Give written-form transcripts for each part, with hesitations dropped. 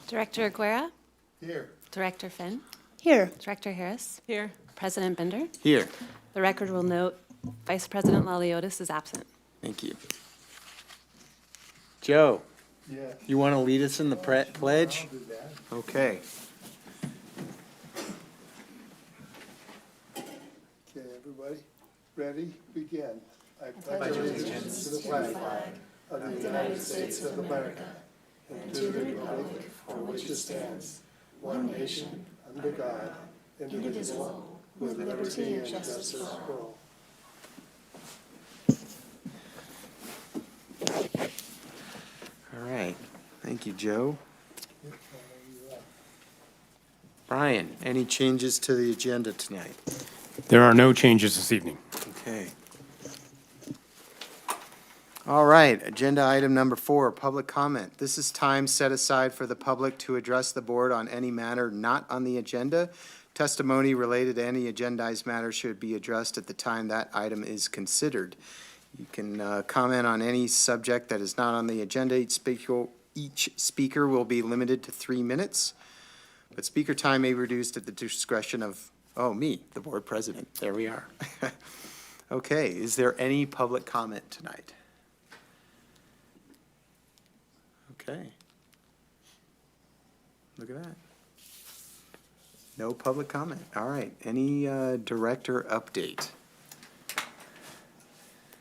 Director Aguera? Here. Director Finn? Here. Director Harris? Here. President Bender? Here. The record will note Vice President Laliotis is absent. Thank you. Joe, Yeah. you want to lead us in the pledge? I'll do that. Okay. Okay, everybody, ready? Begin. I pledge allegiance to the flag of the United States of America and to the republic for which it stands, one nation, under God, indivisible, with liberty and justice for all. All right. Thank you, Joe. Brian, any changes to the agenda tonight? There are no changes this evening. Okay. All right, agenda item number 4, public comment. This is time set aside for the public to address the board on any matter not on the agenda. Testimony related to any agendized matter should be addressed at the time that item is considered. You can comment on any subject that is not on the agenda. Each speaker will be limited to 3 minutes, but speaker time may be reduced at the discretion of, me, the board president. There we are. Okay, is there any public comment tonight? Okay. Look at that. No public comment. All right, any director update?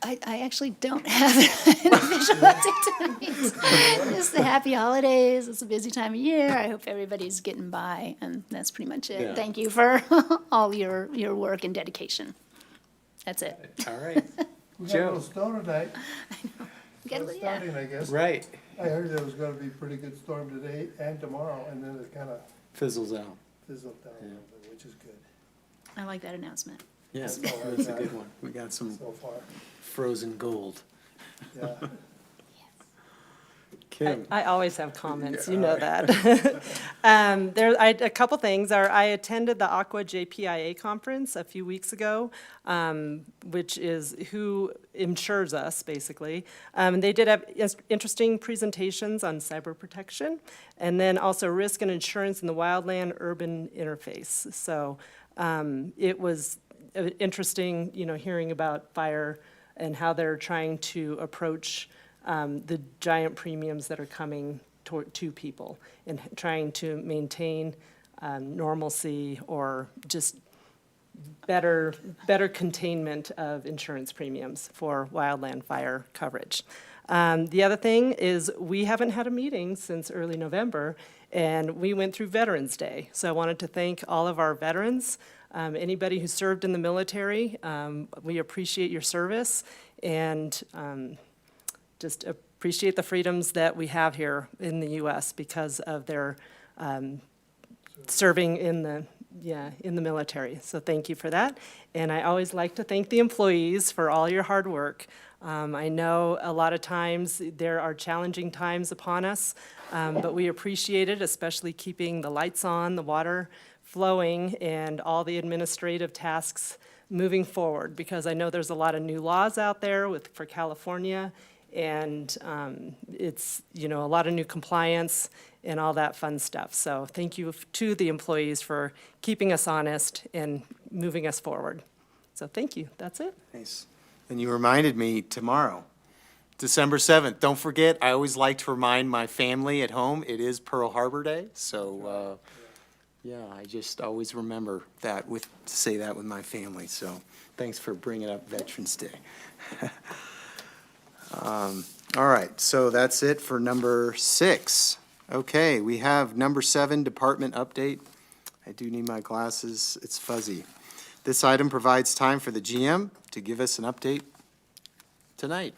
I actually don't have an official update tonight. Just the happy holidays. It's a busy time of year. I hope everybody's getting by, and that's pretty much it. Yeah. Thank you for all your work and dedication. That's it. All right. We got a Joe. little snow tonight. Get- It's yeah. starting, I guess. Right. I heard there was gonna be a pretty good storm today and tomorrow, and then it kinda Fizzles out. fizzled down a little bit, which is good I like that announcement. Yeah, That's all I that's a got. good one. We got some so far. frozen gold. Yeah. Kim? I always have comments, you know that. A couple things. I attended the Aqua JPIA conference a few weeks ago, which is who insures us, basically. They did have interesting presentations on cyber protection, and then also risk and insurance in the wildland-urban interface. So it was interesting, hearing about fire and how they're trying to approach the giant premiums that are coming to people and trying to maintain normalcy or just better containment of insurance premiums for wildland fire coverage. The other thing is we haven't had a meeting since early November, and we went through Veterans Day. So I wanted to thank all of our veterans, anybody who served in the military. We appreciate your service, and just appreciate the freedoms that we have here in the U.S. because of their serving in the military. So thank you for that. And I always like to thank the employees for all your hard work. I know a lot of times there are challenging times upon us, but we appreciate it, especially keeping the lights on, the water flowing, and all the administrative tasks moving forward, because I know there's a lot of new laws out there for California, and it's, a lot of new compliance and all that fun stuff. So thank you to the employees for keeping us honest and moving us forward. So thank you. That's it. Nice. And you reminded me tomorrow, December 7th. Don't forget, I always like to remind my family at home, it is Pearl Harbor Day. So, I just always remember that to say that with my family. So thanks for bringing up Veterans Day. All right, so that's it for number 6. Okay, we have number 7, department update. I do need my glasses, it's fuzzy. This item provides time for the GM to give us an update tonight.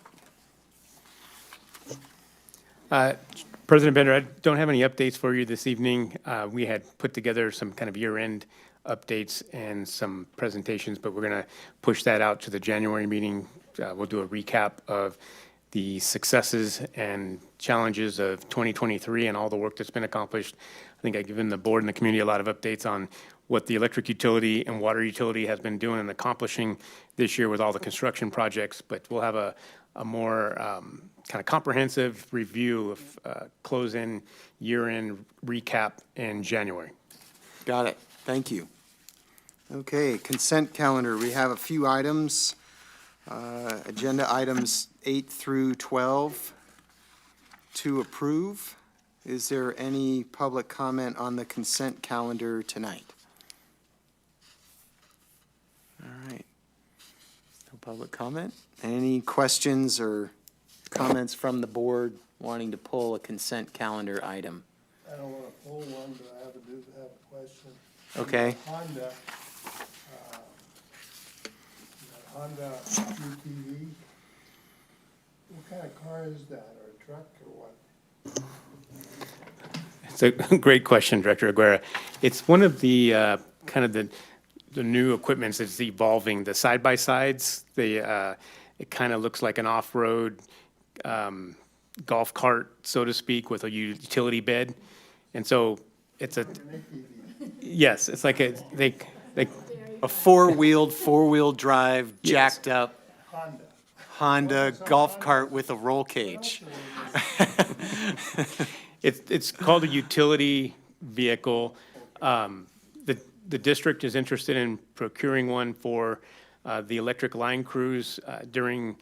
President Bender, I don't have any updates for you this evening. We had put together some kind of year-end updates and some presentations, but we're going to push that out to the January meeting. We'll do a recap of the successes and challenges of 2023 and all the work that's been accomplished. I think I've given the board and the community a lot of updates on what the electric utility and water utility has been doing and accomplishing this year with all the construction projects, but we'll have a more kind of comprehensive review of close-in, year-end recap in January. Got it. Thank you. Okay, consent calendar. We have a few items. Agenda items 8 through 12 to approve. Is there any public comment on the consent calendar tonight? All right. No public comment? Any questions or comments from the board wanting to pull a consent calendar item? I don't want to pull one, but I have a question. Okay. Honda, Honda UTV, what kind of car is that, or a truck, or what? It's a great question, Director Aguirre. It's one of the kind of the new equipments that's evolving. The side-by-sides, it kind of looks like an off-road golf cart, so to speak, with a utility bed. And so it's a, yes, it's like A four-wheel drive, jacked up Honda golf cart with a roll cage. It's called a utility vehicle. The district is interested in procuring one for the electric line crews during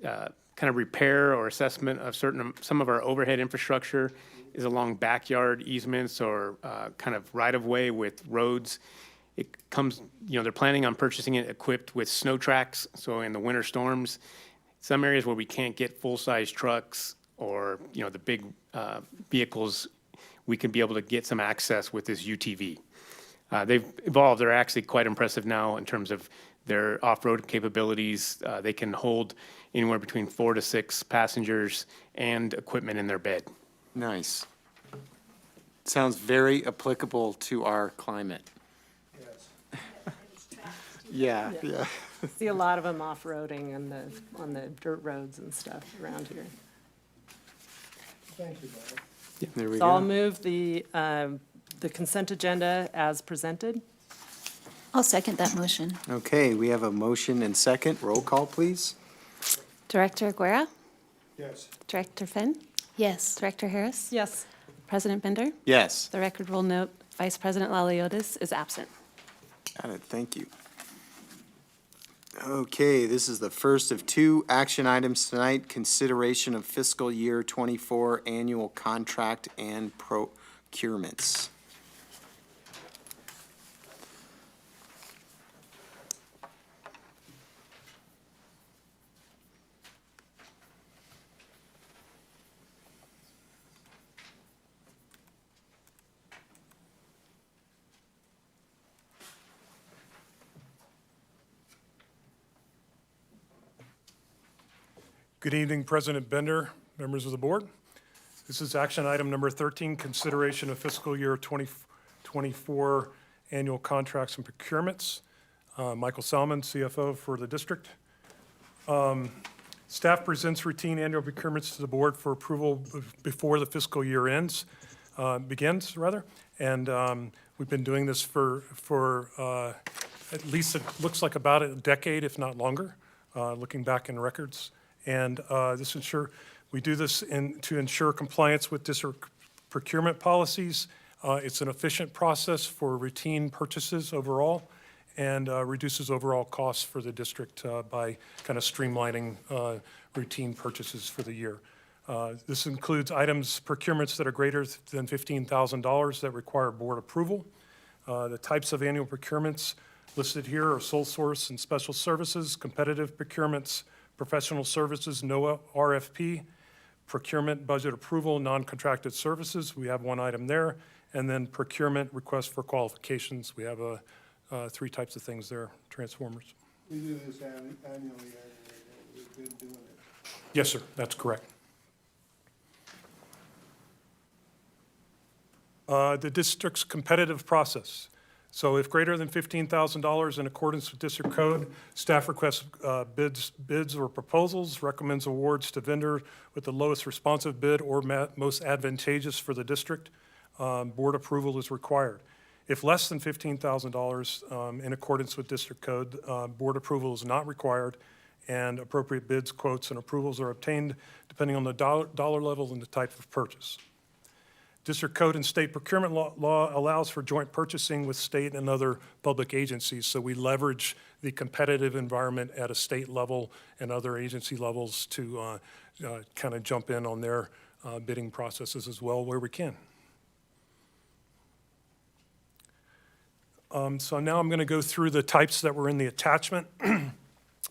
kind of repair or assessment of some of our overhead infrastructure is along backyard easements or kind of right-of-way with roads. It comes, they're planning on purchasing it equipped with snow tracks, so in the winter storms, some areas where we can't get full-size trucks or, the big vehicles, we can be able to get some access with this UTV. They've evolved. They're actually quite impressive now in terms of their off-road capabilities. They can hold anywhere between 4 to 6 passengers and equipment in their bed. Nice. Sounds very applicable to our climate. Yes. Yeah. See a lot of them off-roading on the dirt roads and stuff around here. Thank you, Bob. There we So I'll go. move the consent agenda as presented. I'll second that motion. Okay, we have a motion and second. Roll call, please. Director Aguirre? Yes. Director Finn? Yes. Director Harris? Yes. President Bender? Yes. The record will note Vice President Laliotis is absent. Got it, thank you. Okay, this is the first of 2 action items tonight, consideration of fiscal year '24 annual contract and procurements. Good evening, President Bender, members of the board. This is action item number 13, consideration of fiscal year 2024 annual contracts and procurements. Michael Salmon, CFO for the district. Staff presents routine annual procurements to the board for approval before the fiscal year begins. And we've been doing this for at least, it looks like about a decade, if not longer, looking back in records. And we do this to ensure compliance with district procurement policies. It's an efficient process for routine purchases overall and reduces overall costs for the district by kind of streamlining routine purchases for the year. This includes procurements that are greater than $15,000 that require board approval. The types of annual procurements listed here are sole source and special services, competitive procurements, professional services, no RFP, procurement budget approval, non-contracted services. We have one item there. And then procurement request for qualifications. We have 3 types of things there, transformers. We do this annually, we've been doing it. Yes, sir, that's correct. The district's competitive process. So if greater than $15,000 in accordance with district code, staff requests bids or proposals, recommends awards to vendor with the lowest responsive bid or most advantageous for the district. Board approval is required. If less than $15,000 in accordance with district code, board approval is not required, and appropriate bids, quotes, and approvals are obtained depending on the dollar level and the type of purchase. District Code and state procurement law allows for joint purchasing with state and other public agencies, so we leverage the competitive environment at a state level and other agency levels to kind of jump in on their bidding processes as well where we can. So now I'm going to go through the types that were in the attachment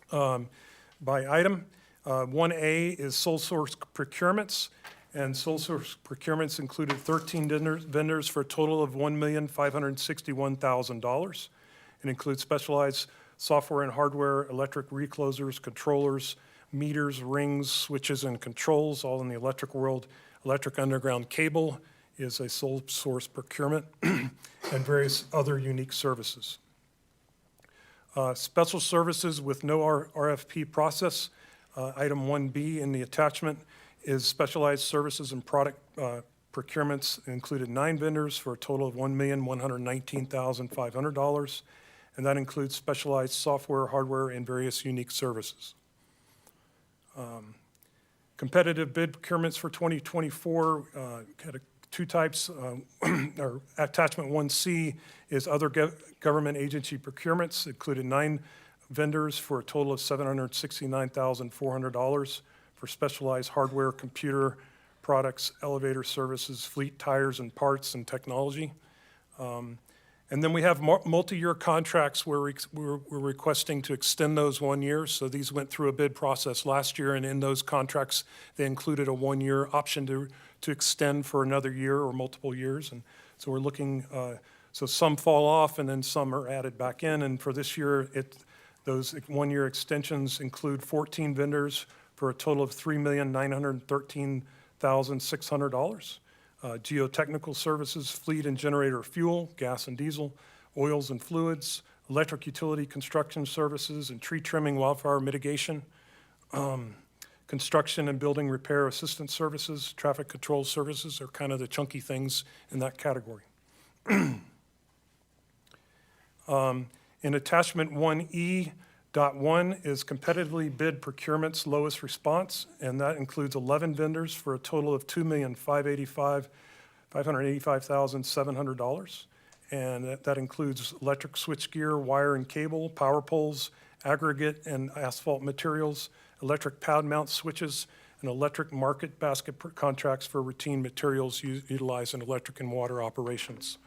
by item. 1A is sole source procurements. And sole source procurements included 13 vendors for a total of $1,561,000. It includes specialized software and hardware, electric reclosers, controllers, meters, rings, switches, and controls, all in the electric world. Electric underground cable is a sole source procurement, and various other unique services. Special services with no RFP process, item 1B in the attachment, is specialized services and product procurements included 9 vendors for a total of $1,119,500, and that includes specialized software, hardware, and various unique services. Competitive bid procurements for 2024 had 2 types. Or attachment 1C is other government agency procurements, included 9 vendors for a total of $769,400. For specialized hardware, computer products, elevator services, fleet tires and parts, and technology. And then we have multi-year contracts where we're requesting to extend those 1 year. So these went through a bid process last year, and in those contracts, they included a 1-year option to extend for another year or multiple years. And so we're looking, so some fall off and then some are added back in. And for this year, those 1-year extensions include 14 vendors for a total of $3,913,600. Geotechnical services, fleet and generator fuel, gas and diesel, oils and fluids, electric utility construction services, and tree trimming, wildfire mitigation, construction and building repair assistance services, traffic control services are kind of the chunky things in that category. In attachment 1E.1 is competitively bid procurements lowest response, and that includes 11 vendors for a total of $2,585,700. And that includes electric switchgear, wire and cable, power poles, aggregate and asphalt materials, electric pad mount switches, and electric market basket contracts for routine materials utilized in electric and water operations.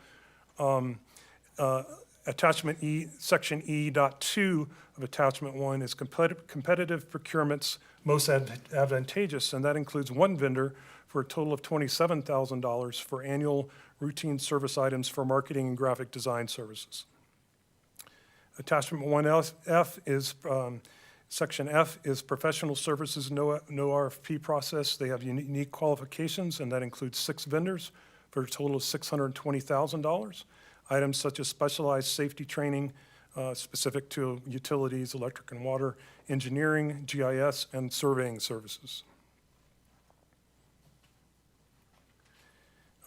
Attachment E, section E.2 of attachment 1 is competitive procurements most advantageous, and that includes 1 vendor for a total of $27,000 for annual routine service items for marketing and graphic design services. Attachment 1F is, section F is professional services, no RFP process. They have unique qualifications, and that includes 6 vendors for a total of $620,000. Items such as specialized safety training specific to utilities, electric and water, engineering, GIS, and surveying services.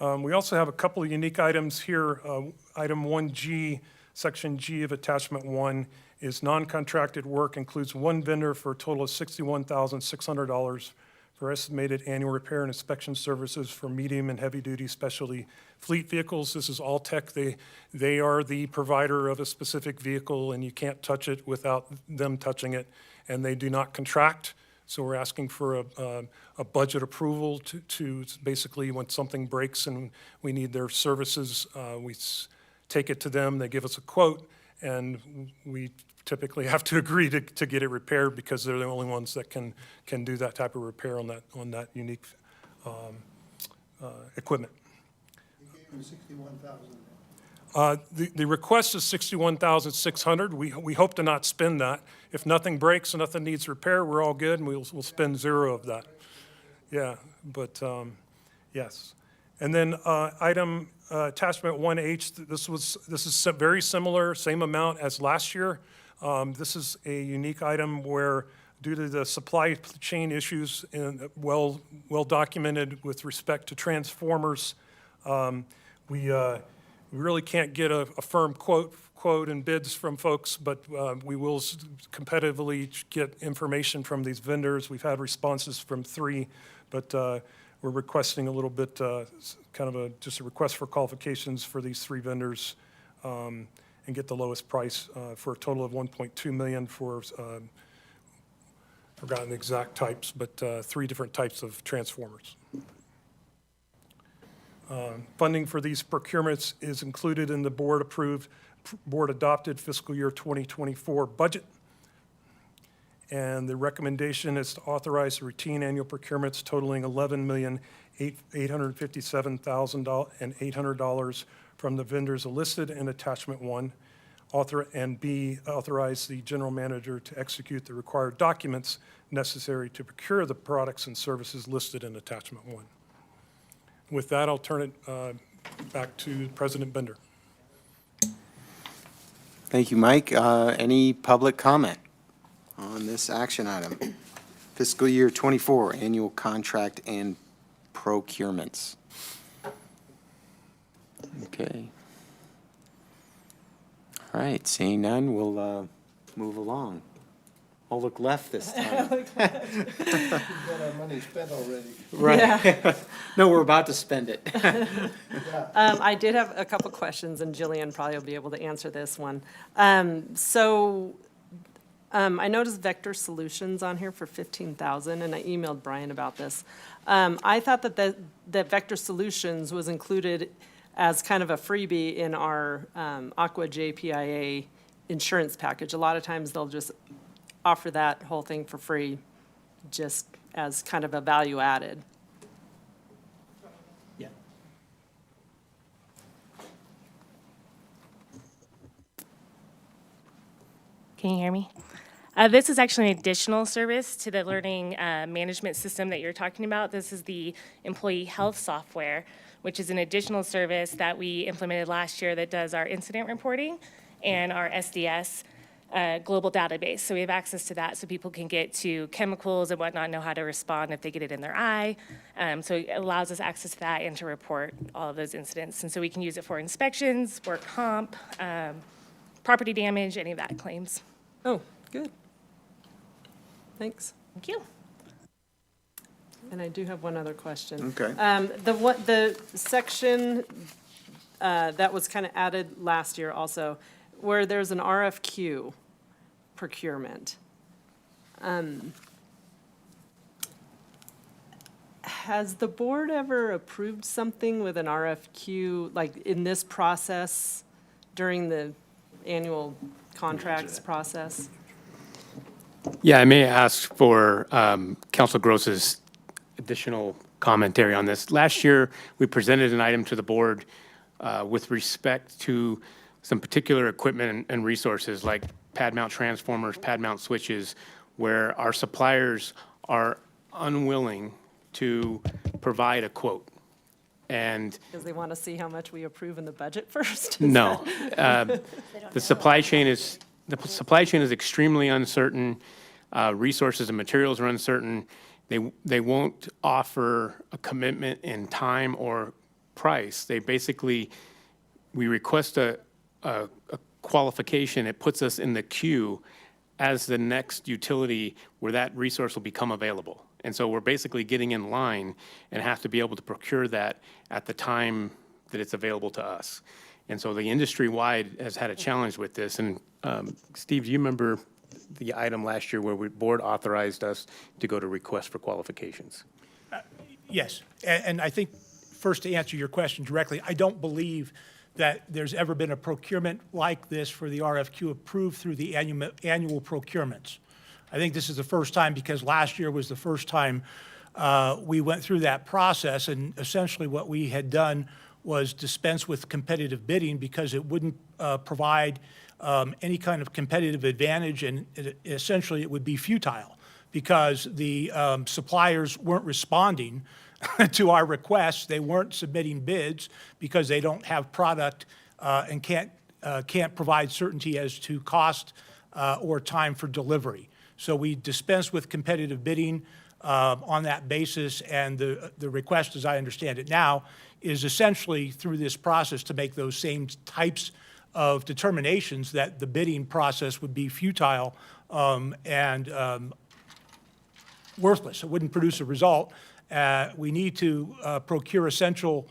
We also have a couple of unique items here. Item 1G, section G of attachment 1 is non-contracted work, includes 1 vendor for a total of $61,600 for estimated annual repair and inspection services for medium and heavy-duty specialty fleet vehicles. This is Alltech. They are the provider of a specific vehicle, and you can't touch it without them touching it, and they do not contract. So we're asking for a budget approval to basically when something breaks and we need their services, we take it to them, they give us a quote, and we typically have to agree to get it repaired because they're the only ones that can do that type of repair on that unique equipment. You gave him $61,000. The request is $61,600. We hope to not spend that. If nothing breaks and nothing needs repair, we're all good, and we'll spend 0 of that. Yeah, but yes. And then item attachment 1H. This is very similar, same amount as last year. This is a unique item where, due to the supply chain issues and well documented with respect to transformers, we We really can't get a firm quote and bids from folks, but we will competitively get information from these vendors. We've had responses from 3, but we're requesting a little bit, kind of just a request for qualifications for these 3 vendors and get the lowest price for a total of $1.2 million for, forgotten the exact types, but 3 different types of transformers. Funding for these procurements is included in the board-adopted fiscal year 2024 budget. And the recommendation is to authorize routine annual procurements totaling $11,857,800 from the vendors listed in Attachment 1, and B, authorize the general manager to execute the required documents necessary to procure the products and services listed in Attachment 1. With that, I'll turn it back to President Bender. Thank you, Mike. Any public comment on this action item? Fiscal year 24 annual contract and procurements. Okay. All right, seeing none, we'll move along. I'll look left this time. We've got our money spent already. Right. No, we're about to spend it. I did have a couple questions, and Jillian probably will be able to answer this one. I noticed Vector Solutions on here for $15,000, and I emailed Brian about this. I thought that Vector Solutions was included as kind of a freebie in our Aqua JPIA insurance package. A lot of times they'll just offer that whole thing for free, just as kind of a value added. Yeah. Can you hear me? This is actually an additional service to the learning management system that you're talking about. This is the employee health software, which is an additional service that we implemented last year that does our incident reporting and our SDS global database. So we have access to that so people can get to chemicals and whatnot, know how to respond if they get it in their eye. So it allows us access to that and to report all of those incidents. And so we can use it for inspections, work comp, property damage, any of that claims. Oh, good. Thanks. Thank you. And I do have one other question. Okay. The section that was kind of added last year also, where there's an RFQ procurement. Has the board ever approved something with an RFQ, like in this process during the annual contracts process? Yeah, I may ask for Council Gross's additional commentary on this. Last year, we presented an item to the board with respect to some particular equipment and resources like pad mount transformers, pad mount switches, where our suppliers are unwilling to provide a quote. And Because they want to see how much we approve in the budget first? no, the supply chain is extremely uncertain. Resources and materials are uncertain. They won't offer a commitment in time or price. They basically, we request a qualification. It puts us in the queue as the next utility where that resource will become available. And so we're basically getting in line and have to be able to procure that at the time that it's available to us. And so the industry-wide has had a challenge with this. And Steve, do you remember the item last year where the board authorized us to go to request for qualifications? Yes, and I think, first to answer your question directly, I don't believe that there's ever been a procurement like this for the RFQ approved through the annual procurements. I think this is the first time because last year was the first time we went through that process, and essentially what we had done was dispense with competitive bidding because it wouldn't provide any kind of competitive advantage, and essentially it would be futile because the suppliers weren't responding to our requests. They weren't submitting bids because they don't have product and can't provide certainty as to cost or time for delivery. So we dispensed with competitive bidding. on that basis. And the request, as I understand it now, is essentially through this process to make those same types of determinations that the bidding process would be futile and worthless. It wouldn't produce a result. We need to procure essential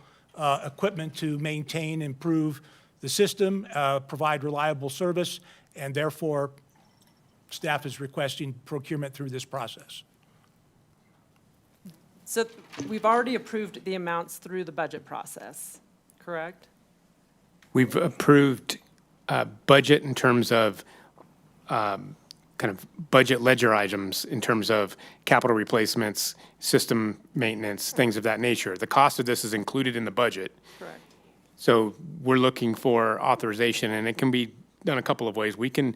equipment to maintain, improve the system, provide reliable service, and therefore, staff is requesting procurement through this process. So we've already approved the amounts through the budget process, correct? We've approved budget in terms of kind of budget ledger items in terms of capital replacements, system maintenance, things of that nature. The cost of this is included in the budget. Correct. So we're looking for authorization, and it can be done a couple of ways. We can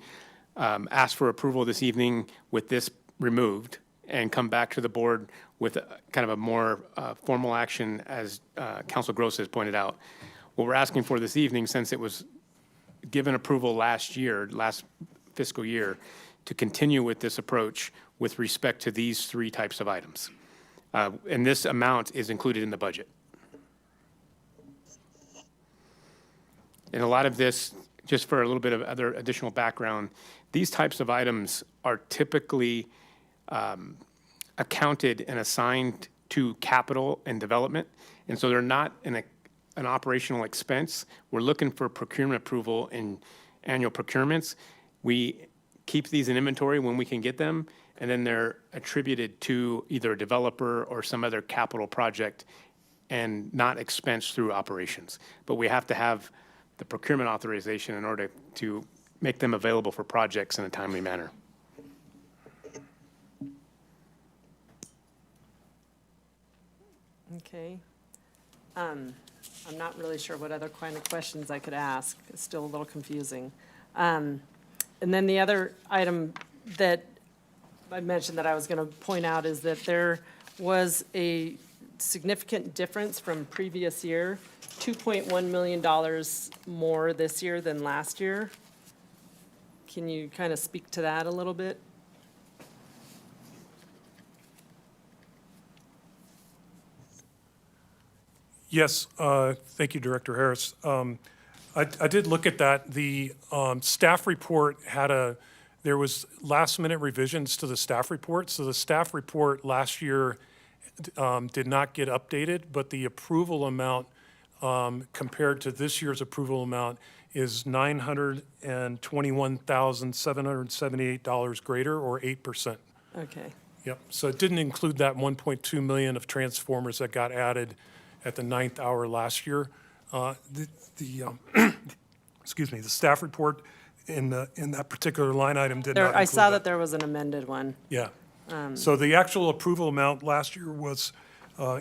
ask for approval this evening with this removed and come back to the board with kind of a more formal action, as Council Gross has pointed out. What we're asking for this evening, since it was given approval last fiscal year, to continue with this approach with respect to these three types of items. And this amount is included in the budget. And a lot of this, just for a little bit of other additional background, these types of items are typically accounted and assigned to capital and development. And so they're not an operational expense. We're looking for procurement approval in annual procurements. We keep these in inventory when we can get them, and then they're attributed to either a developer or some other capital project and not expensed through operations. But we have to have the procurement authorization in order to make them available for projects in a timely manner. Okay. I'm not really sure what other kind of questions I could ask. It's still a little confusing. And then the other item that I mentioned that I was going to point out is that there was a significant difference from previous year, $2.1 million more this year than last year. Can you kind of speak to that a little bit? Yes, thank you, Director Harris. I did look at that. The staff report there was last-minute revisions to the staff report. So the staff report last year did not get updated, but the approval amount compared to this year's approval amount is $921,778 greater, or 8%. Okay. Yep, so it didn't include that 1.2 million of transformers that got added at the 9th hour last year. Excuse me, the staff report in that particular line item did not include I saw that there was an amended one. Yeah. So the actual approval amount last year was,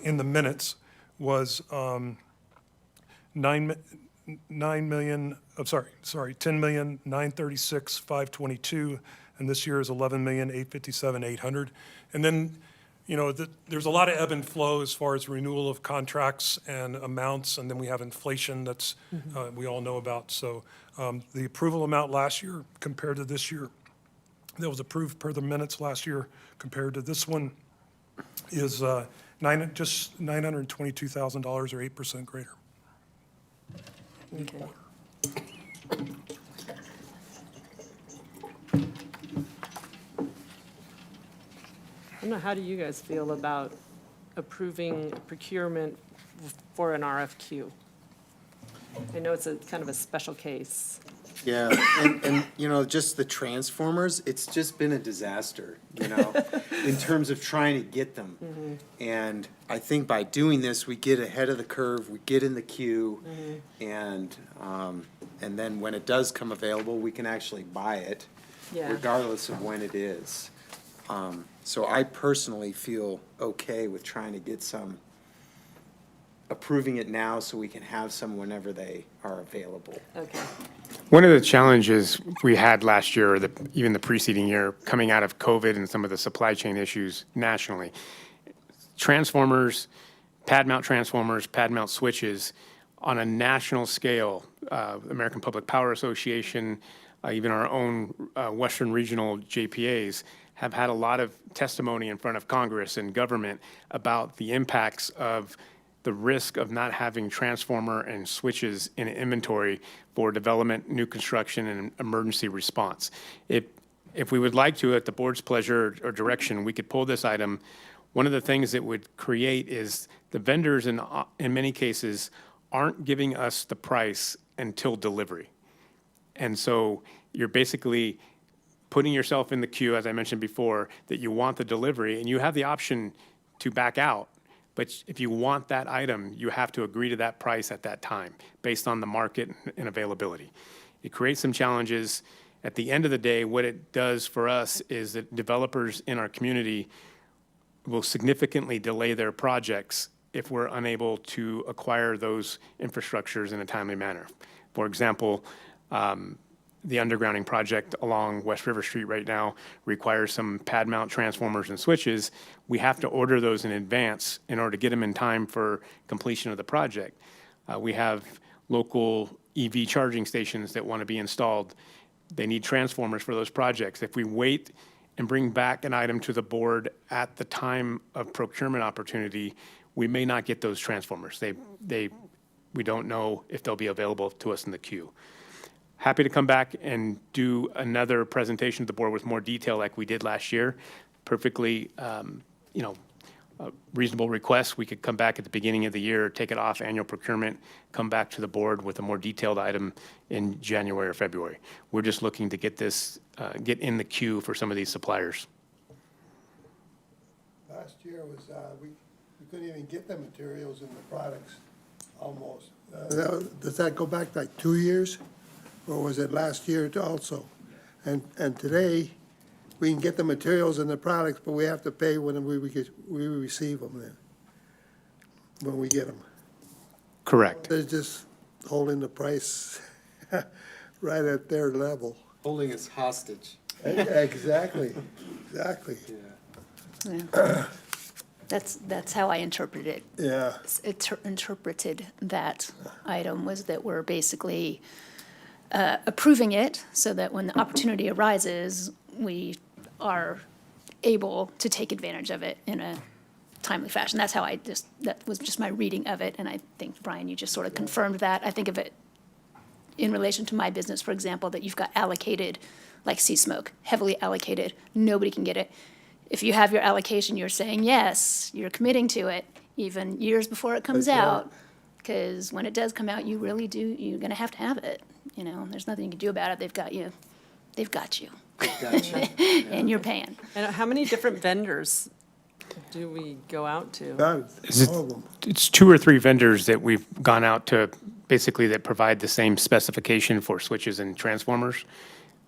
in the minutes, was 10,936,522, and this year is 11,857,800. And then, you know, there's a lot of ebb and flow as far as renewal of contracts and amounts, and then we have inflation that's we all know about. So the approval amount last year compared to this year, that was approved per the minutes last year compared to this one, is just $922,000, or 8% greater. Okay. I don't know, how do you guys feel about approving procurement for an RFQ? I know it's a kind of a special case. Yeah, and, you know, just the transformers, it's just been a disaster, you know, in terms of trying to get them. And I think by doing this, we get ahead of the curve, we get in the queue, and then when it does come available, we can actually buy it, Yeah. regardless of when it is. So I personally feel okay with trying to get approving it now so we can have some whenever they are available. Okay. One of the challenges we had last year, or even the preceding year, coming out of COVID and some of the supply chain issues nationally, transformers, pad mount transformers, pad mount switches on a national scale, American Public Power Association, even our own Western Regional JPAs, have had a lot of testimony in front of Congress and government about the impacts of the risk of not having transformer and switches in inventory for development, new construction, and emergency response. If we would like to, at the board's pleasure or direction, we could pull this item. One of the things it would create is the vendors in many cases aren't giving us the price until delivery. And so you're basically putting yourself in the queue, as I mentioned before, that you want the delivery, and you have the option to back out. But if you want that item, you have to agree to that price at that time, based on the market and availability. It creates some challenges. At the end of the day, what it does for us is that developers in our community will significantly delay their projects if we're unable to acquire those infrastructures in a timely manner. For example, the undergrounding project along West River Street right now requires some pad mount transformers and switches. We have to order those in advance in order to get them in time for completion of the project. We have local EV charging stations that want to be installed. They need transformers for those projects. If we wait and bring back an item to the board at the time of procurement opportunity, we may not get those transformers. We don't know if they'll be available to us in the queue. Happy to come back and do another presentation to the board with more detail like we did last year. Perfectly, a reasonable request. We could come back at the beginning of the year, take it off annual procurement, come back to the board with a more detailed item in January or February. We're just looking to get this, get in the queue for some of these suppliers. Last year was, we couldn't even get the materials and the products, almost. Does that go back like 2 years? Or was it last year also? And today, we can get the materials and the products, but we have to pay when we receive them then, when we get them. Correct. They're just holding the price right at their level. Holding us hostage. Exactly, exactly. Yeah. That's how I interpret it. Yeah. Interpreted that item was that we're basically approving it so that when the opportunity arises, we are able to take advantage of it in a timely fashion. That's how that was just my reading of it, and I think, Brian, you just sort of confirmed that. I think of it in relation to my business, for example, that you've got allocated, like Smoke, heavily allocated, nobody can get it. If you have your allocation, you're saying yes, you're committing to it, even years before it comes That's right. out. Because when it does come out, you really do, you're gonna have it. You know, there's nothing you can do about it. They've got you. Gotcha. And you're paying. And how many different vendors do we go out to? Done, Is it- all of them. It's 2 or 3 vendors that we've gone out to, basically that provide the same specification for switches and transformers.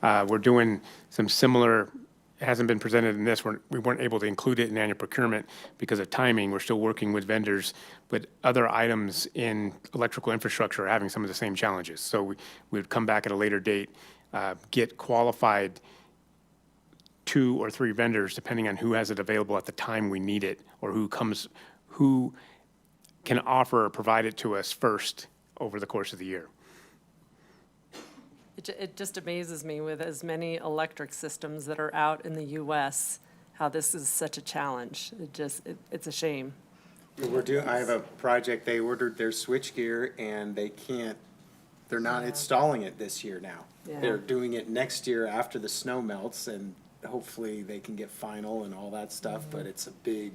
We're doing some similar, it hasn't been presented in this, we weren't able to include it in annual procurement because of timing. We're still working with vendors, but other items in electrical infrastructure are having some of the same challenges. So we would come back at a later date, get qualified 2 or 3 vendors, depending on who has it available at the time we need it, or who can offer or provide it to us first over the course of the year. It just amazes me with as many electric systems that are out in the U.S., how this is such a challenge. It's a shame. I have a project, they ordered their switchgear and they're not installing it this year now. Yeah. They're doing it next year after the snow melts, and hopefully they can get final and all that stuff, but it's a big,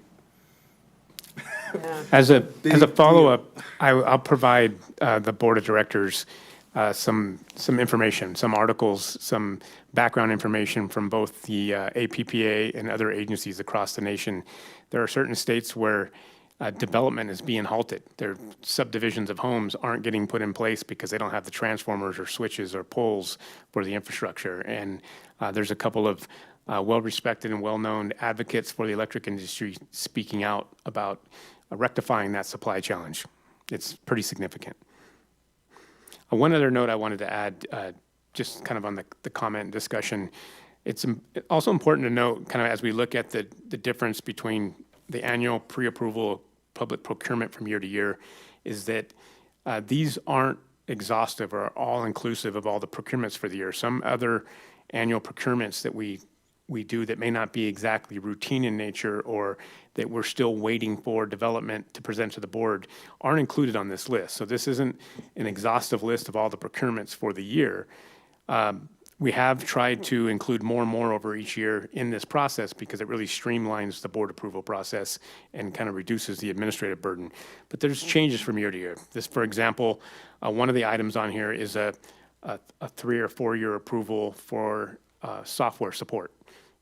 Yeah. As a Big follow-up, I'll provide the board of directors some information, some articles, some background information from both the APPA and other agencies across the nation. There are certain states where development is being halted. Their subdivisions of homes aren't getting put in place because they don't have the transformers or switches or poles for the infrastructure. And there's a couple of well-respected and well-known advocates for the electric industry speaking out about rectifying that supply challenge. It's pretty significant. One other note I wanted to add, just kind of on the comment and discussion, it's also important to note, kind of as we look at the difference between the annual pre-approval public procurement from year to year, is that these aren't exhaustive or all-inclusive of all the procurements for the year. Some other annual procurements that we we do that may not be exactly routine in nature or that we're still waiting for development to present to the board aren't included on this list. So this isn't an exhaustive list of all the procurements for the year. We have tried to include more and more over each year in this process because it really streamlines the board approval process and kind of reduces the administrative burden. But there's changes from year to year. This, for example, one of the items on here is a 3 or 4 year approval for software support.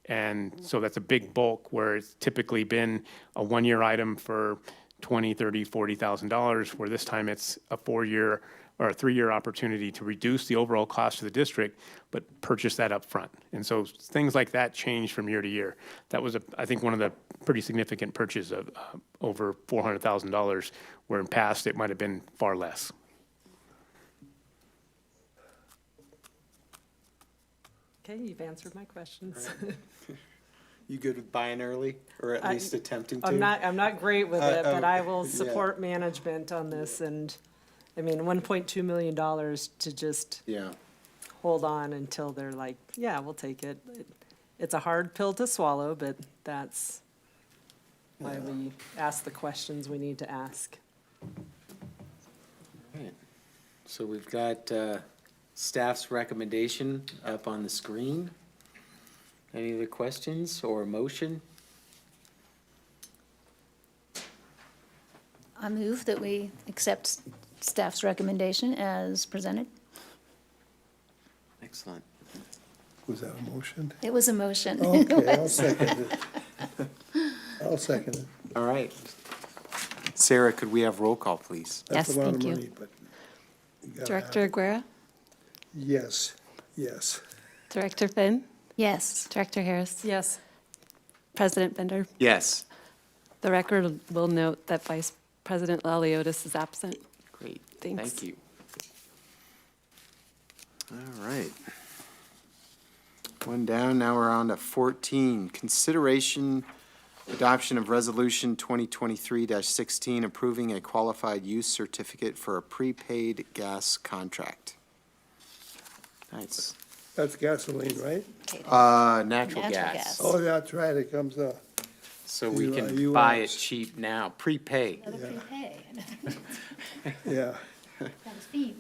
And so that's a big bulk where it's typically been a 1 year item for $20,000, $30,000, $40,000, where this time it's a 4 year or a 3 year opportunity to reduce the overall cost to the district, but purchase that up front. And so things like that change from year to year. That was, I think, one of the pretty significant purchases of over $400,000, where in past it might have been far less. Okay, you've answered my questions. You good with buying early, or at least attempting to? I'm not great with it, but I will yeah. support management on this, and, I mean, $1.2 million to just Yeah. hold on until they're like, yeah, we'll take it. It's a hard pill to swallow, but that's why we ask the questions we need to ask. Right. So we've got staff's recommendation up on the screen. Any other questions or motion? I move that we accept staff's recommendation as presented. Excellent. Was that a motion? It was a motion. Okay, I'll second it. I'll second it. All right. Sarah, could we have roll call, please? That's Yes, a lot of thank you. money, but you gotta have Director it. Aguirre? Yes, yes. Director Finn? Yes. Director Harris? Yes. President Bender? Yes. The record will note that Vice President Laliotis is absent. Great. Thanks. Thank you. All right. One down, now we're on to 14. Consideration adoption of Resolution 2023-16 approving a qualified use certificate for a prepaid gas contract. Nice. That's gasoline, right? Natural Natural gas. gas. Oh, that's right, it comes up. So we can You buy it asked. cheap now, prepay. Another prepay, Yeah. another fees.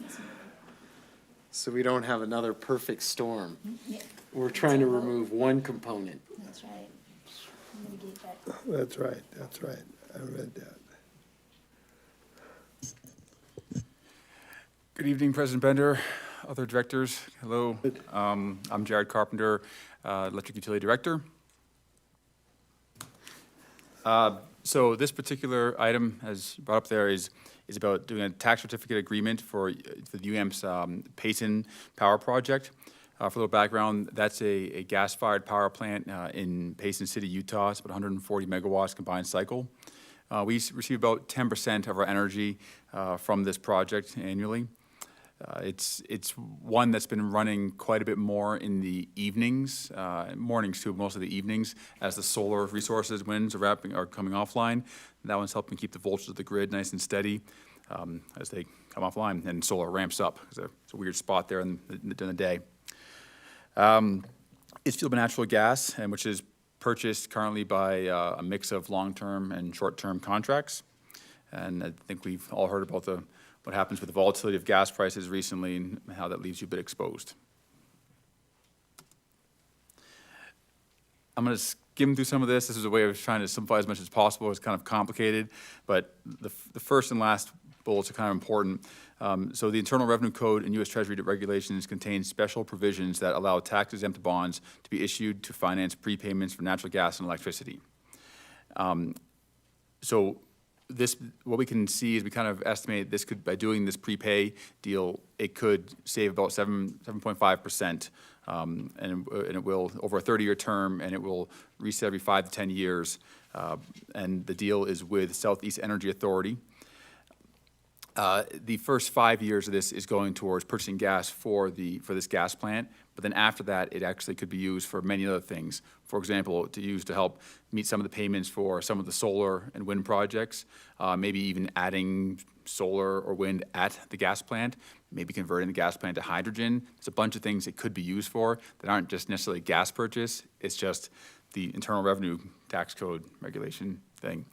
So we don't have another perfect storm. Yeah, We're trying to remove one component. that's right. Mitigate that. That's right, that's right. I read that. Good evening, President Bender, other directors. Hello. I'm Jared Carpenter, Electric Utility Director. So this particular item, as brought up there, is about doing a tax certificate agreement for the UAMP's Payson Power Project. For a little background, that's a gas-fired power plant in Payson City, Utah. It's about 140 megawatts combined cycle. We receive about 10% of our energy from this project annually. It's one that's been running quite a bit more in the evenings, mornings too, most of the evenings, as the solar resources, winds are coming offline. That one's helping keep the voltage of the grid nice and steady as they come offline, and solar ramps up. It's a weird spot there during the day. It's fueled by natural gas, and which is purchased currently by a mix of long-term and short-term contracts. And I think we've all heard about what happens with the volatility of gas prices recently and how that leaves you a bit exposed. I'm going to skim through some of this. This is a way of trying to simplify as much as possible. It's kind of complicated, but the first and last bullets are kind of important. So the Internal Revenue Code and U.S. Treasury regulations contain special provisions that allow tax-exempt bonds to be issued to finance prepayments for natural gas and electricity. So this, what we can see is we kind of estimate this could, by doing this prepay deal, it could save about 7.5%, and it will, over a 30-year term, and it will reset every 5 to 10 years. And the deal is with Southeast Energy Authority. The first 5 years of this is going towards purchasing gas for this gas plant, but then after that, it actually could be used for many other things. For example, to help meet some of the payments for some of the solar and wind projects, maybe even adding solar or wind at the gas plant, maybe converting the gas plant to hydrogen. There's a bunch of things it could be used for that aren't just necessarily gas purchase. It's just the Internal Revenue Tax Code regulation thing.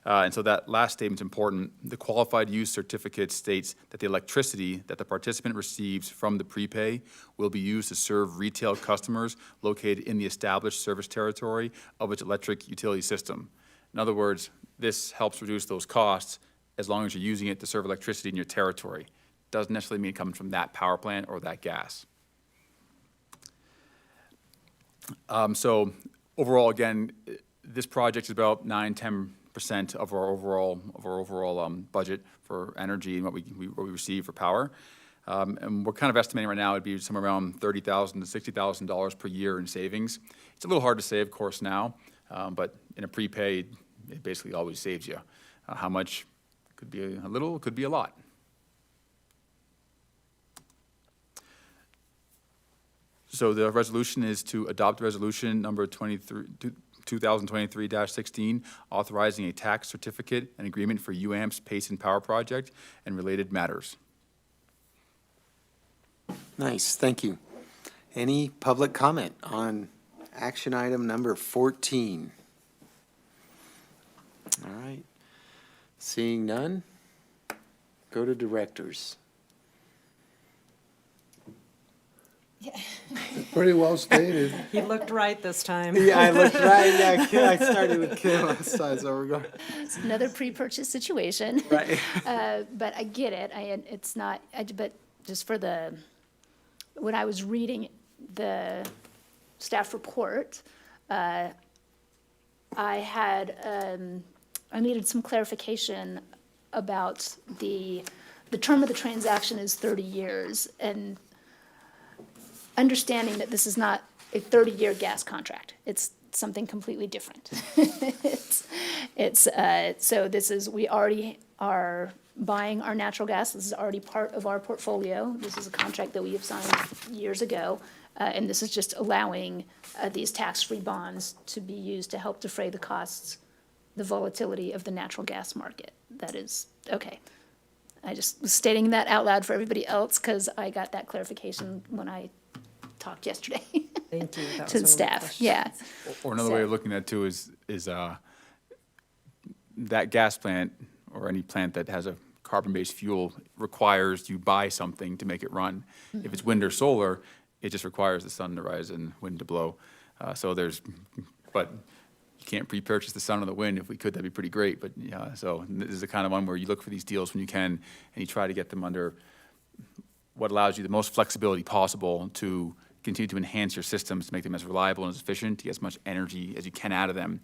And so that last statement's important. The qualified use certificate states that the electricity that the participant receives from the prepay will be used to serve retail customers located in the established service territory of its electric utility system. In other words, this helps reduce those costs as long as you're using it to serve electricity in your territory. Doesn't necessarily mean it comes from that power plant or that gas. So overall, again, this project is about 9–10% of our overall budget for energy and what we receive for power. And we're kind of estimating right now it'd be somewhere around $30,000 to $60,000 per year in savings. It's a little hard to say, of course, now, but in a prepaid, it basically always saves you. How much? Could be a little, could be a lot. So the resolution is to adopt resolution number 2023-16, authorizing a tax certificate and agreement for UAMP's Payson Power Project and related matters. Nice, thank you. Any public comment on action item number 14? All right. Seeing none, go to directors. Pretty well stated. He looked right this time. Yeah, I looked right, yeah, I started with Kim last time, so we're going. It's another pre-purchase situation. Right. But I get it. It's not, but just for when I was reading the staff report, I needed some clarification about the term of the transaction is 30 years, and understanding that this is not a 30-year gas contract. It's something completely different. So this is, we already are buying our natural gas. This is already part of our portfolio. This is a contract that we have signed years ago. And this is just allowing these tax-free bonds to be used to help defray the costs, the volatility of the natural gas market. That is, okay. I just was stating that out loud for everybody else because I got that clarification when I talked yesterday Thank you. That to was the one of my staff. questions. Yeah. Or another way of looking at it too is that gas plant or any plant that has a carbon-based fuel requires you buy something to make it run. If it's wind or solar, it just requires the sun to rise and wind to blow. But you can't pre-purchase the sun or the wind. If we could, that'd be pretty great. But yeah, so this is the kind of one where you look for these deals when you can, and you try to get them under what allows you the most flexibility possible to continue to enhance your systems, to make them as reliable and as efficient, to get as much energy as you can out of them.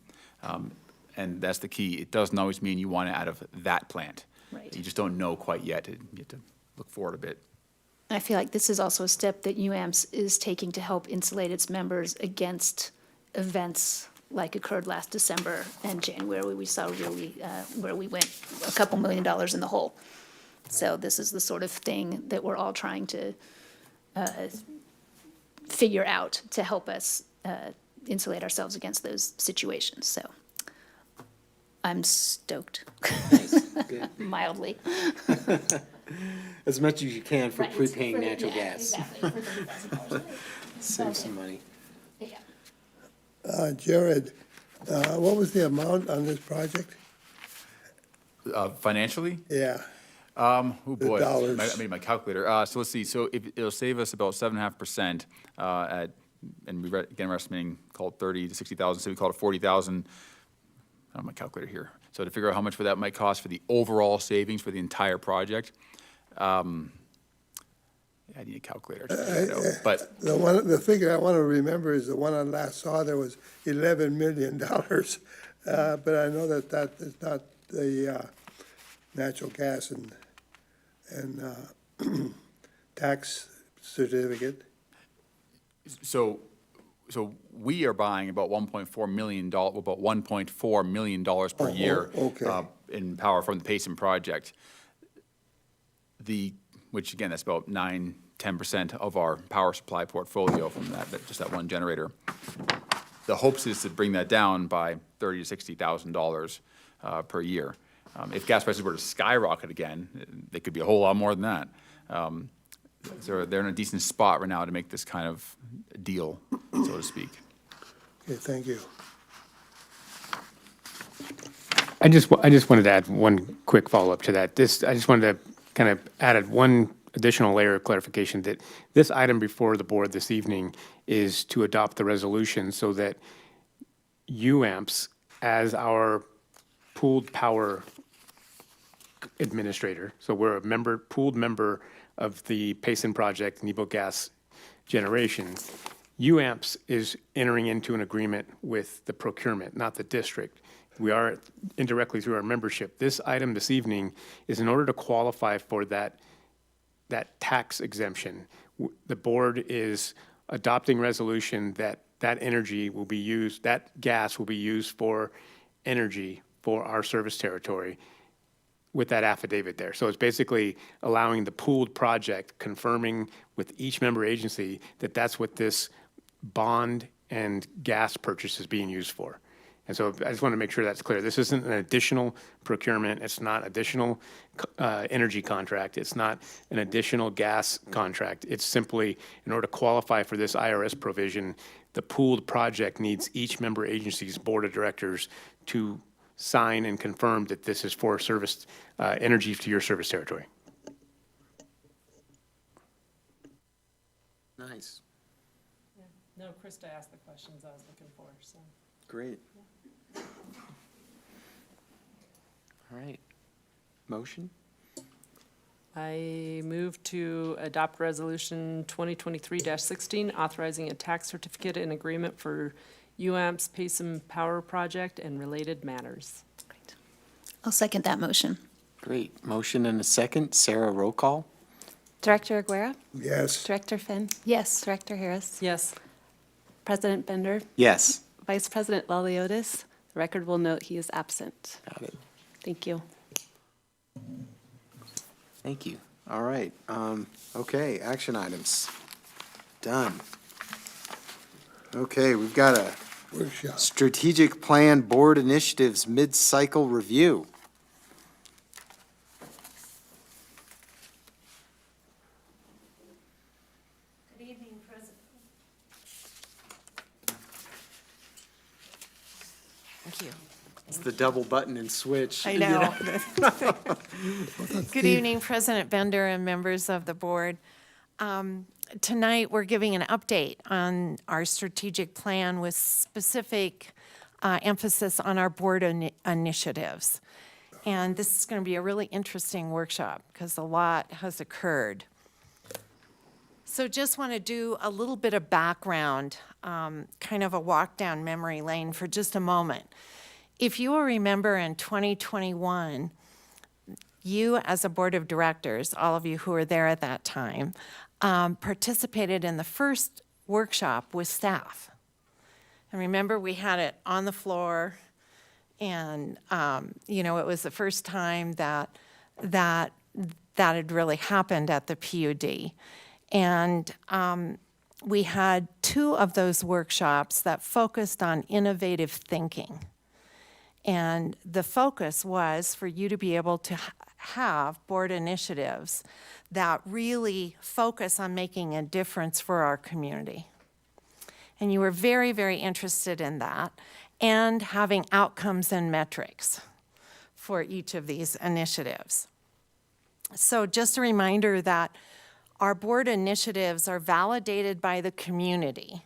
And that's the key. It doesn't always mean you want it out of that plant. Right. You just don't know quite yet. You have to look forward a bit. I feel like this is also a step that UAMPS is taking to help insulate its members against events like occurred last December and January, where we saw really, where we went a couple $1 million in the hole. So this is the sort of thing that we're all trying to figure out to help us insulate ourselves against those situations. So I'm stoked, mildly. As much as you can for Right, prepaying for the- natural yeah, gas. Exactly, for $30,000. Save some money. Yeah. Jared, what was the amount on this project? Financially? Yeah, Oh, boy. dollars. I made my calculator. So let's see. So it'll save us about 7.5% and again, we're estimating, call it 30 to 60,000, so we call it 40,000. I don't have my calculator here. So to figure out how much that might cost for the overall savings for the entire project, I need a calculator to figure it out. But the figure I want to remember is the one I last saw, there was $11 million. But I know that is not the natural gas and tax certificate. So we are buying about $1.4 million per year okay. in power from the Payson project. Which again, that's about 9–10% of our power supply portfolio from just that one generator. The hopes is to bring that down by $30,000 to $60,000 per year. If gas prices were to skyrocket again, they could be a whole lot more than that. so they're in a decent spot right now to make this kind of deal, so to speak. Okay, thank you. I just wanted to add one quick follow-up to that. I just wanted to kind of add one additional layer of clarification that this item before the board this evening is to adopt the resolution so that UAMPS, as our pooled power administrator, so we're a pooled member of the Payson project, Nebo gas generation, UAMPS is entering into an agreement with the procurement, not the district. We are indirectly through our membership. This item this evening is in order to qualify for that tax exemption. The board is adopting resolution that energy will be used, that gas will be used for energy for our service territory with that affidavit there. So it's basically allowing the pooled project, confirming with each member agency that that's what this bond and gas purchase is being used for. And so I just want to make sure that's clear. This isn't an additional procurement. It's not additional energy contract. It's not an additional gas contract. It's simply, in order to qualify for this IRS provision, the pooled project needs each member agency's board of directors to sign and confirm that this is for service, energy to your service territory. Nice. No, Krista asked the questions I was looking for, so. Great. All right. Motion? I move to adopt Resolution 2023-16, authorizing a tax certificate and agreement for UAMPS Payson Power Project and related matters. I'll second that motion. Great. Motion and a second. Sarah, roll call? Director Aguirre? Yes. Director Finn? Yes. Director Harris? Yes. President Bender? Yes. Vice President Laliotis? The record will note he is absent. Got it. Thank you. Thank you. All right. Okay, action items. Done. Okay, we've got a Workshop. strategic plan board initiatives mid-cycle review. Good evening, President. Thank you. It's the double button and switch. I know. Good evening, President Bender and members of the board. Tonight, we're giving an update on our strategic plan with specific emphasis on our board initiatives. And this is going to be a really interesting workshop because a lot has occurred. So just want to do a little bit of background, kind of a walk down memory lane for just a moment. If you will remember in 2021, you as a board of directors, all of you who were there at that time, participated in the first workshop with staff. And remember, we had it on the floor, and it was the first time that had really happened at the PUD. And we had 2 of those workshops that focused on innovative thinking. And the focus was for you to be able to have board initiatives that really focus on making a difference for our community. And you were very, very interested in that and having outcomes and metrics for each of these initiatives. So just a reminder that our board initiatives are validated by the community,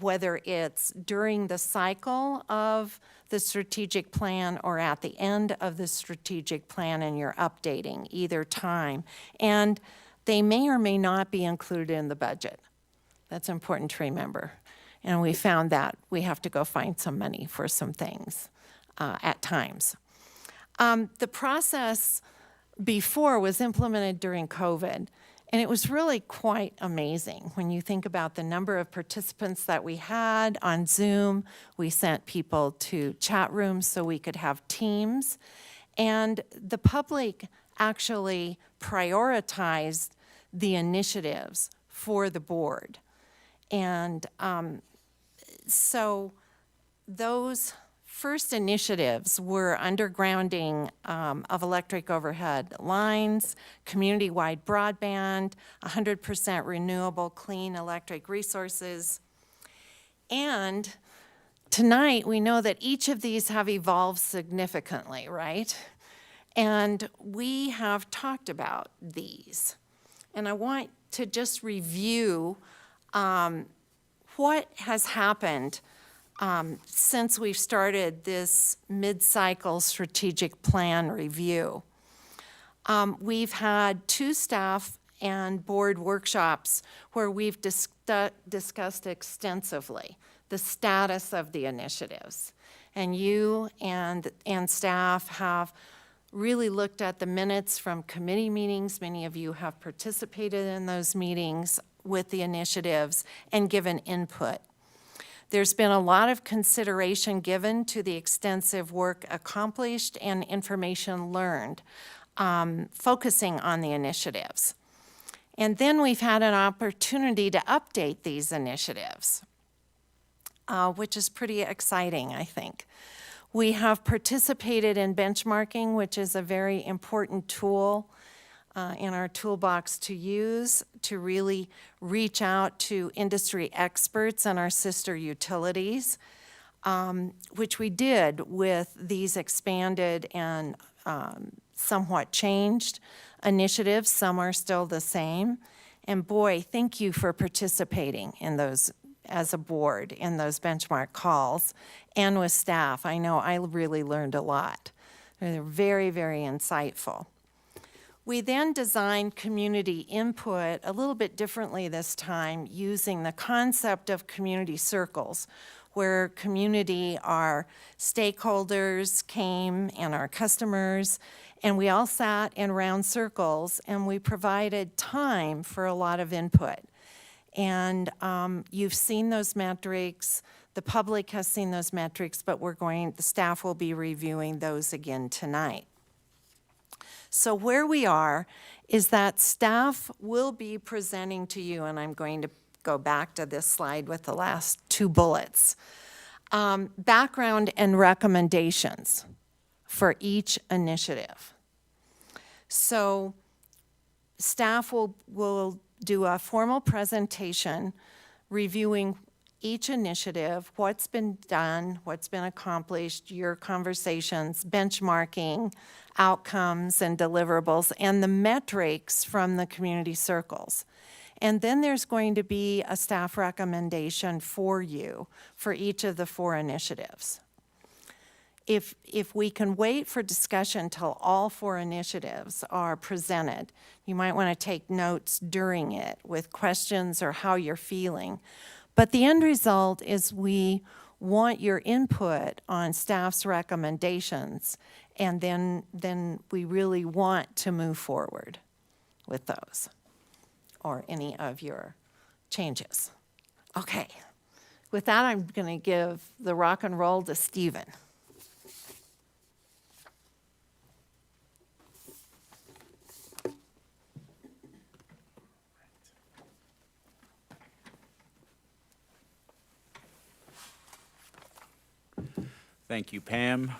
whether it's during the cycle of the strategic plan or at the end of the strategic plan and you're updating either time. And they may or may not be included in the budget. That's important to remember. And we found that we have to go find some money for some things at times. The process before was implemented during COVID. And it was really quite amazing when you think about the number of participants that we had on Zoom. We sent people to chat rooms so we could have teams. And the public actually prioritized the initiatives for the board. And so those first initiatives were undergrounding of electric overhead lines, community-wide broadband, 100% renewable clean electric resources. And tonight, we know that each of these have evolved significantly, right? And we have talked about these. And I want to just review what has happened since we've started this mid-cycle strategic plan review. We've had 2 staff and board workshops where we've discussed extensively the status of the initiatives. And you and staff have really looked at the minutes from committee meetings. Many of you have participated in those meetings with the initiatives and given input. There's been a lot of consideration given to the extensive work accomplished and information learned, focusing on the initiatives. And then we've had an opportunity to update these initiatives, which is pretty exciting, I think. We have participated in benchmarking, which is a very important tool in our toolbox to use to really reach out to industry experts and our sister utilities, which we did with these expanded and somewhat changed initiatives. Some are still the same. And boy, thank you for participating in those as a board in those benchmark calls and with staff. I know I really learned a lot. They're very, very insightful. We then designed community input a little bit differently this time, using the concept of community circles, where community, our stakeholders came and our customers, and we all sat in round circles and we provided time for a lot of input. And you've seen those metrics, the public has seen those metrics, but the staff will be reviewing those again tonight. So where we are is that staff will be presenting to you, and I'm going to go back to this slide with the last 2 bullets, background and recommendations for each initiative. So staff will do a formal presentation reviewing each initiative, what's been done, what's been accomplished, your conversations, benchmarking, outcomes and deliverables, and the metrics from the community circles. And then there's going to be a staff recommendation for you for each of the 4 initiatives. If we can wait for discussion till all 4 initiatives are presented, you might want to take notes during it with questions or how you're feeling. But the end result is we want your input on staff's recommendations, and then we really want to move forward with those or any of your changes. Okay, with that, I'm going to give the rock and roll to Stephen. Thank you, Pam.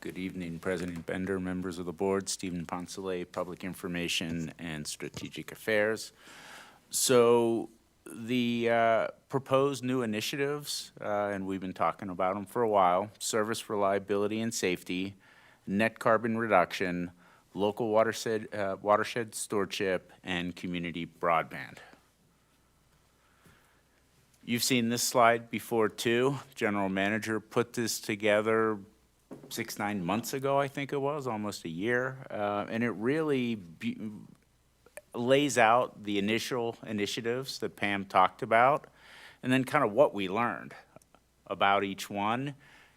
Good evening, President Bender, members of the board, Stephen Poncelet, Public Information and Strategic Affairs. So the proposed new initiatives, and we've been talking about them for a while, service reliability and safety, net carbon reduction, local watershed stewardship, and community broadband. You've seen this slide before too. General Manager put this together 6-9 months ago, I think it was, almost a year. And it really lays out the initial initiatives that Pam talked about, and then kind of what we learned about each one,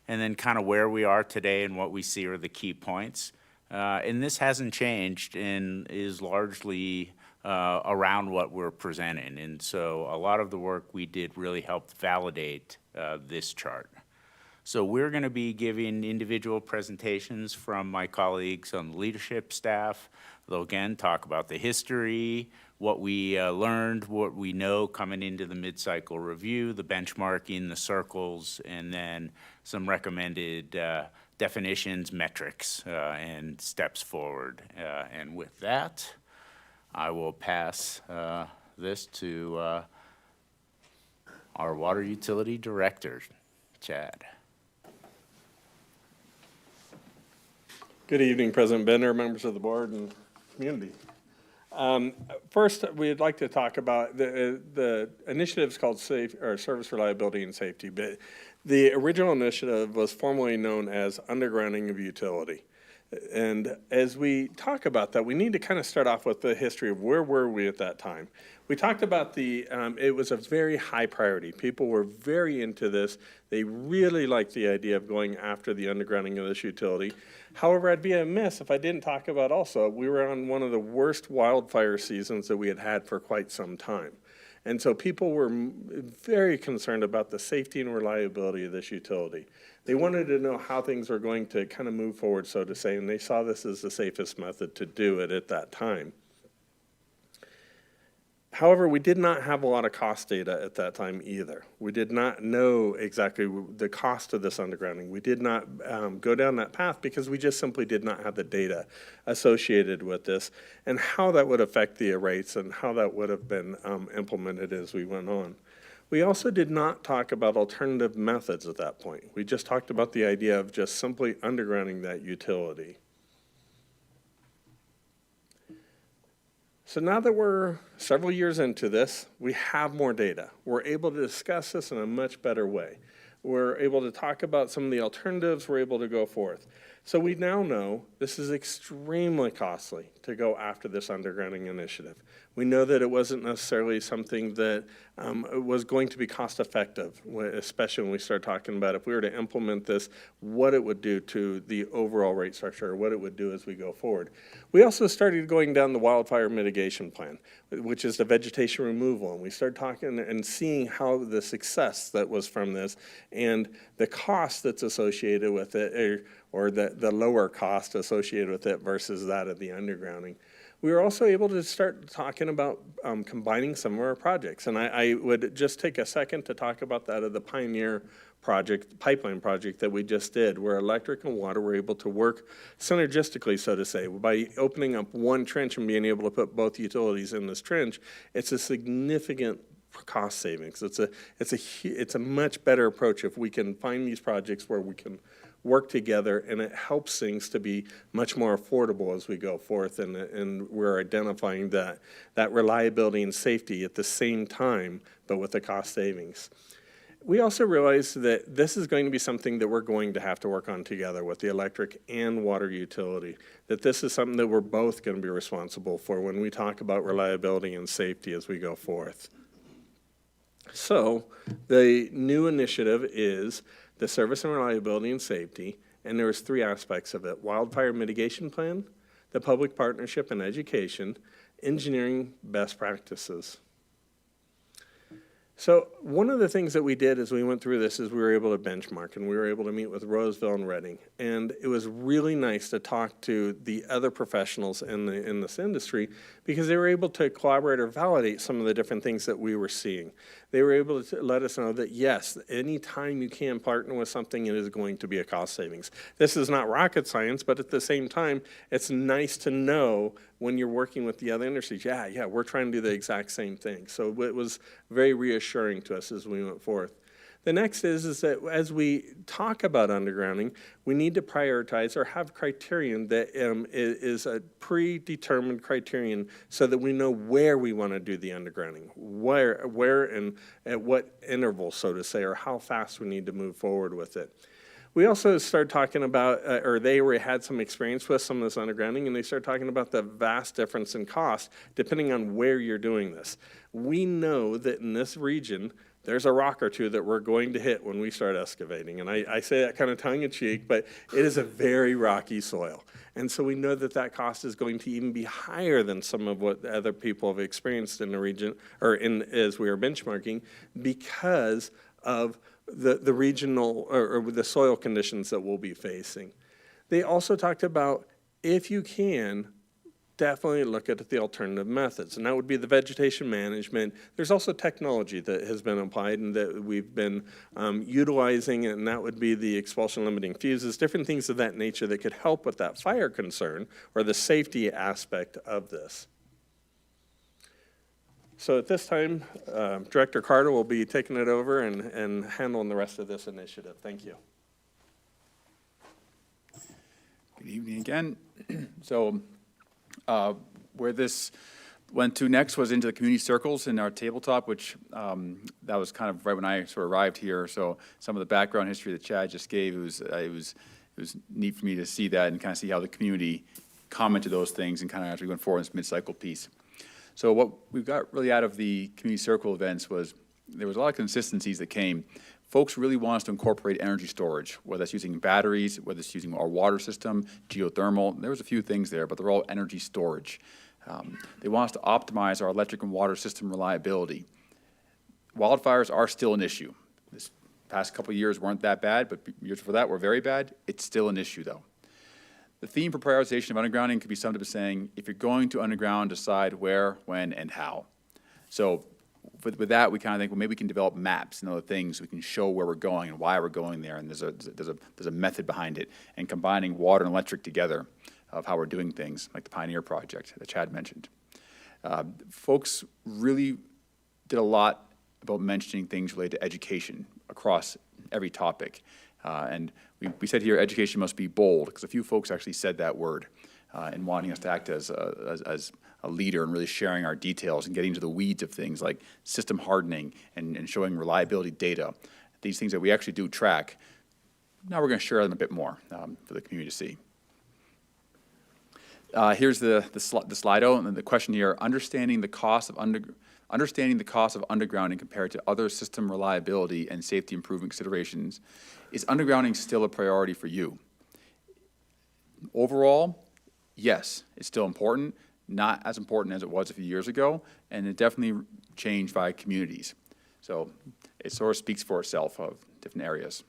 and then kind of where we are today and what we see are the key points. And this hasn't changed and is largely around what we're presenting. And so a lot of the work we did really helped validate this chart. So we're going to be giving individual presentations from my colleagues on the leadership staff. They'll again talk about the history, what we learned, what we know coming into the mid-cycle review, the benchmarking, the circles, and then some recommended definitions, metrics, and steps forward. And with that, I will pass this to our Water Utility Director, Chad. Good evening, President Bender, members of the board, and community. First, we'd like to talk about the initiative's called Service Reliability and Safety, but the original initiative was formerly known as Undergrounding of Utility. And as we talk about that, we need to kind of start off with the history of where were we at that time. We talked about it was a very high priority. People were very into this. They really liked the idea of going after the undergrounding of this utility. However, I'd be amiss if I didn't talk about also, we were on one of the worst wildfire seasons that we had had for quite some time. And so people were very concerned about the safety and reliability of this utility. They wanted to know how things were going to kind of move forward, so to say, and they saw this as the safest method to do it at that time. However, we did not have a lot of cost data at that time either. We did not know exactly the cost of this undergrounding. We did not go down that path because we just simply did not have the data associated with this and how that would affect the rates and how that would have been implemented as we went on. We also did not talk about alternative methods at that point. We just talked about the idea of just simply undergrounding that utility. So now that we're several years into this, we have more data. We're able to discuss this in a much better way. We're able to talk about some of the alternatives. We're able to go forth. So we now know this is extremely costly to go after this undergrounding initiative. We know that it wasn't necessarily something that was going to be cost effective, especially when we start talking about if we were to implement this, what it would do to the overall rate structure, or what it would do as we go forward. We also started going down the wildfire mitigation plan, which is the vegetation removal, and we started talking and seeing how the success that was from this and the cost that's associated with it, or the lower cost associated with it versus that of the undergrounding. We were also able to start talking about combining some of our projects. And I would just take a second to talk about that of the Pioneer project, pipeline project that we just did, where electric and water were able to work synergistically, so to say. By opening up one trench and being able to put both utilities in this trench, it's a significant cost savings. It's a much better approach if we can find these projects where we can work together, and it helps things to be much more affordable as we go forth, and we're identifying that reliability and safety at the same time, but with the cost savings. We also realize that this is going to be something that we're going to have to work on together with the electric and water utility, that this is something that we're both going to be responsible for when we talk about reliability and safety as we go forth. So the new initiative is the Service and Reliability and Safety, and there was 3 aspects of it: wildfire mitigation plan, the public partnership and education, engineering best practices. So one of the things that we did as we went through this is we were able to benchmark, and we were able to meet with Roseville and Reading. And it was really nice to talk to the other professionals in this industry, because they were able to collaborate or validate some of the different things that we were seeing. They were able to let us know that, yes, anytime you can partner with something, it is going to be a cost savings. This is not rocket science, but at the same time, it's nice to know when you're working with the other industries, yeah, we're trying to do the exact same thing. So it was very reassuring to us as we went forth. The next is that as we talk about undergrounding, we need to prioritize or have criterion that is a predetermined criterion so that we know where we want to do the undergrounding, where and at what interval, so to say, or how fast we need to move forward with it. We also started talking about, or they had some experience with some of this undergrounding, and they started talking about the vast difference in cost depending on where you're doing this. We know that in this region, there's a rock or two that we're going to hit when we start excavating. And I say that kind of tongue-in-cheek, but it is a very rocky soil. And so we know that that cost is going to even be higher than some of what other people have experienced in the region, or as we are benchmarking, because of the regional or the soil conditions that we'll be facing. They also talked about, if you can, definitely look at the alternative methods, and that would be the vegetation management. There's also technology that has been applied and that we've been utilizing, and that would be the expulsion limiting fuses, different things of that nature that could help with that fire concern or the safety aspect of this. So at this time, Director Carter will be taking it over and handling the rest of this initiative. Thank you. Good evening again. So where this went to next was into the community circles in our tabletop, which that was kind of right when I sort of arrived here. So some of the background history that Chad just gave, it was neat for me to see that and kind of see how the community commented those things and kind of as we went forward in this mid-cycle piece. So what we got really out of the community circle events was there was a lot of consistencies that came. Folks really want us to incorporate energy storage, whether it's using batteries, whether it's using our water system, geothermal. There was a few things there, but they're all energy storage. They want us to optimize our electric and water system reliability. Wildfires are still an issue. This past couple of years weren't that bad, but years before that were very bad. It's still an issue, though. The theme for prioritization of undergrounding could be summed up as saying, if you're going to underground, decide where, when, and how. So with that, we kind of think, well, maybe we can develop maps and other things. We can show where we're going and why we're going there, and there's a method behind it. And combining water and electric together of how we're doing things, like the Pioneer Project that Chad mentioned. Folks really did a lot about mentioning things related to education across every topic. And we said here, education must be bold, because a few folks actually said that word in wanting us to act as a leader and really sharing our details and getting into the weeds of things like system hardening and showing reliability data, these things that we actually do track. Now we're going to share them a bit more for the community to see. Here's the Slido, and the question here: understanding the cost of undergrounding compared to other system reliability and safety improvement considerations. Is undergrounding still a priority for you? Overall, yes, it's still important. Not as important as it was a few years ago, and it definitely changed by communities. So it sort of speaks for itself of different areas.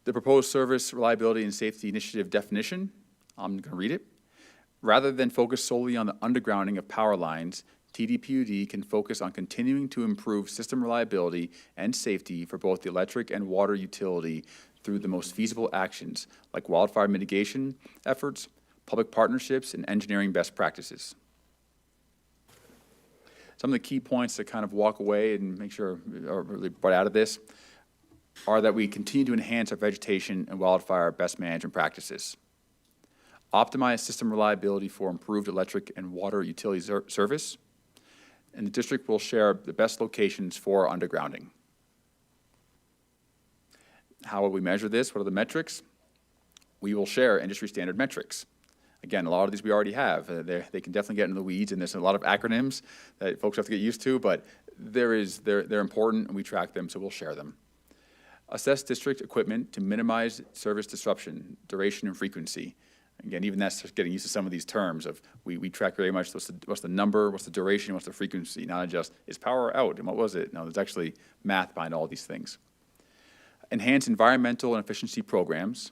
The proposed service reliability and safety initiative definition, I'm going to read it. Rather than focus solely on the undergrounding of power lines, TDPUD can focus on continuing to improve system reliability and safety for both the electric and water utility through the most feasible actions, like wildfire mitigation efforts, public partnerships, and engineering best practices. Some of the key points to kind of walk away and make sure are really brought out of this are that we continue to enhance our vegetation and wildfire best management practices, optimize system reliability for improved electric and water utility service, and the district will share the best locations for undergrounding. How will we measure this? What are the metrics? We will share industry standard metrics. Again, a lot of these we already have. They can definitely get into the weeds, and there's a lot of acronyms that folks have to get used to, but they're important, and we track them, so we'll share them. Assess district equipment to minimize service disruption, duration, and frequency. Again, even that's just getting used to some of these terms of we track very much what's the number, what's the duration, what's the frequency, not just is power out, and what was it? No, there's actually math behind all these things. Enhance environmental and efficiency programs,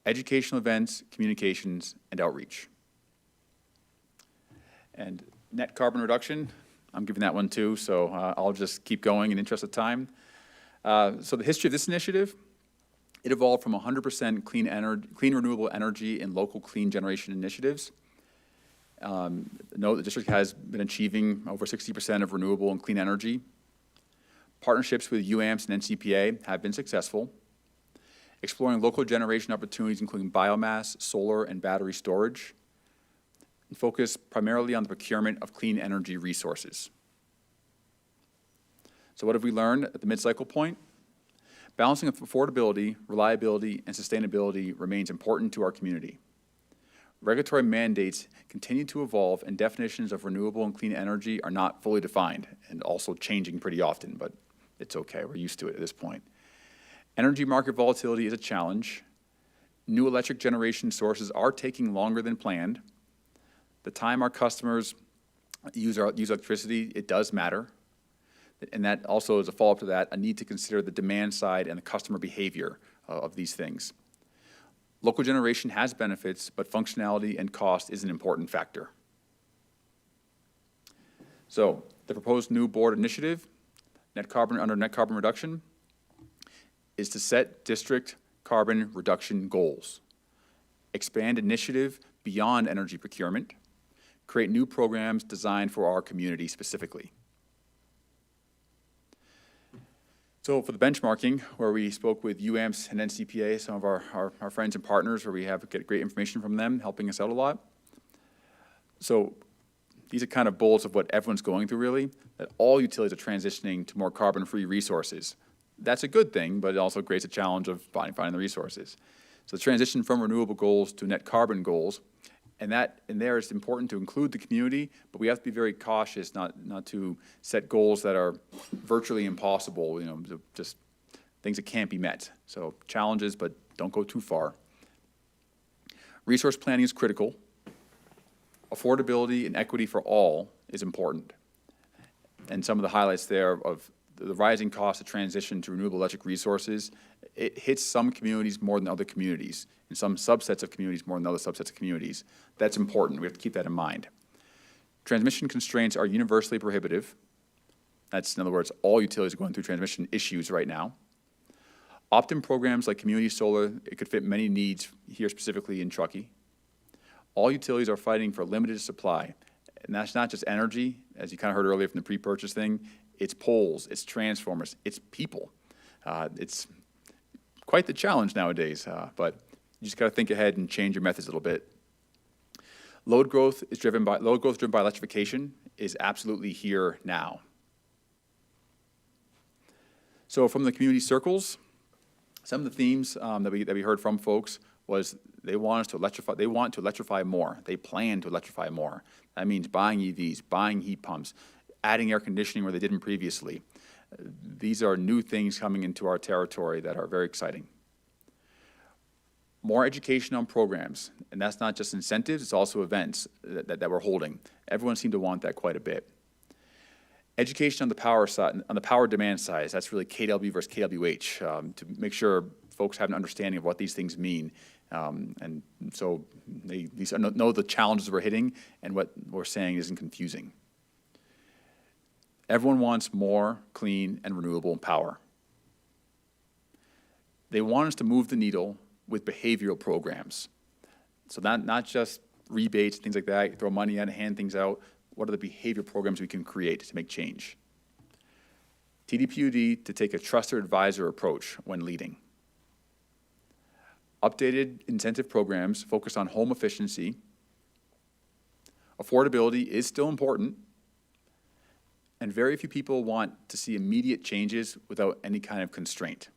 educational events, communications, and outreach. And net carbon reduction, I'm giving that one too, so I'll just keep going in the interest of time. So the history of this initiative, it evolved from 100% clean renewable energy and local clean generation initiatives. Note the district has been achieving over 60% of renewable and clean energy. Partnerships with UAMPS and NCPA have been successful. Exploring local generation opportunities, including biomass, solar, and battery storage, and focus primarily on the procurement of clean energy resources. So what have we learned at the mid-cycle point? Balancing of affordability, reliability, and sustainability remains important to our community. Regulatory mandates continue to evolve, and definitions of renewable and clean energy are not fully defined and also changing pretty often, but it's okay. We're used to it at this point. Energy market volatility is a challenge. New electric generation sources are taking longer than planned. The time our customers use electricity, it does matter. And that also is a follow-up to that, a need to consider the demand side and the customer behavior of these things. Local generation has benefits, but functionality and cost is an important factor. So the proposed new board initiative, net carbon reduction, is to set district carbon reduction goals, expand initiative beyond energy procurement, create new programs designed for our community specifically. So for the benchmarking, where we spoke with UAMPS and NCPA, some of our friends and partners, where we get great information from them, helping us out a lot. So these are kind of bullets of what everyone's going through, really, that all utilities are transitioning to more carbon-free resources. That's a good thing, but it also creates a challenge of finding the resources. So the transition from renewable goals to net carbon goals, and that in there it's important to include the community, but we have to be very cautious not to set goals that are virtually impossible, just things that can't be met. So challenges, but don't go too far. Resource planning is critical. Affordability and equity for all is important. And some of the highlights there of the rising cost of transition to renewable electric resources, it hits some communities more than other communities, and some subsets of communities more than other subsets of communities. That's important. We have to keep that in mind. Transmission constraints are universally prohibitive. That's, in other words, all utilities are going through transmission issues right now. Opt-in programs like community solar, it could fit many needs here specifically in Truckee. All utilities are fighting for limited supply, and that's not just energy, as you kind of heard earlier from the pre-purchase thing. It's poles, it's transformers, it's people. It's quite the challenge nowadays, but you just got to think ahead and change your methods a little bit. Load growth driven by electrification is absolutely here now. So from the community circles, some of the themes that we heard from folks was they want us to electrify. They want to electrify more. They plan to electrify more. That means buying EVs, buying heat pumps, adding air conditioning where they didn't previously. These are new things coming into our territory that are very exciting. More education on programs, and that's not just incentives, it's also events that we're holding. Everyone seemed to want that quite a bit. Education on the power side, on the power demand side, that's really KW versus KWH, to make sure folks have an understanding of what these things mean. And so they know the challenges we're hitting, and what we're saying isn't confusing. Everyone wants more clean and renewable power. They want us to move the needle with behavioral programs. So not just rebates, things like that, throw money at and hand things out. What are the behavior programs we can create to make change? TDPUD to take a trusted advisor approach when leading. Updated incentive programs focused on home efficiency. Affordability is still important, and very few people want to see immediate changes without any kind of constraint.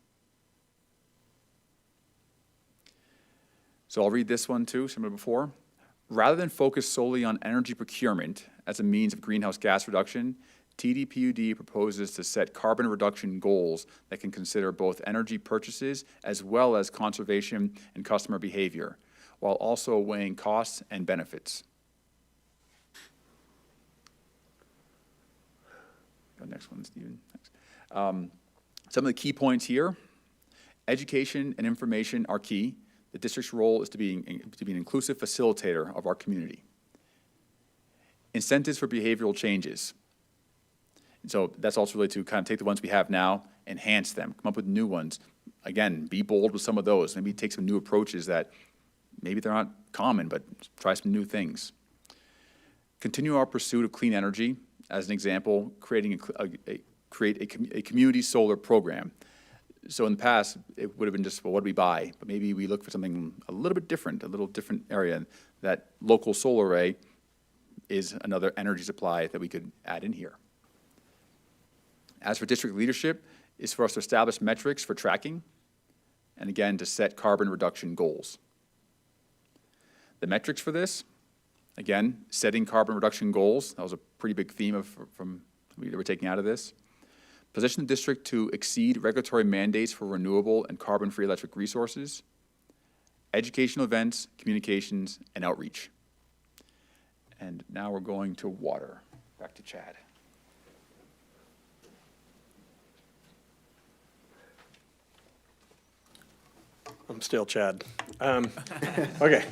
So I'll read this one too, similar to before. Rather than focus solely on energy procurement as a means of greenhouse gas reduction, TDPUD proposes to set carbon reduction goals that can consider both energy purchases as well as conservation and customer behavior, while also weighing costs and benefits. Go next one, Stephen. Some of the key points here: education and information are key. The district's role is to be an inclusive facilitator of our community. Incentives for behavioral changes. And so that's also really to kind of take the ones we have now, enhance them, come up with new ones. Again, be bold with some of those. Maybe take some new approaches that maybe they're not common, but try some new things. Continue our pursuit of clean energy. As an example, create a community solar program. So in the past, it would have been just, well, what do we buy? But maybe we look for something a little bit different, a little different area. That local solar array is another energy supply that we could add in here. As for district leadership, is for us to establish metrics for tracking, and again, to set carbon reduction goals. The metrics for this, again, setting carbon reduction goals. That was a pretty big theme that we're taking out of this. Position the district to exceed regulatory mandates for renewable and carbon-free electric resources. Educational events, communications, and outreach. And now we're going to water. Back to Chad. I'm still Chad. Okay.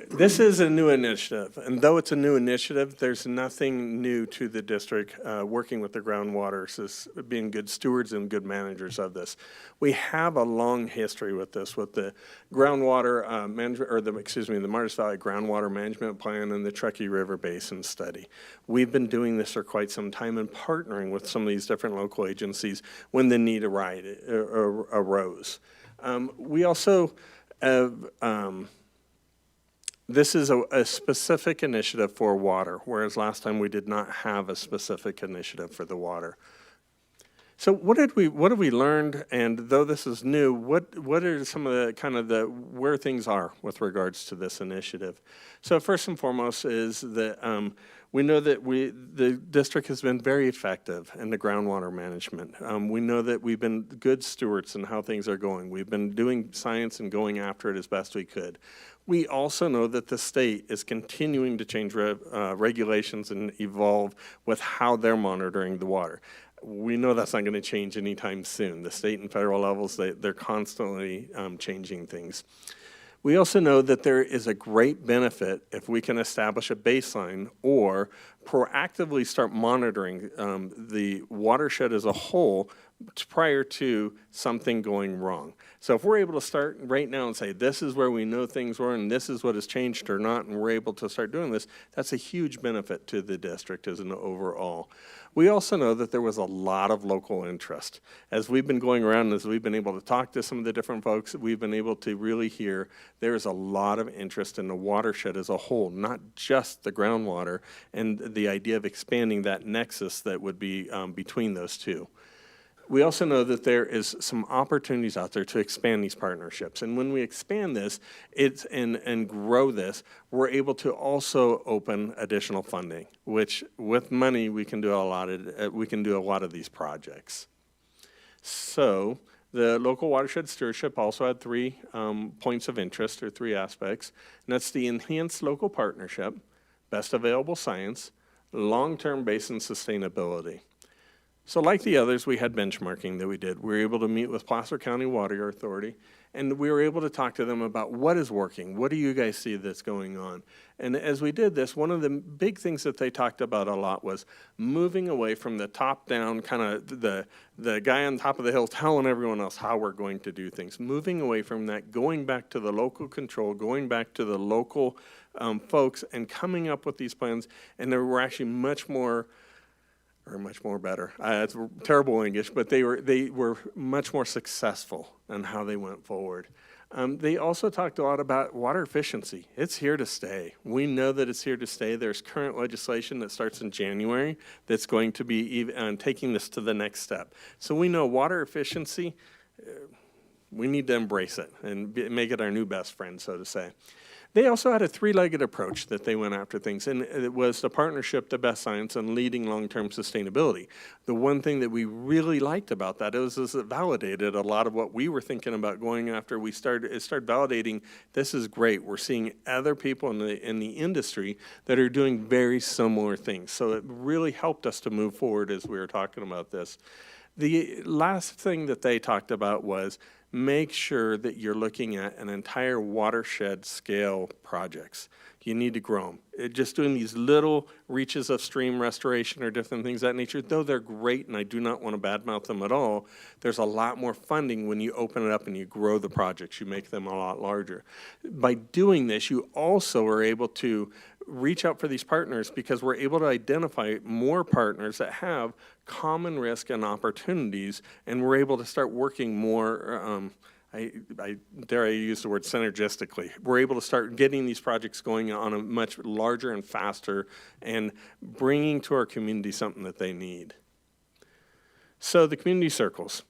This is a new initiative, and though it's a new initiative, there's nothing new to the district working with the groundwaters as being good stewards and good managers of this. We have a long history with this, with the groundwater management, or the Martis Valley Groundwater Management Plan and the Truckee River Basin Study. We've been doing this for quite some time and partnering with some of these different local agencies when the need arose. We also have, this is a specific initiative for water, whereas last time we did not have a specific initiative for the water. So what have we learned? And though this is new, what are some of the where things are with regards to this initiative? So first and foremost is that we know that the district has been very effective in the groundwater management. We know that we've been good stewards in how things are going. We've been doing science and going after it as best we could. We also know that the state is continuing to change regulations and evolve with how they're monitoring the water. We know that's not going to change anytime soon. The state and federal levels, they're constantly changing things. We also know that there is a great benefit if we can establish a baseline or proactively start monitoring the watershed as a whole prior to something going wrong. So if we're able to start right now and say, this is where we know things were and this is what has changed or not, and we're able to start doing this, that's a huge benefit to the district as an overall. We also know that there was a lot of local interest. As we've been going around, as we've been able to talk to some of the different folks, we've been able to really hear there's a lot of interest in the watershed as a whole, not just the groundwater, and the idea of expanding that nexus that would be between those two. We also know that there is some opportunities out there to expand these partnerships. And when we expand this and grow this, we're able to also open additional funding, which with money we can do a lot of these projects. So the local watershed stewardship also had 3 points of interest, or 3 aspects, and that's the enhanced local partnership, best available science, long-term basin sustainability. So like the others, we had benchmarking that we did. We were able to meet with Placer County Water Authority, and we were able to talk to them about what is working, what do you guys see that's going on? And as we did this, one of the big things that they talked about a lot was moving away from the top-down, kind of the guy on top of the hill telling everyone else how we're going to do things. Moving away from that, going back to the local control, going back to the local folks, and coming up with these plans, and they were actually much more better. It's terrible English, but they were much more successful in how they went forward. They also talked a lot about water efficiency. It's here to stay. We know that it's here to stay. There's current legislation that starts in January that's going to be taking this to the next step. So we know water efficiency, we need to embrace it and make it our new best friend, so to say. They also had a 3-legged approach that they went after things, and it was the partnership, the best science, and leading long-term sustainability. The one thing that we really liked about that is it validated a lot of what we were thinking about going after. It started validating, this is great. We're seeing other people in the industry that are doing very similar things. So it really helped us to move forward as we were talking about this. The last thing that they talked about was make sure that you're looking at an entire watershed scale projects. You need to grow them. Just doing these little reaches of stream restoration or different things of that nature, though they're great and I do not want to badmouth them at all, there's a lot more funding when you open it up and you grow the projects. You make them a lot larger. By doing this, you also are able to reach out for these partners because we're able to identify more partners that have common risk and opportunities, and we're able to start working more, dare I use the word synergistically. We're able to start getting these projects going on a much larger and faster and bringing to our community something that they need. So the community circles.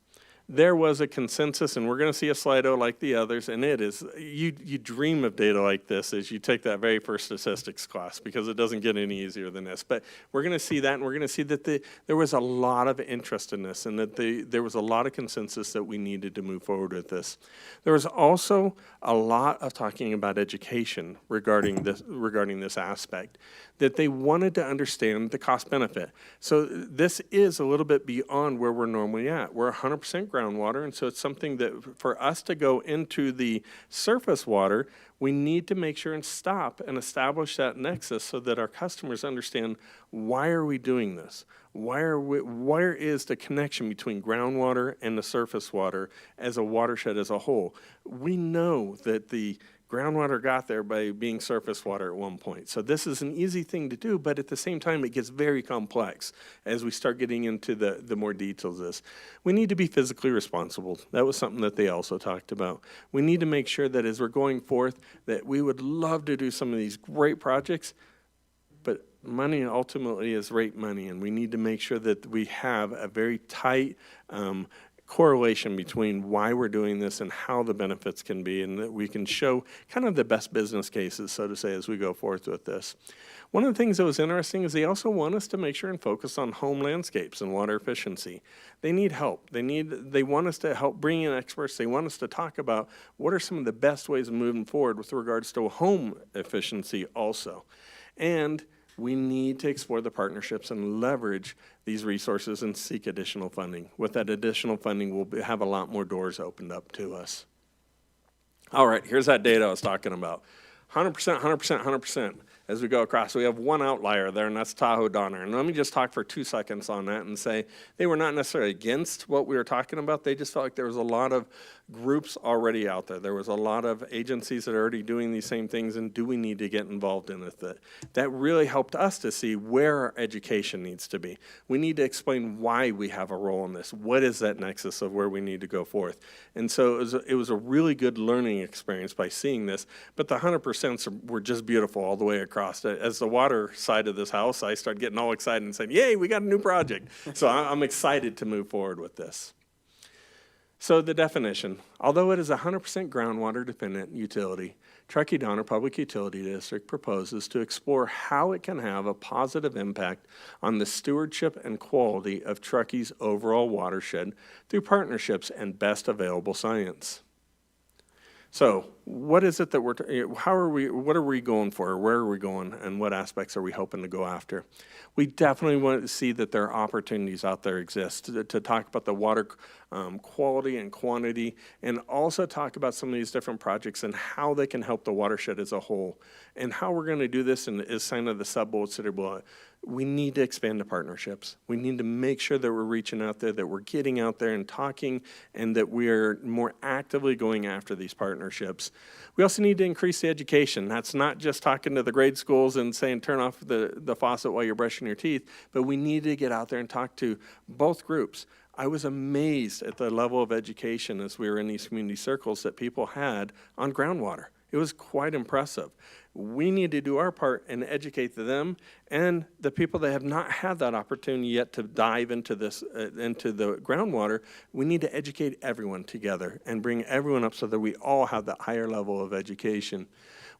There was a consensus, and we're going to see a Slido like the others, and it is, you dream of data like this as you take that very first statistics class, because it doesn't get any easier than this. But we're going to see that, and we're going to see that there was a lot of interest in this, and that there was a lot of consensus that we needed to move forward with this. There was also a lot of talking about education regarding this aspect, that they wanted to understand the cost benefit. So this is a little bit beyond where we're normally at. We're 100% groundwater, and so it's something that for us to go into the surface water, we need to make sure and stop and establish that nexus so that our customers understand, why are we doing this? Where is the connection between groundwater and the surface water as a watershed as a whole? We know that the groundwater got there by being surface water at one point. So this is an easy thing to do, but at the same time, it gets very complex as we start getting into the more details of this. We need to be physically responsible. That was something that they also talked about. We need to make sure that as we're going forth, that we would love to do some of these great projects, but money ultimately is rate money, and we need to make sure that we have a very tight correlation between why we're doing this and how the benefits can be, and that we can show kind of the best business cases, so to say, as we go forth with this. One of the things that was interesting is they also want us to make sure and focus on home landscapes and water efficiency. They need help. They want us to help bring in experts. They want us to talk about what are some of the best ways of moving forward with regards to home efficiency also. And we need to explore the partnerships and leverage these resources and seek additional funding. With that additional funding, we'll have a lot more doors opened up to us. All right, here's that data I was talking about. 100%, 100%, 100%. As we go across, we have one outlier there, and that's Tahoe Donner. And let me just talk for 2 seconds on that and say they were not necessarily against what we were talking about. They just felt like there was a lot of groups already out there. There was a lot of agencies that are already doing these same things, and do we need to get involved in it? That really helped us to see where our education needs to be. We need to explain why we have a role in this. What is that nexus of where we need to go forth? And so it was a really good learning experience by seeing this, but the 100% were just beautiful all the way across. As the water side of this house, I started getting all excited and saying, yay, we got a new project. So I'm excited to move forward with this. So the definition, although it is a 100% groundwater dependent utility, Truckee Donner Public Utility District proposes to explore how it can have a positive impact on the stewardship and quality of Truckee's overall watershed through partnerships and best available science. So what is it that what are we going for? Where are we going, and what aspects are we hoping to go after? We definitely want to see that there are opportunities out there exist to talk about the water quality and quantity, and also talk about some of these different projects and how they can help the watershed as a whole. And how we're going to do this is kind of the sub-bullets that are below it. We need to expand the partnerships. We need to make sure that we're reaching out there, that we're getting out there and talking, and that we are more actively going after these partnerships. We also need to increase the education. That's not just talking to the grade schools and saying turn off the faucet while you're brushing your teeth, but we need to get out there and talk to both groups. I was amazed at the level of education as we were in these community circles that people had on groundwater. It was quite impressive. We need to do our part and educate them and the people that have not had that opportunity yet to dive into this, into the groundwater. We need to educate everyone together and bring everyone up so that we all have that higher level of education.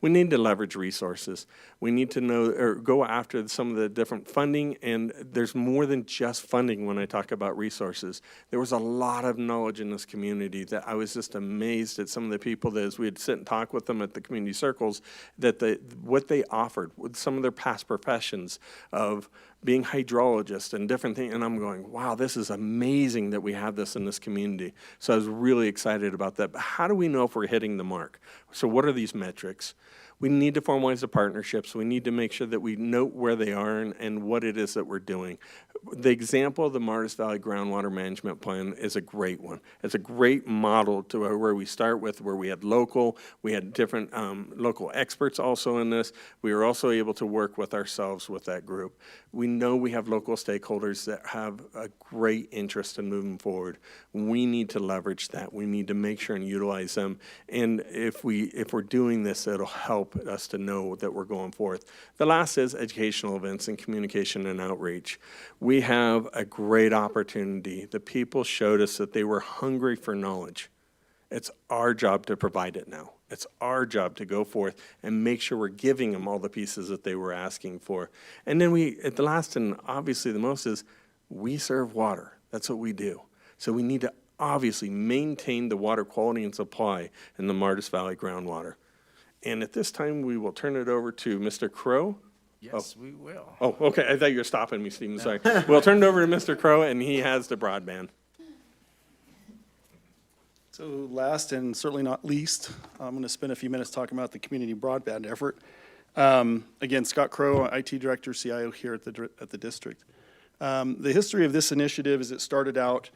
We need to leverage resources. We need to know or go after some of the different funding, and there's more than just funding when I talk about resources. There was a lot of knowledge in this community that I was just amazed at some of the people that as we'd sit and talk with them at the community circles, that what they offered with some of their past professions of being hydrologists and different things, and I'm going, wow, this is amazing that we have this in this community. So I was really excited about that. But how do we know if we're hitting the mark? So what are these metrics? We need to formalize the partnerships. We need to make sure that we note where they are and what it is that we're doing. The example of the Martis Valley Groundwater Management Plan is a great one. It's a great model to where we start with, where we had different local experts also in this. We were also able to work with ourselves with that group. We know we have local stakeholders that have a great interest in moving forward. We need to leverage that. We need to make sure and utilize them. And if we're doing this, it'll help us to know that we're going forth. The last is educational events and communication and outreach. We have a great opportunity. The people showed us that they were hungry for knowledge. It's our job to provide it now. It's our job to go forth and make sure we're giving them all the pieces that they were asking for. And then at the last and obviously the most is we serve water. That's what we do. So we need to obviously maintain the water quality and supply in the Martis Valley groundwater. And at this time, we will turn it over to Mr. Crow. Yes, we will. Oh, okay. I thought you were stopping me, Stephen. Sorry. We'll turn it over to Mr. Crow, and he has the broadband. So last and certainly not least, I'm going to spend a few minutes talking about the community broadband effort. Again, Scott Crow, IT Director, CIO here at the district. The history of this initiative is it started out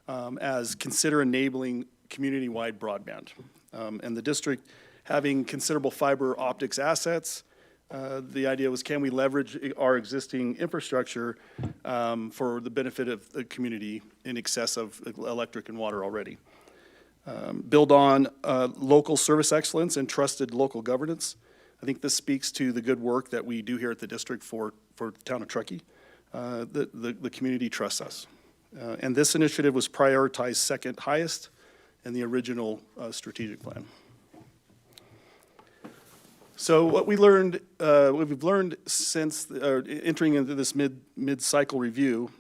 as consider enabling community-wide broadband. And the district having considerable fiber optics assets, the idea was, can we leverage our existing infrastructure for the benefit of the community in excess of electric and water already? Build on local service excellence and trusted local governance. I think this speaks to the good work that we do here at the district for the town of Truckee. The community trusts us. And this initiative was prioritized second highest in the original strategic plan. So what we've learned since entering into this mid-cycle review,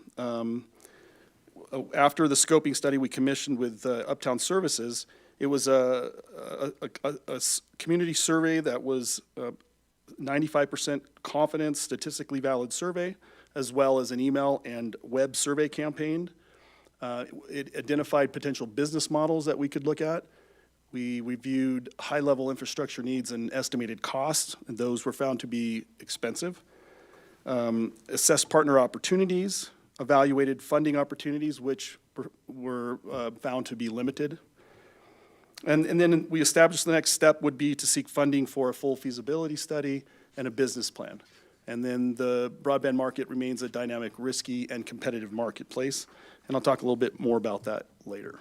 after the scoping study we commissioned with Uptown Services, it was a community survey that was 95% confidence, statistically valid survey, as well as an email and web survey campaign. It identified potential business models that we could look at. We reviewed high-level infrastructure needs and estimated costs, and those were found to be expensive. Assessed partner opportunities, evaluated funding opportunities, which were found to be limited. And then we established the next step would be to seek funding for a full feasibility study and a business plan. And then the broadband market remains a dynamic, risky, and competitive marketplace. And I'll talk a little bit more about that later.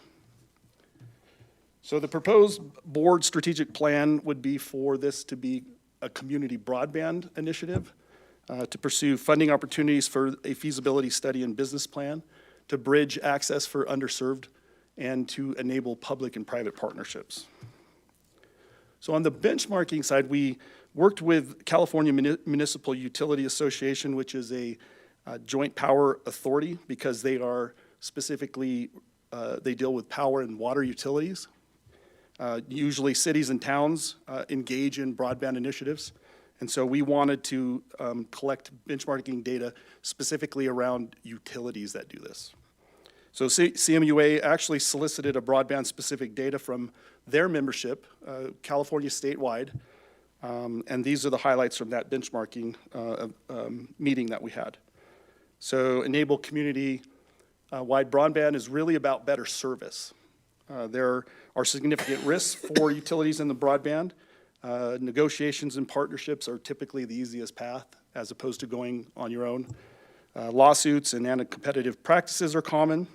So the proposed board strategic plan would be for this to be a community broadband initiative, to pursue funding opportunities for a feasibility study and business plan, to bridge access for underserved, and to enable public and private partnerships. So on the benchmarking side, we worked with California Municipal Utility Association, which is a joint power authority, because they are specifically, they deal with power and water utilities. Usually cities and towns engage in broadband initiatives. And so we wanted to collect benchmarking data specifically around utilities that do this. So CMUA actually solicited a broadband-specific data from their membership, California statewide, and these are the highlights from that benchmarking meeting that we had. So enable community-wide broadband is really about better service. There are significant risks for utilities in the broadband. Negotiations and partnerships are typically the easiest path as opposed to going on your own. Lawsuits and anti-competitive practices are common.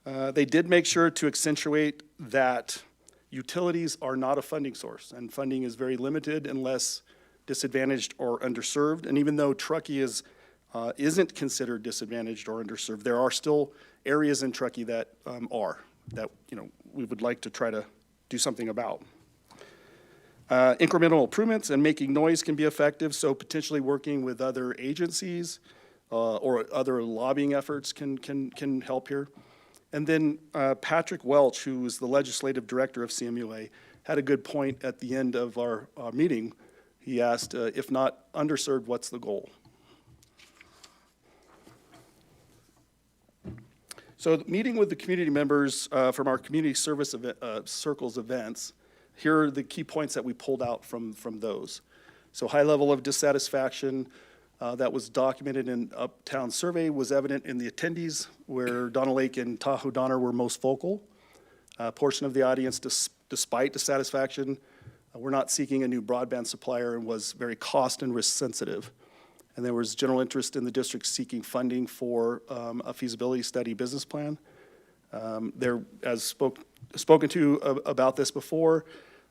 They did make sure to accentuate that utilities are not a funding source, and funding is very limited unless disadvantaged or underserved. And even though Truckee isn't considered disadvantaged or underserved, there are still areas in Truckee that we would like to try to do something about. Incremental improvements and making noise can be effective, so potentially working with other agencies or other lobbying efforts can help here. And then Patrick Welch, who is the legislative director of CMUA, had a good point at the end of our meeting. He asked, if not underserved, what's the goal? So meeting with the community members from our community service circles events, here are the key points that we pulled out from those. So high level of dissatisfaction that was documented in Uptown survey was evident in the attendees, where Donna Lake and Tahoe Donner were most vocal. A portion of the audience, despite dissatisfaction, were not seeking a new broadband supplier and was very cost and risk sensitive. And there was general interest in the district seeking funding for a feasibility study business plan. There, as spoken to about this before,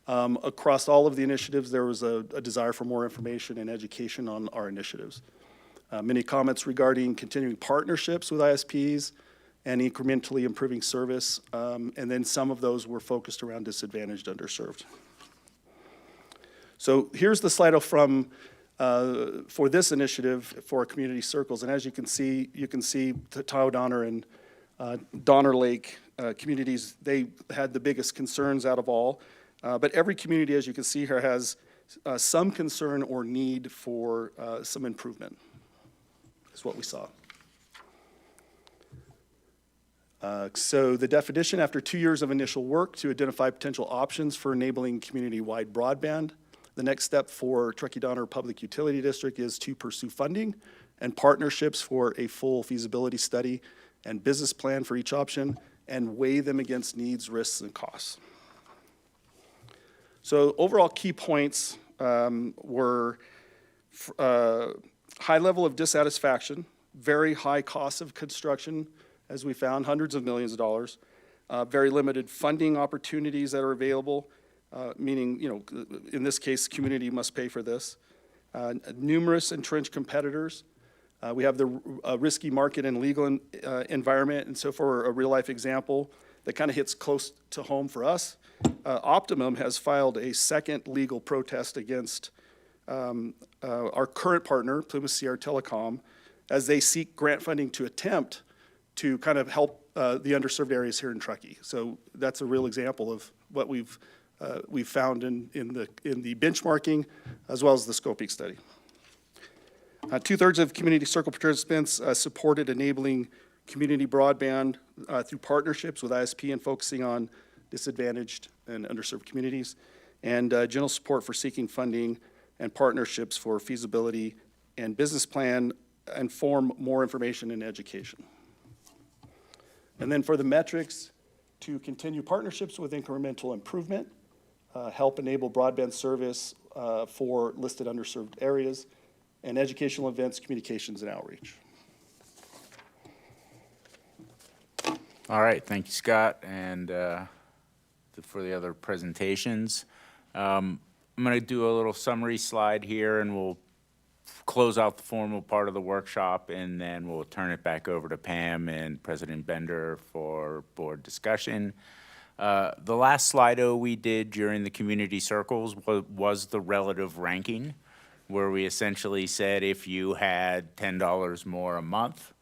across all of the initiatives, there was a desire for more information and education on our initiatives. Many comments regarding continuing partnerships with ISPs and incrementally improving service, and then some of those were focused around disadvantaged, underserved. So here's the slide from for this initiative for our community circles, and as you can see Tahoe Donner and Donner Lake communities, they had the biggest concerns out of all. But every community, as you can see here, has some concern or need for some improvement, is what we saw. So the definition, after 2 years of initial work to identify potential options for enabling community-wide broadband, the next step for Truckee-Donner Public Utility District is to pursue funding and partnerships for a full feasibility study and business plan for each option and weigh them against needs, risks, and costs. So overall key points were high level of dissatisfaction, very high cost of construction, as we found, hundreds of millions of dollars, very limited funding opportunities that are available, meaning, in this case, community must pay for this. Numerous entrenched competitors. We have the risky market and legal environment, and so for a real-life example that kind of hits close to home for us, Optimum has filed a second legal protest against our current partner, Plymouth Sierra Telecom, as they seek grant funding to attempt to kind of help the underserved areas here in Truckee. So that's a real example of what we've found in the benchmarking as well as the scoping study. 2/3 of community circle participants supported enabling community broadband through partnerships with ISP and focusing on disadvantaged and underserved communities, and general support for seeking funding and partnerships for feasibility and business plan and form more information and education. And then for the metrics, to continue partnerships with incremental improvement, help enable broadband service for listed underserved areas, and educational events, communications, and outreach. All right, thank you, Scott, and for the other presentations. I'm going to do a little summary slide here, and we'll close out the formal part of the workshop, and then we'll turn it back over to Pam and President Bender for board discussion. The last Slido we did during the community circles was the relative ranking, where we essentially said if you had $10 more a month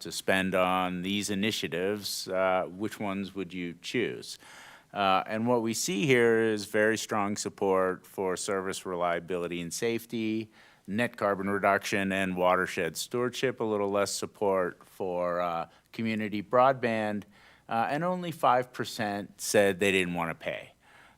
to spend on these initiatives, which ones would you choose? And what we see here is very strong support for service reliability and safety, net carbon reduction, and watershed stewardship, a little less support for community broadband, and only 5% said they didn't want to pay.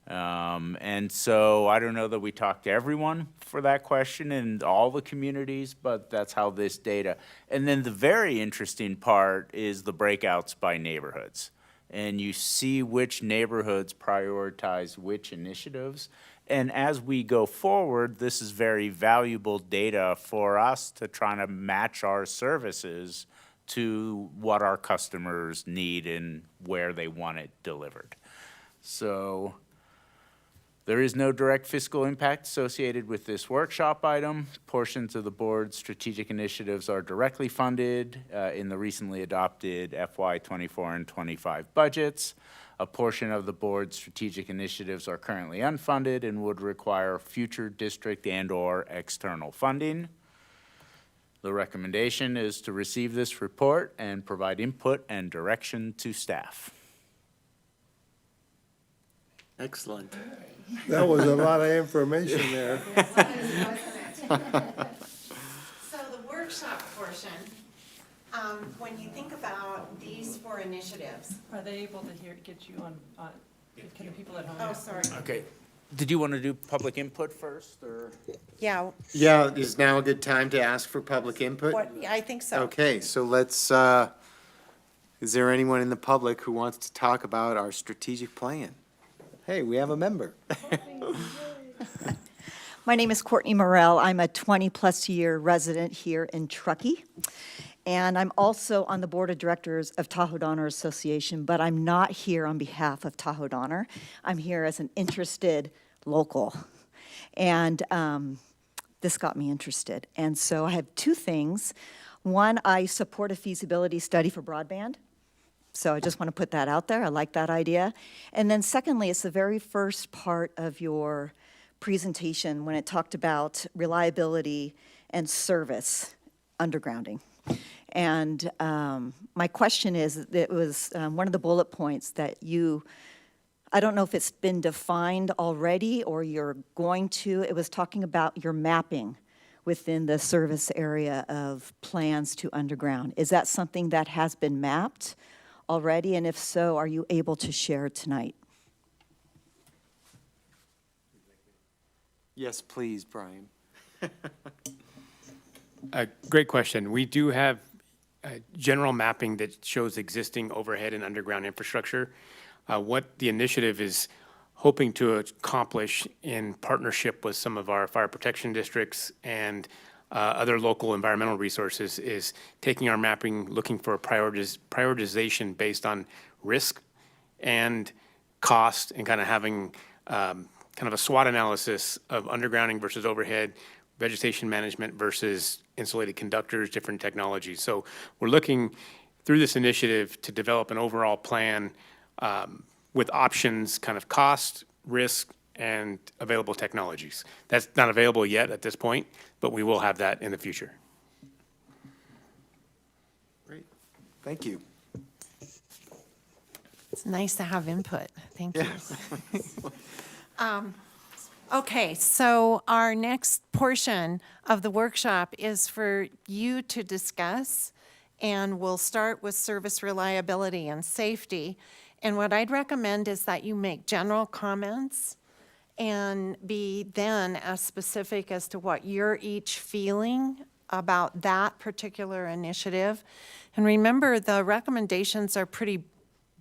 And so I don't know that we talked to everyone for that question in all the communities, but that's how this data. And then the very interesting part is the breakouts by neighborhoods. And you see which neighborhoods prioritize which initiatives. And as we go forward, this is very valuable data for us to try to match our services to what our customers need and where they want it delivered. So there is no direct fiscal impact associated with this workshop item. Portions of the board's strategic initiatives are directly funded in the recently adopted FY24 and 25 budgets. A portion of the board's strategic initiatives are currently unfunded and would require future district and/or external funding. The recommendation is to receive this report and provide input and direction to staff. Excellent. That was a lot of information there. So the workshop portion, when you think about these four initiatives. Are they able to get you on, can the people at home? Oh, sorry. Okay. Did you want to do public input first, or? Yeah, Yeah, is now a good time to ask for public input? yeah, I think so. Okay, so let's, is there anyone in the public who wants to talk about our strategic plan? Hey, we have a member. My name is Courtney Morrell. I'm a 20-plus year resident here in Truckee. And I'm also on the board of directors of Tahoe Donner Association, but I'm not here on behalf of Tahoe Donner. I'm here as an interested local. And this got me interested. And so I have two things. One, I support a feasibility study for broadband. So I just want to put that out there. I like that idea. And then secondly, it's the very first part of your presentation when it talked about reliability and service undergrounding. And my question is, it was one of the bullet points that you, I don't know if it's been defined already or you're going to, it was talking about your mapping within the service area of plans to underground. Is that something that has been mapped already? And if so, are you able to share tonight? Yes, please, Brian. Great question. We do have general mapping that shows existing overhead and underground infrastructure. What the initiative is hoping to accomplish in partnership with some of our fire protection districts and other local environmental resources is taking our mapping, looking for a prioritization based on risk and cost, and kind of having kind of a SWOT analysis of undergrounding versus overhead, vegetation management versus insulated conductors, different technologies. So we're looking through this initiative to develop an overall plan with options, kind of cost, risk, and available technologies. That's not available yet at this point, but we will have that in the future. Great, thank you. It's nice to have input. Thank you. Okay, so our next portion of the workshop is for you to discuss, and we'll start with service reliability and safety. And what I'd recommend is that you make general comments and be then as specific as to what you're each feeling about that particular initiative. And remember, the recommendations are pretty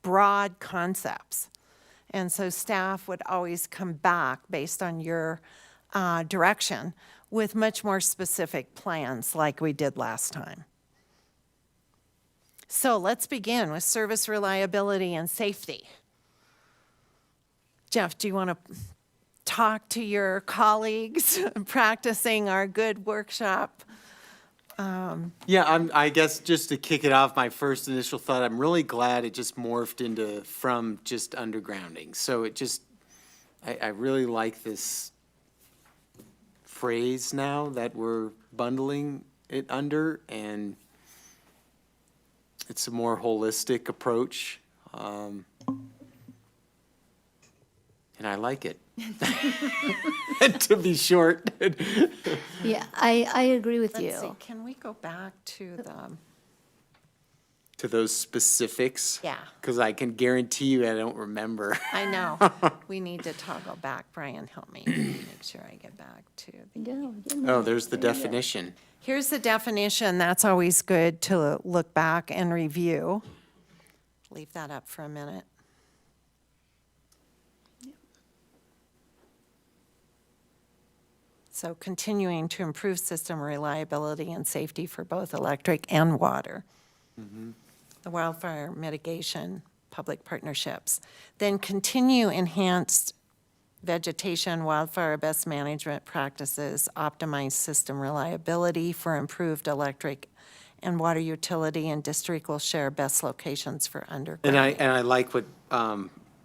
broad concepts. And so staff would always come back based on your direction with much more specific plans like we did last time. So let's begin with service reliability and safety. Jeff, do you want to talk to your colleagues practicing our good workshop? Yeah, I guess just to kick it off, my first initial thought, I'm really glad it just morphed into from just undergrounding. So it just, I really like this phrase now that we're bundling it under, and it's a more holistic approach. And I like it. To be short. Yeah, I agree with you. Let's see, can we go back to the, To those specifics. Yeah. Because I can guarantee you I don't remember. I know, we need to toggle back. Brian, help me make sure I get back to the. Oh, there's the definition. Here's the definition. That's always good to look back and review. Leave that up for a minute. So continuing to improve system reliability and safety for both electric and water. The wildfire mitigation, public partnerships. Then continue enhanced vegetation, wildfire best management practices, optimize system reliability for improved electric and water utility, and district will share best locations for underground. And I like what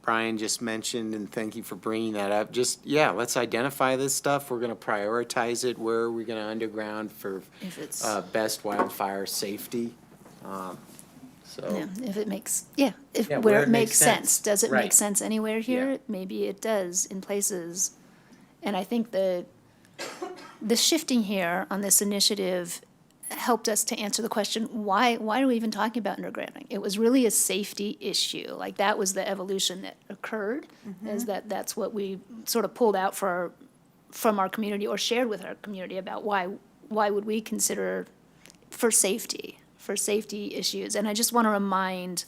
Brian just mentioned, and thank you for bringing that up. Just, yeah, let's identify this stuff. We're going to prioritize it. Where are we going to underground for If it's, best wildfire safety? So, yeah, if it makes, where it makes sense. Does it Right. make sense anywhere here? Yeah. Maybe it does in places. And I think the shifting here on this initiative helped us to answer the question, why are we even talking about undergrounding? It was really a safety issue. Like, that was the evolution that occurred, is that's what we sort of pulled out from our community, or shared with our community about why would we consider for safety issues. And I just want to remind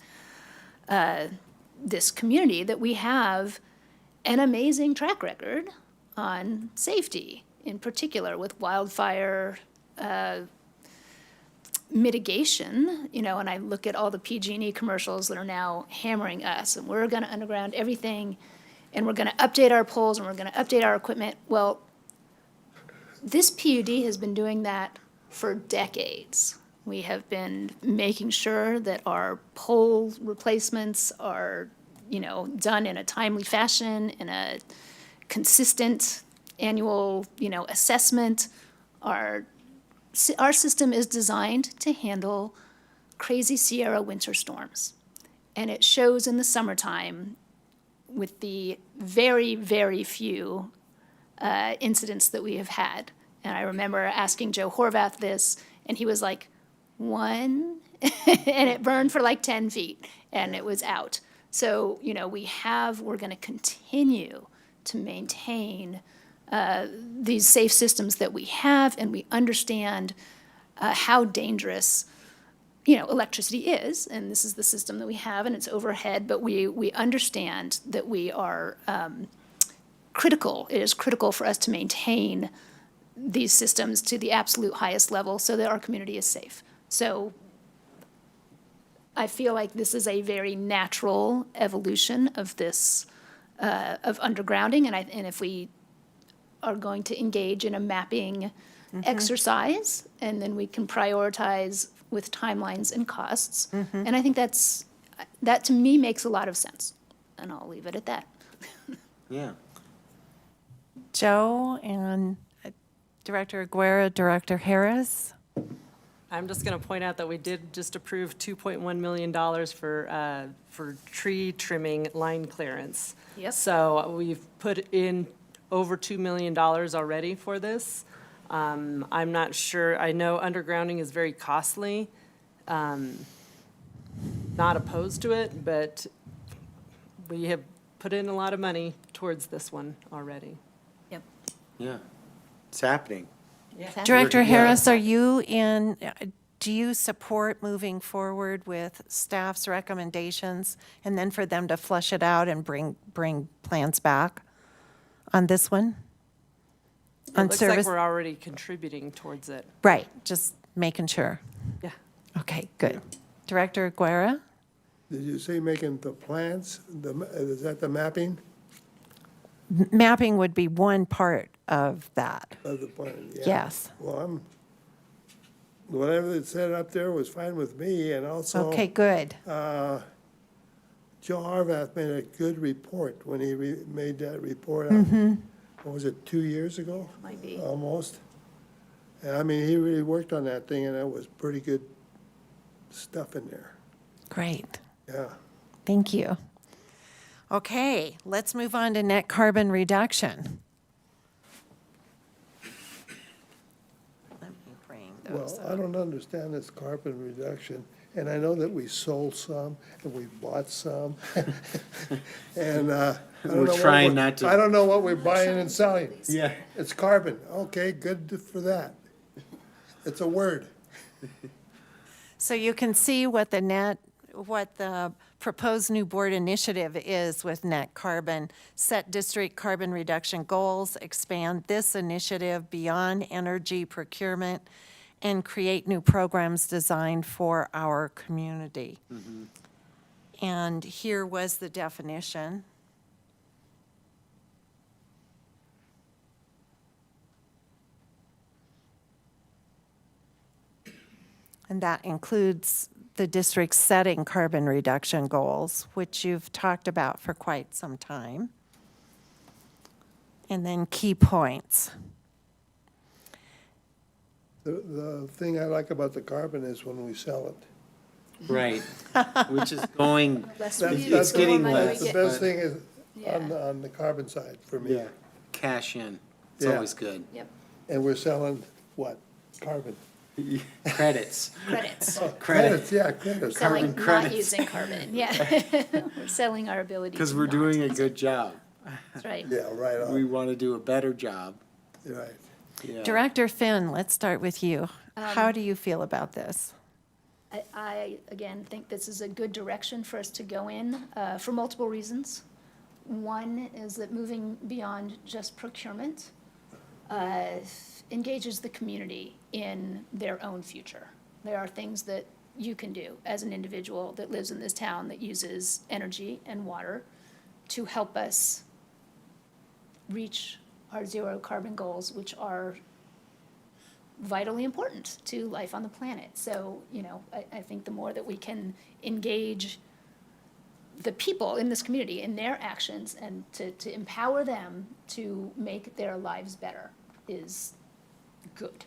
this community that we have an amazing track record on safety, in particular with wildfire mitigation, and I look at all the PG&E commercials that are now hammering us, and we're going to underground everything, and we're going to update our poles, and we're going to update our equipment. Well, this PUD has been doing that for decades. We have been making sure that our pole replacements are, done in a timely fashion, in a consistent annual, assessment. Our system is designed to handle crazy Sierra winter storms. And it shows in the summertime with the very, very few incidents that we have had. And I remember asking Joe Horvath this, and he was like, 1 and it burned for like 10 feet, and it was out. So, we're going to continue to maintain these safe systems that we have, and we understand how dangerous, electricity is, and this is the system that we have, and it's overhead, but we understand that we are critical. It is critical for us to maintain these systems to the absolute highest level so that our community is safe. So I feel like this is a very natural evolution of this, of undergrounding, and if we are going to engage in a mapping exercise, and then we can prioritize with timelines and costs. And I think that to me makes a lot of sense, and I'll leave it at that. Yeah. Joe and Director Aguirre, Director Harris. I'm just going to point out that we did just approve $2.1 million for tree trimming line clearance. Yep. So we've put in over $2 million already for this. I'm not sure, I know undergrounding is very costly. Not opposed to it, but we have put in a lot of money towards this one already. Yep. Yeah. It's happening. Director Yeah. Harris, do you support moving forward with staff's recommendations and then for them to flush it out and bring plans back on this one? It On looks like service? we're already contributing towards it. Right, just making sure. Yeah. Okay, good. Director Aguirre? Did you say making the plans? Is that the mapping Mapping would be one part of that. of the plan? Yeah. Yes. Well, whatever it said up there was fine with me, and also. Okay, good. Joe Harvath made a good report when he made that report, what was it, 2 years ago? Might be. Almost. And I mean, he really worked on that thing, and that was pretty good stuff in there, Great. yeah. Thank you. Okay, let's move on to net carbon reduction. Let me bring those Well, I don't understand this carbon reduction, and I know that we sold some, and we bought some. And, I don't We're know what trying not to- I don't know what we're buying and selling. Yeah. It's carbon, okay, good for that. It's a word. So you can see what the proposed new board initiative is with net carbon. Set district carbon reduction goals, expand this initiative beyond energy procurement, and create new programs designed for our community. And here was the definition. And that includes the district setting carbon reduction goals, which you've talked about for quite some time. And then key points. The thing I like about the carbon is when we sell it. Right. Which is going, Less That's- we- that's it's getting the more money we less. The get. best thing is Yeah. on the carbon side for me. yeah, cash in. It's Yeah. always good. Yep, And we're selling what? Carbon. Credits. credits. Credits, yeah, credits. Selling, not credits. using carbon, yeah. We're selling our ability to Because we're not. doing a good job. That's right. Yeah, right We on, want to do a better job. right. Yeah. Director Finn, let's start with you. How do you feel about this? I, again, think this is a good direction for us to go in, for multiple reasons. One is that moving beyond just procurement engages the community in their own future. There are things that you can do as an individual that lives in this town that uses energy and water to help us reach our zero carbon goals, which are vitally important to life on the planet. So, I think the more that we can engage the people in this community in their actions and to empower them to make their lives better is good,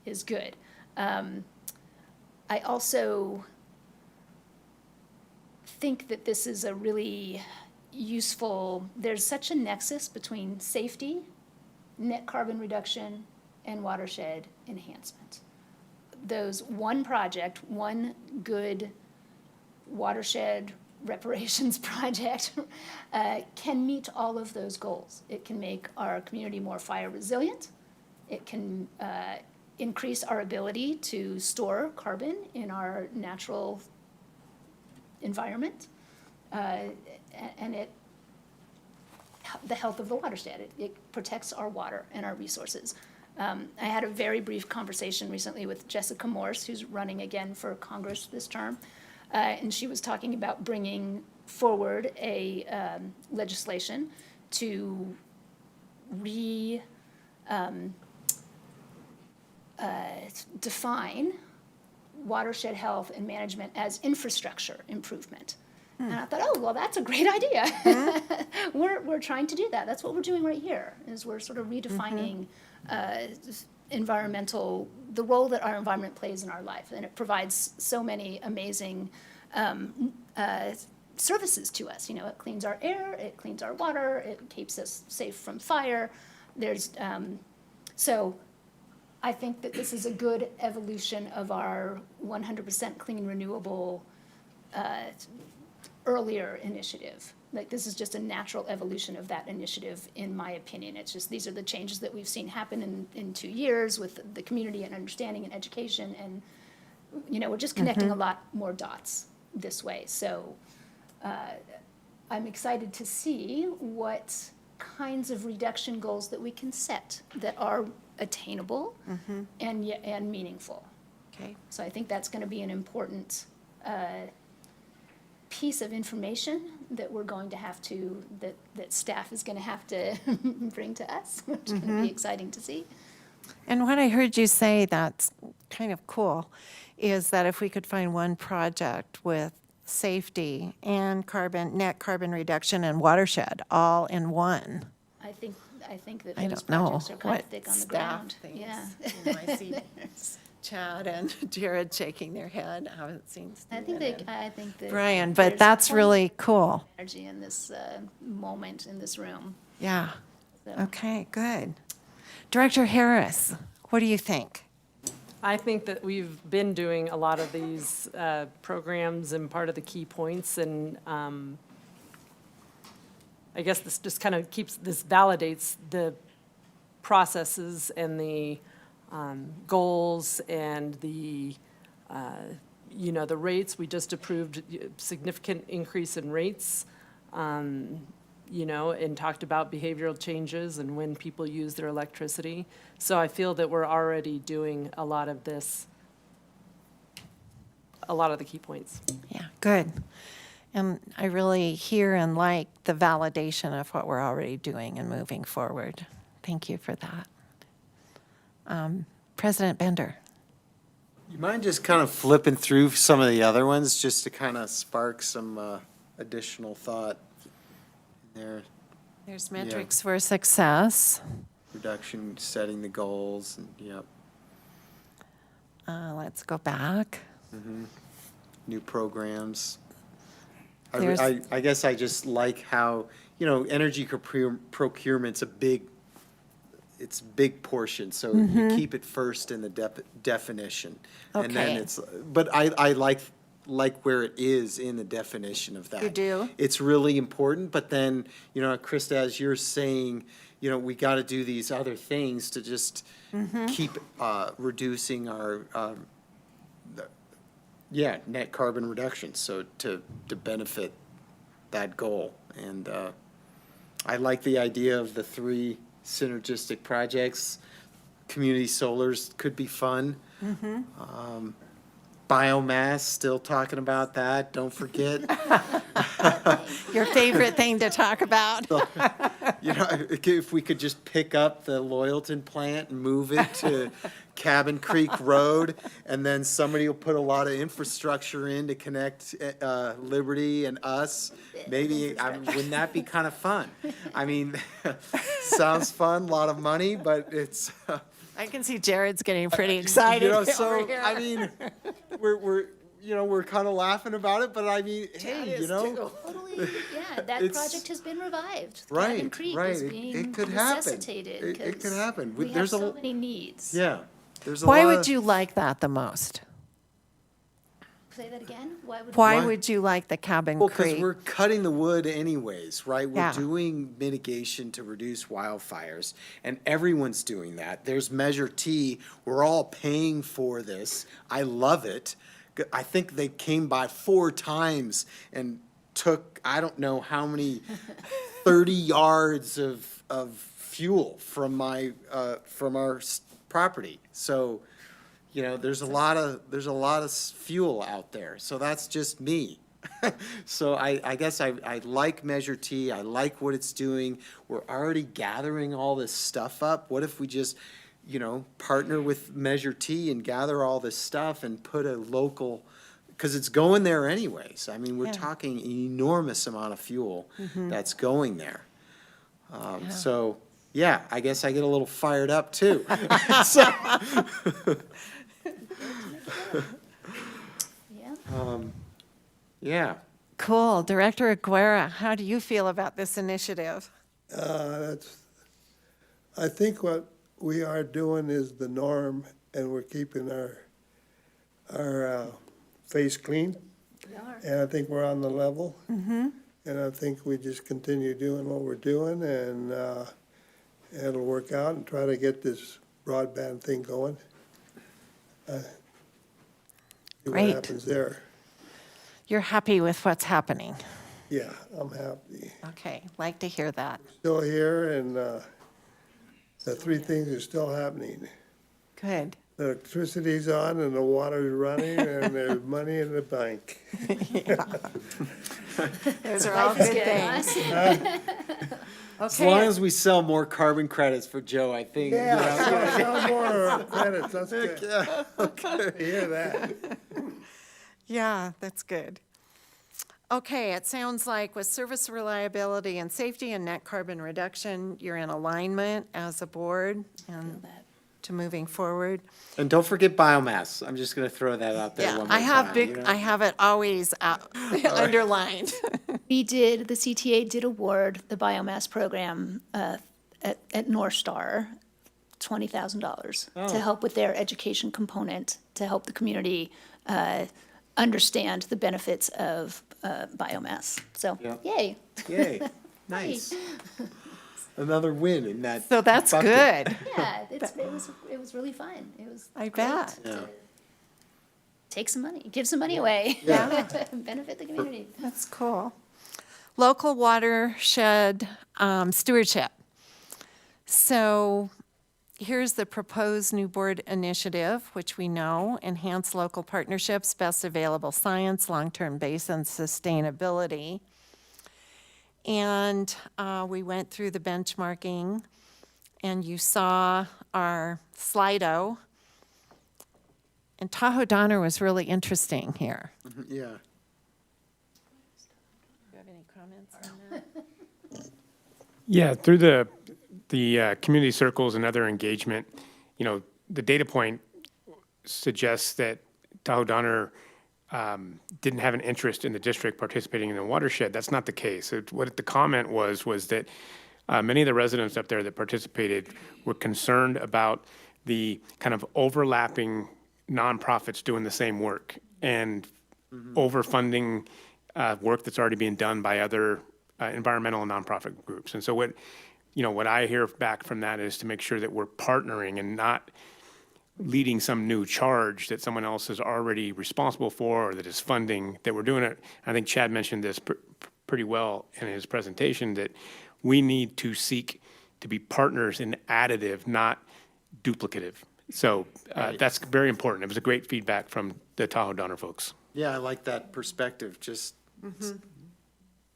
is good. I also think that this is a really useful, there's such a nexus between safety, net carbon reduction, and watershed enhancement. those one project, one good watershed reparations project can meet all of those goals. It can make our community more fire resilient. It can increase our ability to store carbon in our natural environment. And the health of the watershed. It protects our water and our resources. I had a very brief conversation recently with Jessica Morse, who's running again for Congress this term. And she was talking about bringing forward a legislation to define watershed health and management as infrastructure improvement. And I thought, oh, well, that's a great idea. We're trying to do that. That's what we're doing right here, is we're sort of redefining the role that our environment plays in our life. And it provides so many amazing services to us. You know, it cleans our air, it cleans our water, it keeps us safe from fire. So I think that this is a good evolution of our 100% clean, renewable earlier initiative. Like, this is just a natural evolution of that initiative, in my opinion. It's just, these are the changes that we've seen happen in 2 years with the community and understanding and education. And, you know, we're just connecting a lot more dots this way. So I'm excited to see what kinds of reduction goals that we can set that are attainable and meaningful. Okay. So I think that's going to be an important piece of information that we're going to have to, that staff is going to have to bring to us, which is going to be exciting to see. And what I heard you say that's kind of cool is that if we could find one project with safety and net carbon reduction and watershed all in one. I think that I those don't know projects are kind of what thick on the staff ground. thinks. Yeah. You know, I see Chad and Jared shaking their head. I haven't seen I Stephen think that Brian, but there's that's plenty really cool. energy in this moment in this room. Yeah. So. Okay, good. Director Harris, what do you think? I think that we've been doing a lot of these programs and part of the key points, and I guess this just kind of validates the processes and the goals and the, the rates. We just approved significant increase in rates, and talked about behavioral changes and when people use their electricity. So I feel that we're already doing a lot of this, a lot of the key points. Yeah, good. And I really hear and like the validation of what we're already doing and moving forward. Thank you for that. President Bender. You mind just kind of flipping through some of the other ones, just to kind of spark some additional thought there? There's metrics for success. Reduction, setting the goals, and, yep. Let's go back. New programs. There's- I guess I just like how, energy procurement's a big portion, so you keep it first in the definition. And then Okay. but I like where it is in the definition of that. You do? It's really important, but then, Krista, as you're saying, we got to do these other things to just keep reducing our, net carbon reduction, so to benefit that goal. And I like the idea of the 3 synergistic projects. Community solars could be fun. Biomass, still talking about that, don't forget. Your favorite thing to talk about. If we could just pick up the Loyalton plant and move it to Cabin Creek Road, and then somebody will put a lot of infrastructure in to connect Liberty and us, maybe, wouldn't that be kind of fun? I mean, sounds fun, a lot of money, but it's. I can see Jared's getting pretty excited over here. I mean, we're kind of laughing about it, but I mean, hey, Totally, yeah, that It's- project has been revived. Right, Cabin Creek right. is It being could happen. necessitated It could because happen. we have There's so many needs. Yeah. there's a Why lot would of- you like that the most? Say that again? Why would? Why Why? would you like the Cabin Well, because Creek? we're cutting the wood anyways, right? We're Yeah. doing mitigation to reduce wildfires, and everyone's doing that. There's Measure T. We're all paying for this. I love it. I think they came by 4 times and took, I don't know how many, 30 yards of fuel from from our property. So, you know, there's a lot of fuel out there. So that's just me. So I guess I like Measure T. I like what it's doing. We're already gathering all this stuff up. What if we just, you know, partner with Measure T and gather all this stuff and put a local, because it's going there anyways. I mean, we're Yeah. talking an enormous amount of fuel that's going there. So, yeah, I guess I get a little fired up too. So, Yeah. yeah. Cool. Director Aguera, how do you feel about this initiative? I think what we are doing is the norm, and we're keeping our face clean. We are. And I think we're on the level. And I think we just continue doing what we're doing, and it'll work out, and try to get this broadband thing going. See Great. what happens there. You're happy with what's happening? Yeah, I'm happy. Okay, like to hear that. Still here, and the 3 things are still happening. Good. The electricity's on, and the water's running, and there's money in the bank. Those are all Life is good good, things. As long Okay, as we sell more carbon credits for Joe, I think. you know, Yeah, sell more credits, that's good. Yeah, okay. Hear that? yeah, that's good. Okay, it sounds like with service reliability and safety and net carbon reduction, you're in alignment as a board and to moving forward. And don't forget biomass. I'm just gonna throw that out there Yeah, one more I have time, big, you know? I have it always underlined. The CTA did award the biomass program at North Star $20,000 to help with their education component, to help the community understand the benefits of biomass. So, Yeah. yay. Yay, nice. Another win in that. So that's bucket. good. Yeah, it was really fun. It was I great bet. to Yeah. take some money, give some money away. Yeah. Benefit the community. That's cool. Local watershed stewardship. So here's the proposed new board initiative, which we know, enhance local partnerships, best available science, long-term basin sustainability. And we went through the benchmarking, and you saw our Slido. And Tahoe Donner was really interesting here. Yeah. Do you have any comments on that? Yeah, through the community circles and other engagement, you know, the data point suggests that Tahoe Donner didn't have an interest in the district participating in the watershed. That's not the case. What the comment was that many of the residents up there that participated were concerned about the kind of overlapping nonprofits doing the same work and overfunding work that's already being done by other environmental and nonprofit groups. And so what I hear back from that is to make sure that we're partnering and not leading some new charge that someone else is already responsible for or that is funding, that we're doing it. I think Chad mentioned this pretty well in his presentation, that we need to seek to be partners in additive, not duplicative. So that's very important. It was a great feedback from the Tahoe Donner folks. Yeah, I like that perspective. Just,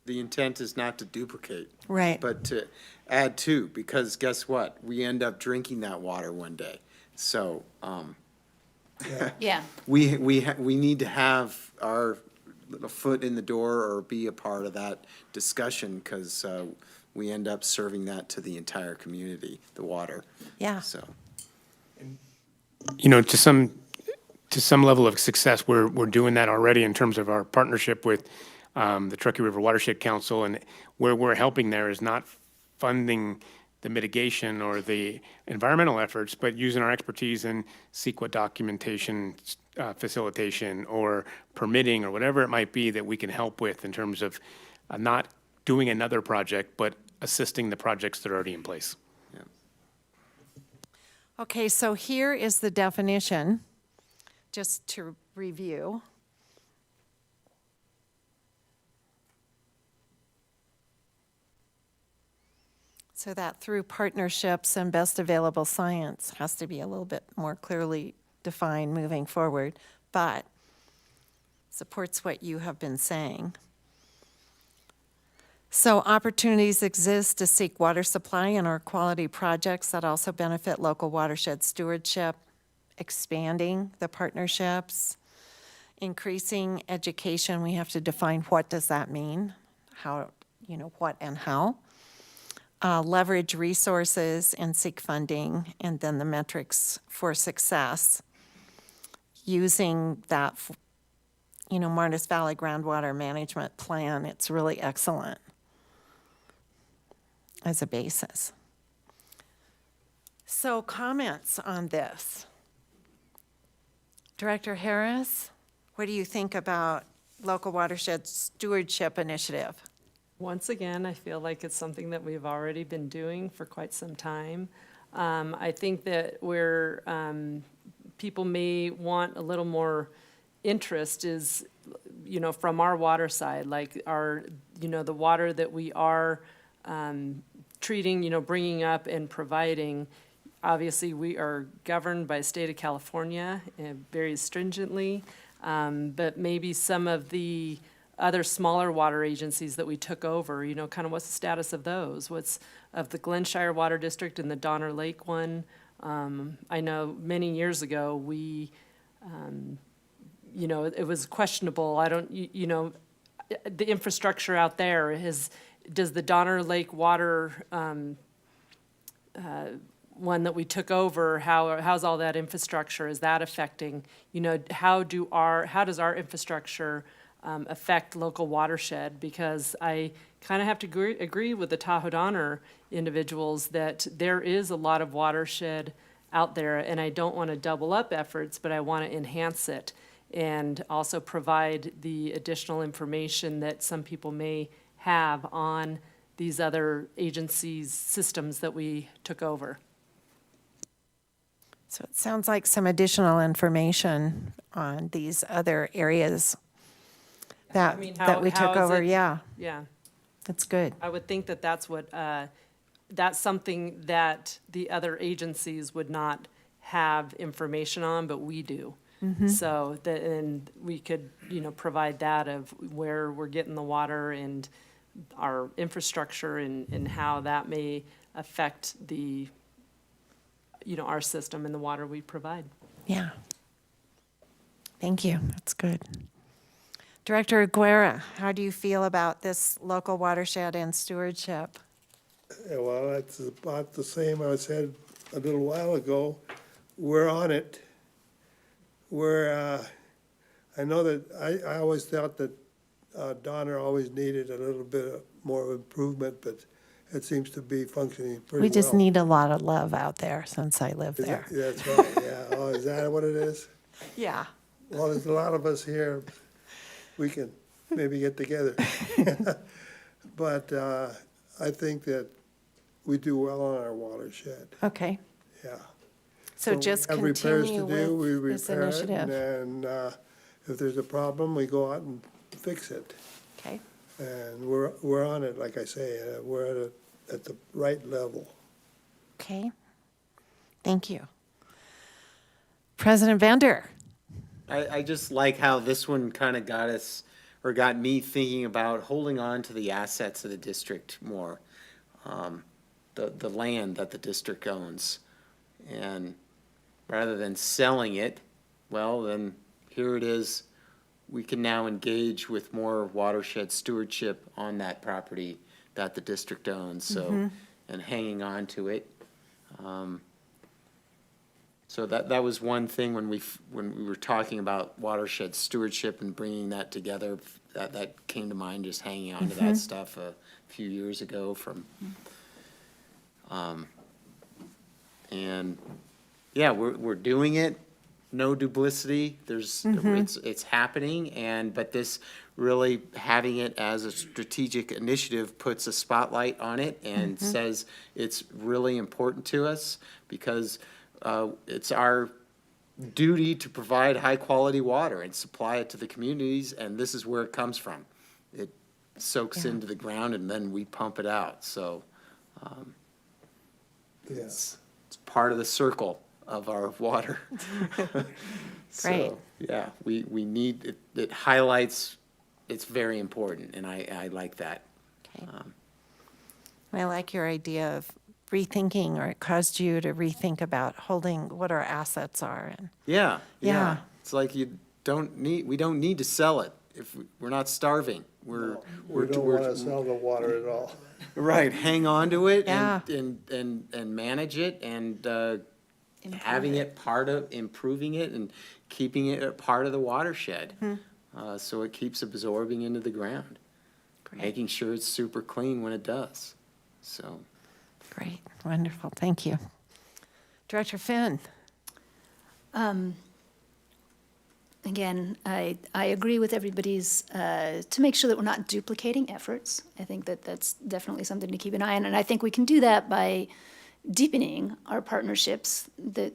the intent is not to duplicate. Right. But to add to, because guess what? We end up drinking that water one day. So, Yeah. we need to have our little foot in the door or be a part of that discussion, because we end up serving that to the entire community, the water. Yeah. So, You know, to some level of success, we're doing that already in terms of our partnership with the Truckee River Watershed Council, and where we're helping there is not funding the mitigation or the environmental efforts, but using our expertise in CEQA documentation, facilitation, or permitting, or whatever it might be that we can help with in terms of not doing another project, but assisting the projects that are already in place. Okay, so here is the definition, just to review. So that through partnerships and best available science has to be a little bit more clearly defined moving forward, but supports what you have been saying. So opportunities exist to seek water supply and or quality projects that also benefit local watershed stewardship, expanding the partnerships, increasing education. We have to define what does that mean, how, what and how. Leverage resources and seek funding, and then the metrics for success. Using that, Martis Valley Groundwater Management Plan, it's really excellent as a basis. So comments on this? Director Harris, what do you think about Local Watershed Stewardship Initiative? Once again, I feel like it's something that we've already been doing for quite some time. I think that where people may want a little more interest is, from our water side, like our, the water that we are treating, bringing up and providing. Obviously, we are governed by the state of California very stringently, but maybe some of the other smaller water agencies that we took over, kind of what's the status of those? What's of the Glenshire Water District and the Donner Lake one? I know many years ago, we, it was questionable. I don't, the infrastructure out there does the Donner Lake water one that we took over, how's all that infrastructure? Is that affecting, how does our infrastructure affect local watershed? Because I kind of have to agree with the Tahoe Donner individuals that there is a lot of watershed out there, and I don't want to double up efforts, but I want to enhance it and also provide the additional information that some people may have on these other agencies' systems that we took over. So it sounds like some additional information on these other areas that we took over. Yeah, Yeah. that's good. I would think that that's what, that's something that the other agencies would not have information on, but we do. So that, and we could, provide that of where we're getting the water and our infrastructure and how that may affect the, our system and the water we provide. Yeah. Thank you. That's good. Director Aguera, how do you feel about this local watershed and stewardship? Yeah, well, that's about the same I said a little while ago. We're on it. I know that I always thought that Donner always needed a little bit more of improvement, but it seems to be functioning pretty well. We just need a lot of love out there since I live there. That's right, yeah. Oh, is that what it is? Yeah. Well, there's a lot of us here. We can maybe get together. But I think that we do well on our watershed, Okay. yeah. So just we have repairs to continue do, we with this repair it, initiative. and if there's a problem, we go out and fix it. Okay. And we're on it, like I say, we're at the right level. Okay. Thank you. President Bender. I just like how this one kind of got us, or got me thinking about holding on to the assets of the district more. The land that the district owns. And rather than selling it, well, then here it is. We can now engage with more watershed stewardship on that property that the district owns, so, and hanging on to it. So that was one thing when we were talking about watershed stewardship and bringing that together, that came to mind, just hanging on to that stuff a few years ago from. And, yeah, we're doing it, no duplicity, it's happening, but this really having it as a strategic initiative puts a spotlight on it and says it's really important to us, because it's our duty to provide high-quality water and supply it to the communities, and this is where it comes from. It soaks into the ground, and then we pump it out, so Yes. it's part of the circle of our water. Great. So, yeah, we need, it highlights, it's very important, and I like that. Okay. I like your idea of rethinking, or it caused you to rethink about holding what our assets are. And Yeah, Yeah. yeah. It's like we don't need to sell it if we're not starving. We don't want to sell the water at all. Right, hang on to it Yeah. and manage it, and having it part of, improving it and keeping it a part of the watershed. So it keeps absorbing into the ground, making sure it's super clean when it does, so. Great, wonderful, thank you. Director Finn? Again, I agree with everybody's, to make sure that we're not duplicating efforts. I think that that's definitely something to keep an eye on, and I think we can do that by deepening our partnerships that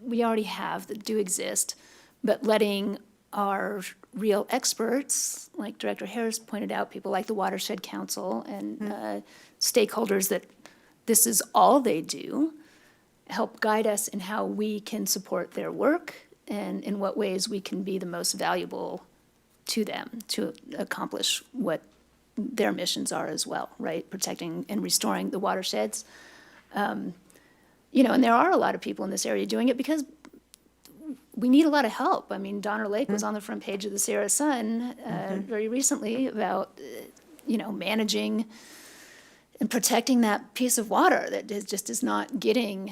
we already have, that do exist, but letting our real experts, like Director Harris pointed out, people like the Watershed Council and stakeholders that this is all they do, help guide us in how we can support their work and in what ways we can be the most valuable to them to accomplish what their missions are as well, right? Protecting and restoring the watersheds. You know, and there are a lot of people in this area doing it because we need a lot of help. I mean, Donner Lake was on the front page of the Sierra Sun very recently about, you know, managing and protecting that piece of water that just is not getting.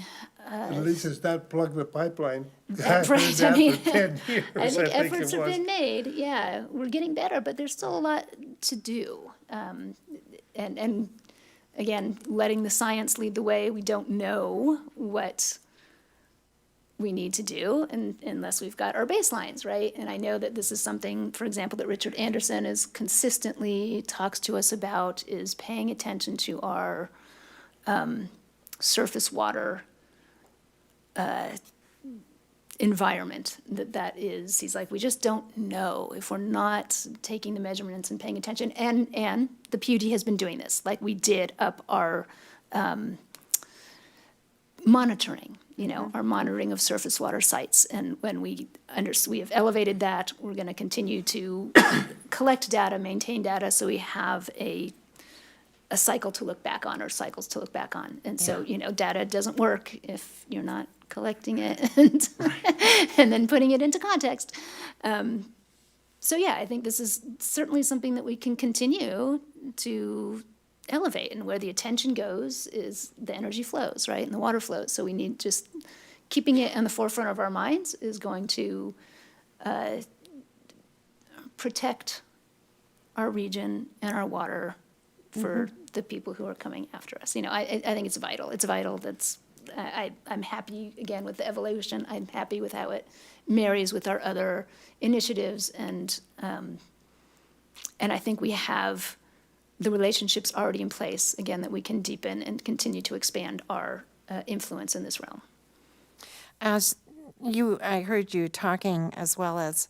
At least it's not plugged the pipeline. Right, I After mean, 10 years, I think it efforts have was. been made, yeah, we're getting better, but there's still a lot to do. And again, letting the science lead the way, we don't know what we need to do unless we've got our baselines, right? And I know that this is something, for example, that Richard Anderson is consistently talks to us about, is paying attention to our surface water environment that is. He's like, we just don't know if we're not taking the measurements and paying attention. And the PUD has been doing this, like we did up our monitoring, you know, our monitoring of surface water sites. And when we have elevated that, we're going to continue to collect data, maintain data, so we have a cycle to look back on, or cycles to look back on. And so, you know, data doesn't work if you're not collecting it and then putting it into context. So yeah, I think this is certainly something that we can continue to elevate, and where the attention goes is the energy flows, right, and the water flows. So we need just keeping it in the forefront of our minds is going to protect our region and our water for the people who are coming after us. You know, I think it's vital. It's vital. I'm happy, again, with the evolution. I'm happy with how it marries with our other initiatives, and I think we have the relationships already in place, again, that we can deepen and continue to expand our influence in this realm. I heard you talking, as well as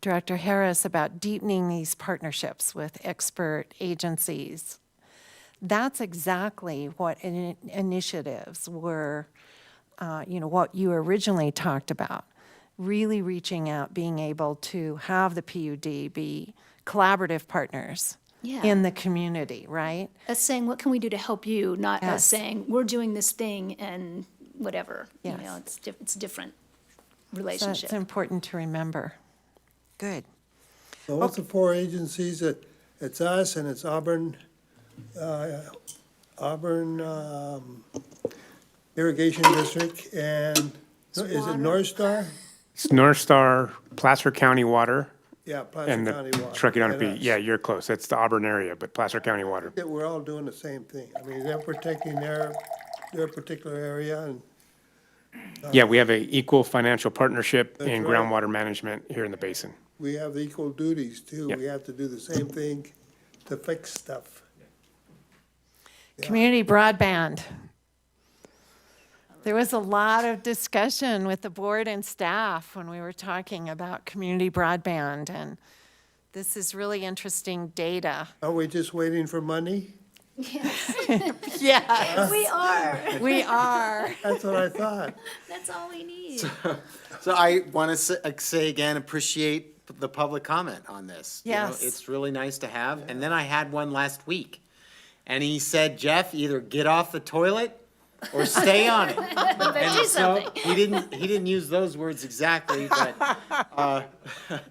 Director Harris, about deepening these partnerships with expert agencies. That's exactly what initiatives were, what you originally talked about, really reaching out, being able to have the PUD be collaborative partners in the community, right? Us saying, what can we do to help you, not us Yes. saying, we're doing this thing and whatever. Yes. You know, it's a different So relationship. it's important to remember. Good. So what's the four agencies? It's us, and it's Auburn Irrigation District, and, is it North Star? It's North Star, Placer County Water, Yeah, Placer and County the Water. Truckee and Peak. us. Yeah, you're close. It's the Auburn area, but Placer County Water. That we're all doing the same thing. I mean, they're protecting their their particular area, and Yeah, we have a equal financial partnership in That's right. groundwater management here in the basin. we have equal duties too. Yep. We have to do the same thing to fix stuff. Community broadband. There was a lot of discussion with the board and staff when we were talking about community broadband, and this is really interesting data. Are we just waiting for money? Yes, We are. we are. That's what I thought. That's all we need. So I want to say again, appreciate the public comment on this. You know, Yes. it's really nice to have. And then I had one last week. And he said, Jeff, either get off the toilet or stay on it. And so he didn't use those words exactly, but,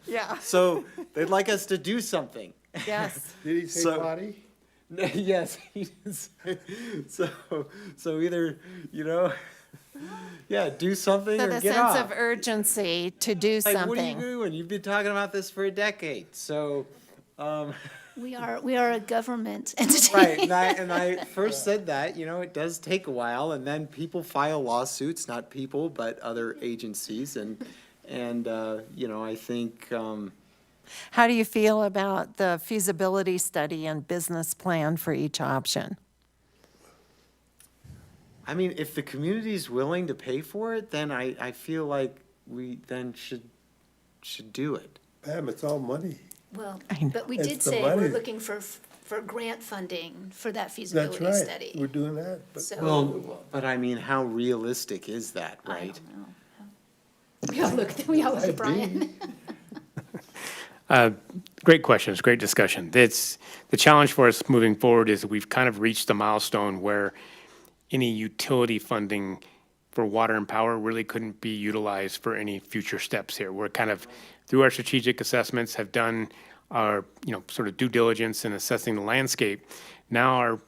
Yeah, so they'd like us to do something. yes. Did he say So- potty? Yes, he is. So either, you know, yeah, do something So or the get sense off. of urgency to do Like, what are you something. doing? You've been talking about this for a decade, so, We are a government entity. right, and I first said that, you know, it does take a while, and then people file lawsuits, not people, but other agencies, and, you know, I think, How do you feel about the feasibility study and business plan for each option? I mean, if the community's willing to pay for it, then I feel like we then should do it. Pam, it's all money. Well, know. but we It's did the say we're money. looking for grant funding for that That's feasibility right. study. We're doing that, but So, Well, but I mean, how realistic is that, I right? don't know. We all look at Brian. Great questions, great discussion. It's, the challenge for us moving forward is we've kind of reached a milestone where any utility funding for water and power really couldn't be utilized for any future steps here. We're kind of, through our strategic assessments, have done our, you know, sort of due diligence in assessing the landscape. Now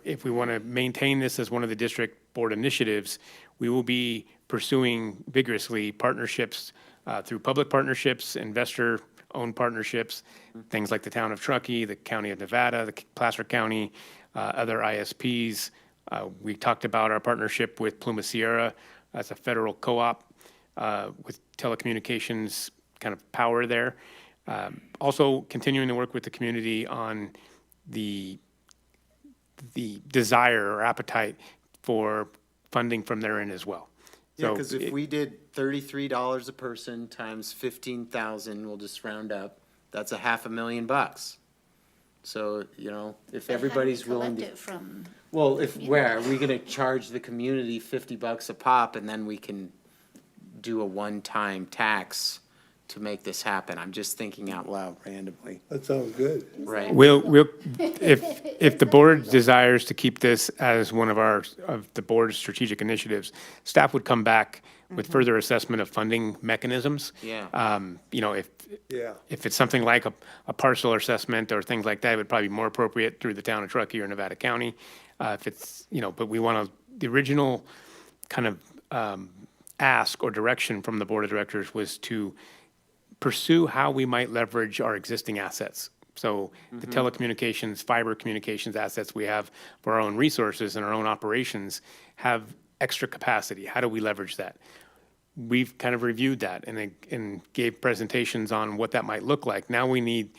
if we want to maintain this as one of the district board initiatives, we will be pursuing vigorously partnerships through public partnerships, investor-owned partnerships, things like the town of Truckee, the county of Nevada, the Placer County, other ISPs. We talked about our partnership with Pluma Sierra as a federal co-op with telecommunications kind of power there. Also continuing to work with the community on the desire or appetite for funding from their end as well. Yeah, So because if it- we did $33 a person times 15,000, we'll just round up, that's $500,000. So, you know, if everybody's willing to. Collect it from, Well, where, are we gonna charge the community $50 a pop and then we can do a one-time tax to make this happen? I'm just thinking out loud randomly, that sounds good. right? if the board desires to keep this as one of the board's strategic initiatives, staff would come back with further assessment of funding mechanisms. Yeah. You know, Yeah. if it's something like a parcel assessment or things like that, it would probably be more appropriate through the town of Truckee or Nevada County. If it's, you know, but we want to, the original kind of ask or direction from the board of directors was to pursue how we might leverage our existing assets. So the telecommunications, fiber communications assets we have for our own resources and our own operations have extra capacity. How do we leverage that? We've kind of reviewed that and gave presentations on what that might look like. Now we need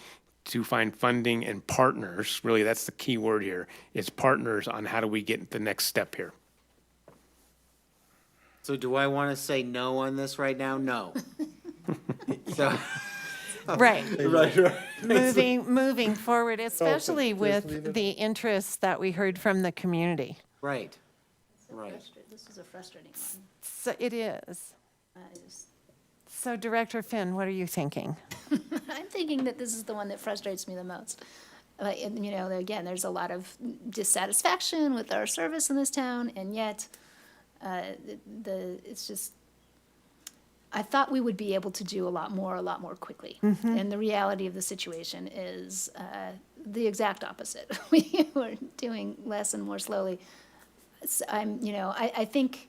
to find funding and partners. Really, that's the key word here, is partners on how do we get the next step here. So do I want to say no on this right now? No. So, Right. right. Moving forward, especially just leave it. with the interest that we heard from the community. Right. this is a frustrating one. So it is. That is- So Director Finn, what are you thinking? I'm thinking that this is the one that frustrates me the most. And, you know, again, there's a lot of dissatisfaction with our service in this town, and yet, it's just, I thought we would be able to do a lot more quickly. And the reality of the situation is the exact opposite. We were doing less and more slowly. So I think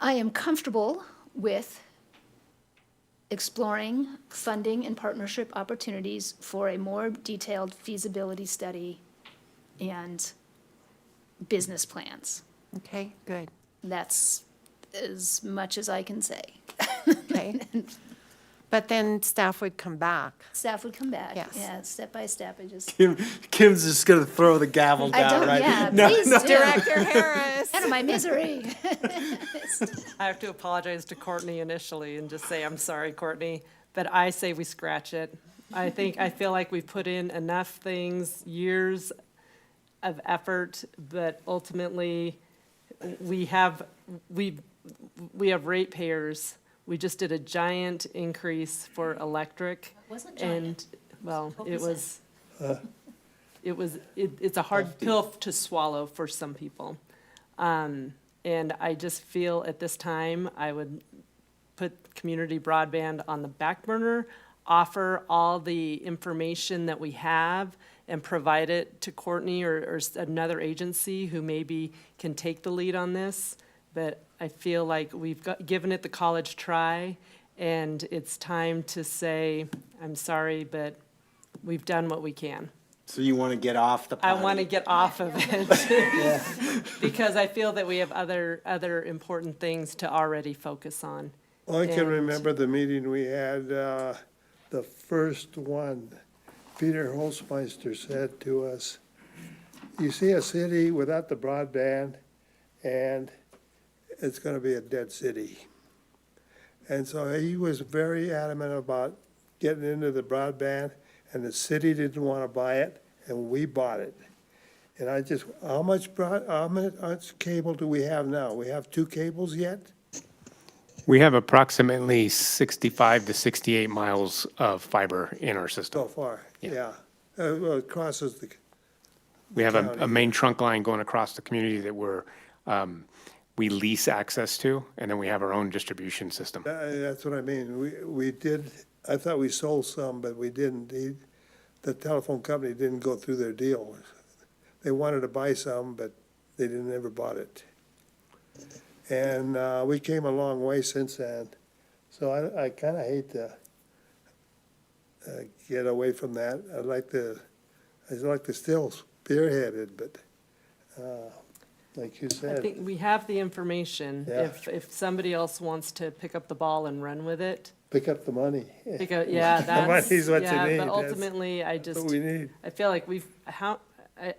I am comfortable with exploring funding and partnership opportunities for a more detailed feasibility study and business plans. Okay, good. That's as much as I can say. Okay. But then staff would come back. Staff would come back. Yes. Yeah, step by step, I just, Kim's just gonna throw the gavel I down, don't, right? yeah, No, please no. do. Director Harris. Out of my misery. I have to apologize to Courtney initially and just say, I'm sorry, Courtney, but I say we scratch it. I feel like we've put in enough things, years of effort, but ultimately, we have ratepayers. We just did a giant increase for electric. Wasn't And, well, What it was was, it's a hard pill to swallow for some people. And I just feel at this time, I would put community broadband on the back burner, offer all the information that we have and provide it to Courtney or another agency who maybe can take the lead on this. But I feel like we've given it the college try, and it's time to say, I'm sorry, but we've done what we can. So you wanna get off the I potty? want to get off of it because I feel that we have other important things to already focus on. Well, I can And- remember the meeting we had, the first one. Peter Holzmeister said to us, you see a city without the broadband, and it's gonna be a dead city. And so he was very adamant about getting into the broadband, and the city didn't wanna buy it, and we bought it. And how much cable do we have now? We have 2 cables yet? We have approximately 65 to 68 miles of fiber in our system. So far, yeah. Well, it crosses the, We have a county. main trunk line going across the community that we lease access to, and then we have our own distribution system. that's what I mean. We did, I thought we sold some, but we didn't. The telephone company didn't go through their deal. They wanted to buy some, but they never bought it. And we came a long way since then. So I kind of hate to get away from that. I'd like to still spearhead it, but like you I said, think we have the information. Yeah. If somebody else wants to pick up the ball and run with it, pick up the money. yeah, that's, money's what you yeah, need. but That's ultimately, I That's just, what we need. I feel like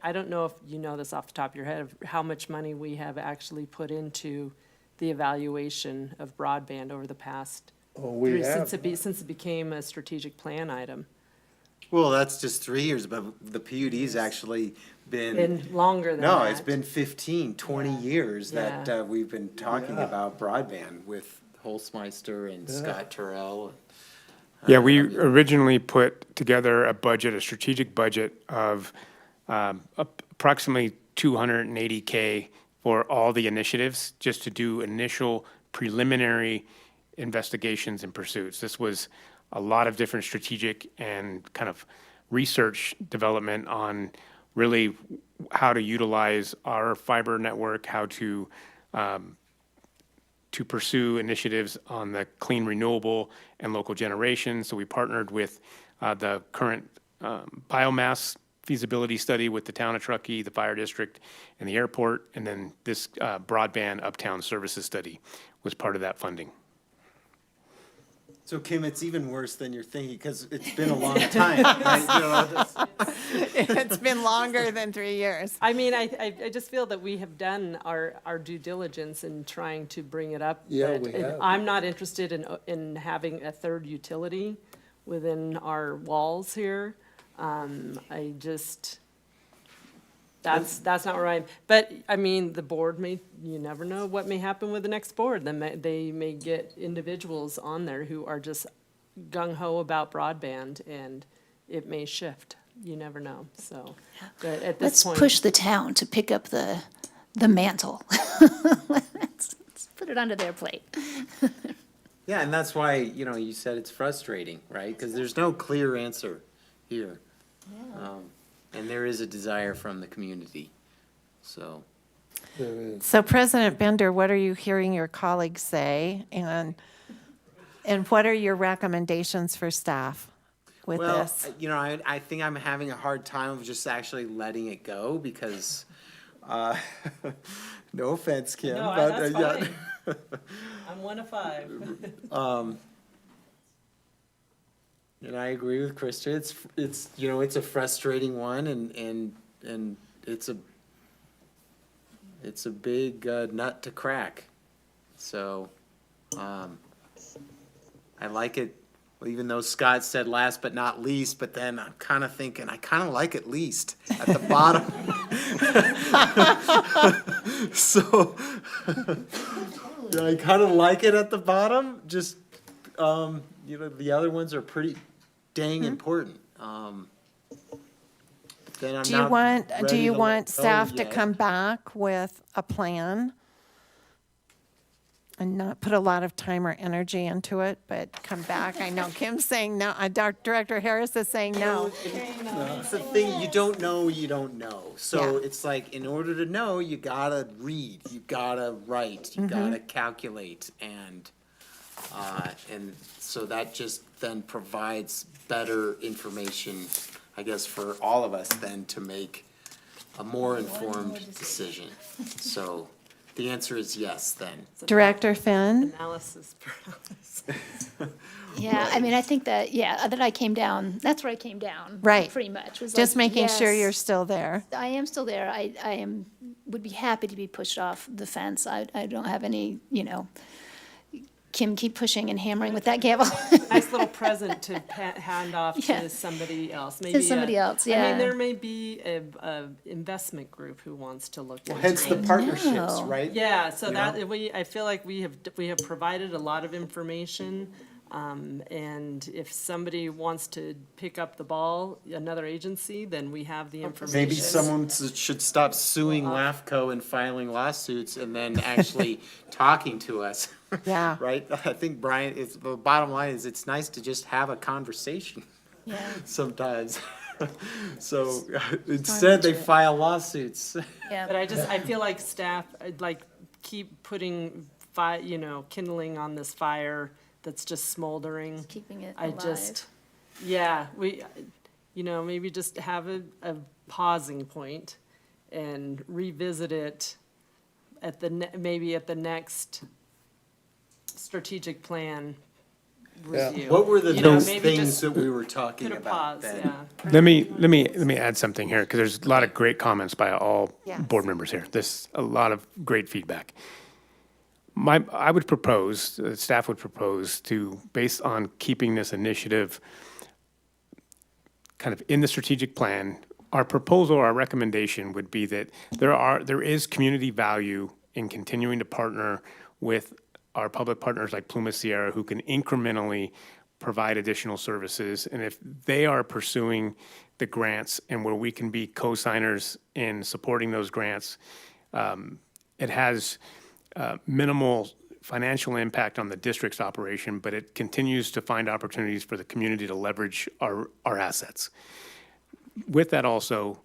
I don't know if you know this off the top of your head, of how much money we have actually put into the evaluation of broadband over the past, Oh, we have. since it became a strategic plan item. Well, that's just 3 years, but the PUD's actually been. Been longer than No, that. it's been 15, 20 years that Yeah. we've been talking Yeah. about broadband with Holzmeister and Scott Terrell. Yeah, we originally put together a strategic budget of approximately $280K for all the initiatives, just to do initial preliminary investigations and pursuits. This was a lot of different strategic and kind of research development on really how to utilize our fiber network, how to pursue initiatives on the clean renewable and local generation. So we partnered with the current biomass feasibility study with the town of Truckee, the fire district, and the airport, and then this broadband uptown services study was part of that funding. So Kim, it's even worse than you're thinking, because it's been a long time, right? You know, It's been longer than 3 years. I mean, I just feel that we have done our due diligence in trying to bring it up. Yeah, but we have. I'm not interested in having a third utility within our walls here. I just, that's not where I'm, but, I mean, the board you never know what may happen with the next board. They may get individuals on there who are just gung-ho about broadband, and it may shift. You never know, so, but at this Let's point. push the town to pick up the mantle. Let's put it onto their plate. yeah, and that's why, you said it's frustrating, right? Because there's no clear answer here. And there is a desire from the community, so. So President Bender, what are you hearing your colleagues say? And what are your recommendations for staff with Well, this? I think I'm having a hard time of just actually letting it go, because Uh, No offense, Kim, No, but, that's yeah. fine. I'm 1 of 5. And I agree with Krista. It's, you know, it's a frustrating one and it's a big nut to crack. So, I like it, even though Scott said last but not least, but then I'm kind of thinking, I kind of like it least at the bottom. So, yeah, I kind of like it at the bottom, just, you know, the other ones are pretty dang important. Then I'm Do you not want, do ready you to want let go staff to yet. come back with a plan? And not put a lot of time or energy into it, but come back? I know Kim's saying no, Director Harris is saying no. It's the thing, you don't know, you don't know. So Yeah. it's like, in order to know, you gotta read, you gotta write, you gotta calculate, and so that just then provides better information, I guess, for all of us then to make a more informed decision. So the answer is yes, then. Director Finn? Analysis paralysis. Yeah, I mean, I think that, that I came down, that's where I came down. Right. Pretty much. Was Just like, making sure you're yes, still there. I am still there. Would be happy to be pushed off the fence. I don't have any, Kim, keep pushing and hammering with that gavel. Nice little present to hand off Yeah. to somebody else. somebody else, I yeah. mean, there may be a investment group who wants to look into Hence the it. partnerships, know. right? Yeah, so You that, know? I feel like we have provided a lot of information. And if somebody wants to pick up the ball, another agency, then we have the information. Maybe someone should stop suing LAFCO and filing lawsuits and then actually talking to us. Yeah. Right? I think, Brian, the bottom line is it's nice to just have a conversation Yeah. sometimes. So instead, they file lawsuits. Yeah. But I feel like staff, keep putting kindling on this fire that's just smoldering. Keeping it I alive. just, maybe just have a pausing point and revisit it at maybe at the next strategic plan review. What were the You know, those maybe things just that we were talking put a about pause, then? yeah. Let me add something here, because there's a lot of great comments by all Yes. board members here. There's a lot of great feedback. I would propose, staff would propose to, based on keeping this initiative kind of in the strategic plan, our proposal, our recommendation would be that there is community value in continuing to partner with our public partners like Pluma Sierra, who can incrementally provide additional services. And if they are pursuing the grants and where we can be co-signers in supporting those grants, it has minimal financial impact on the district's operation, but it continues to find opportunities for the community to leverage our assets. With that also,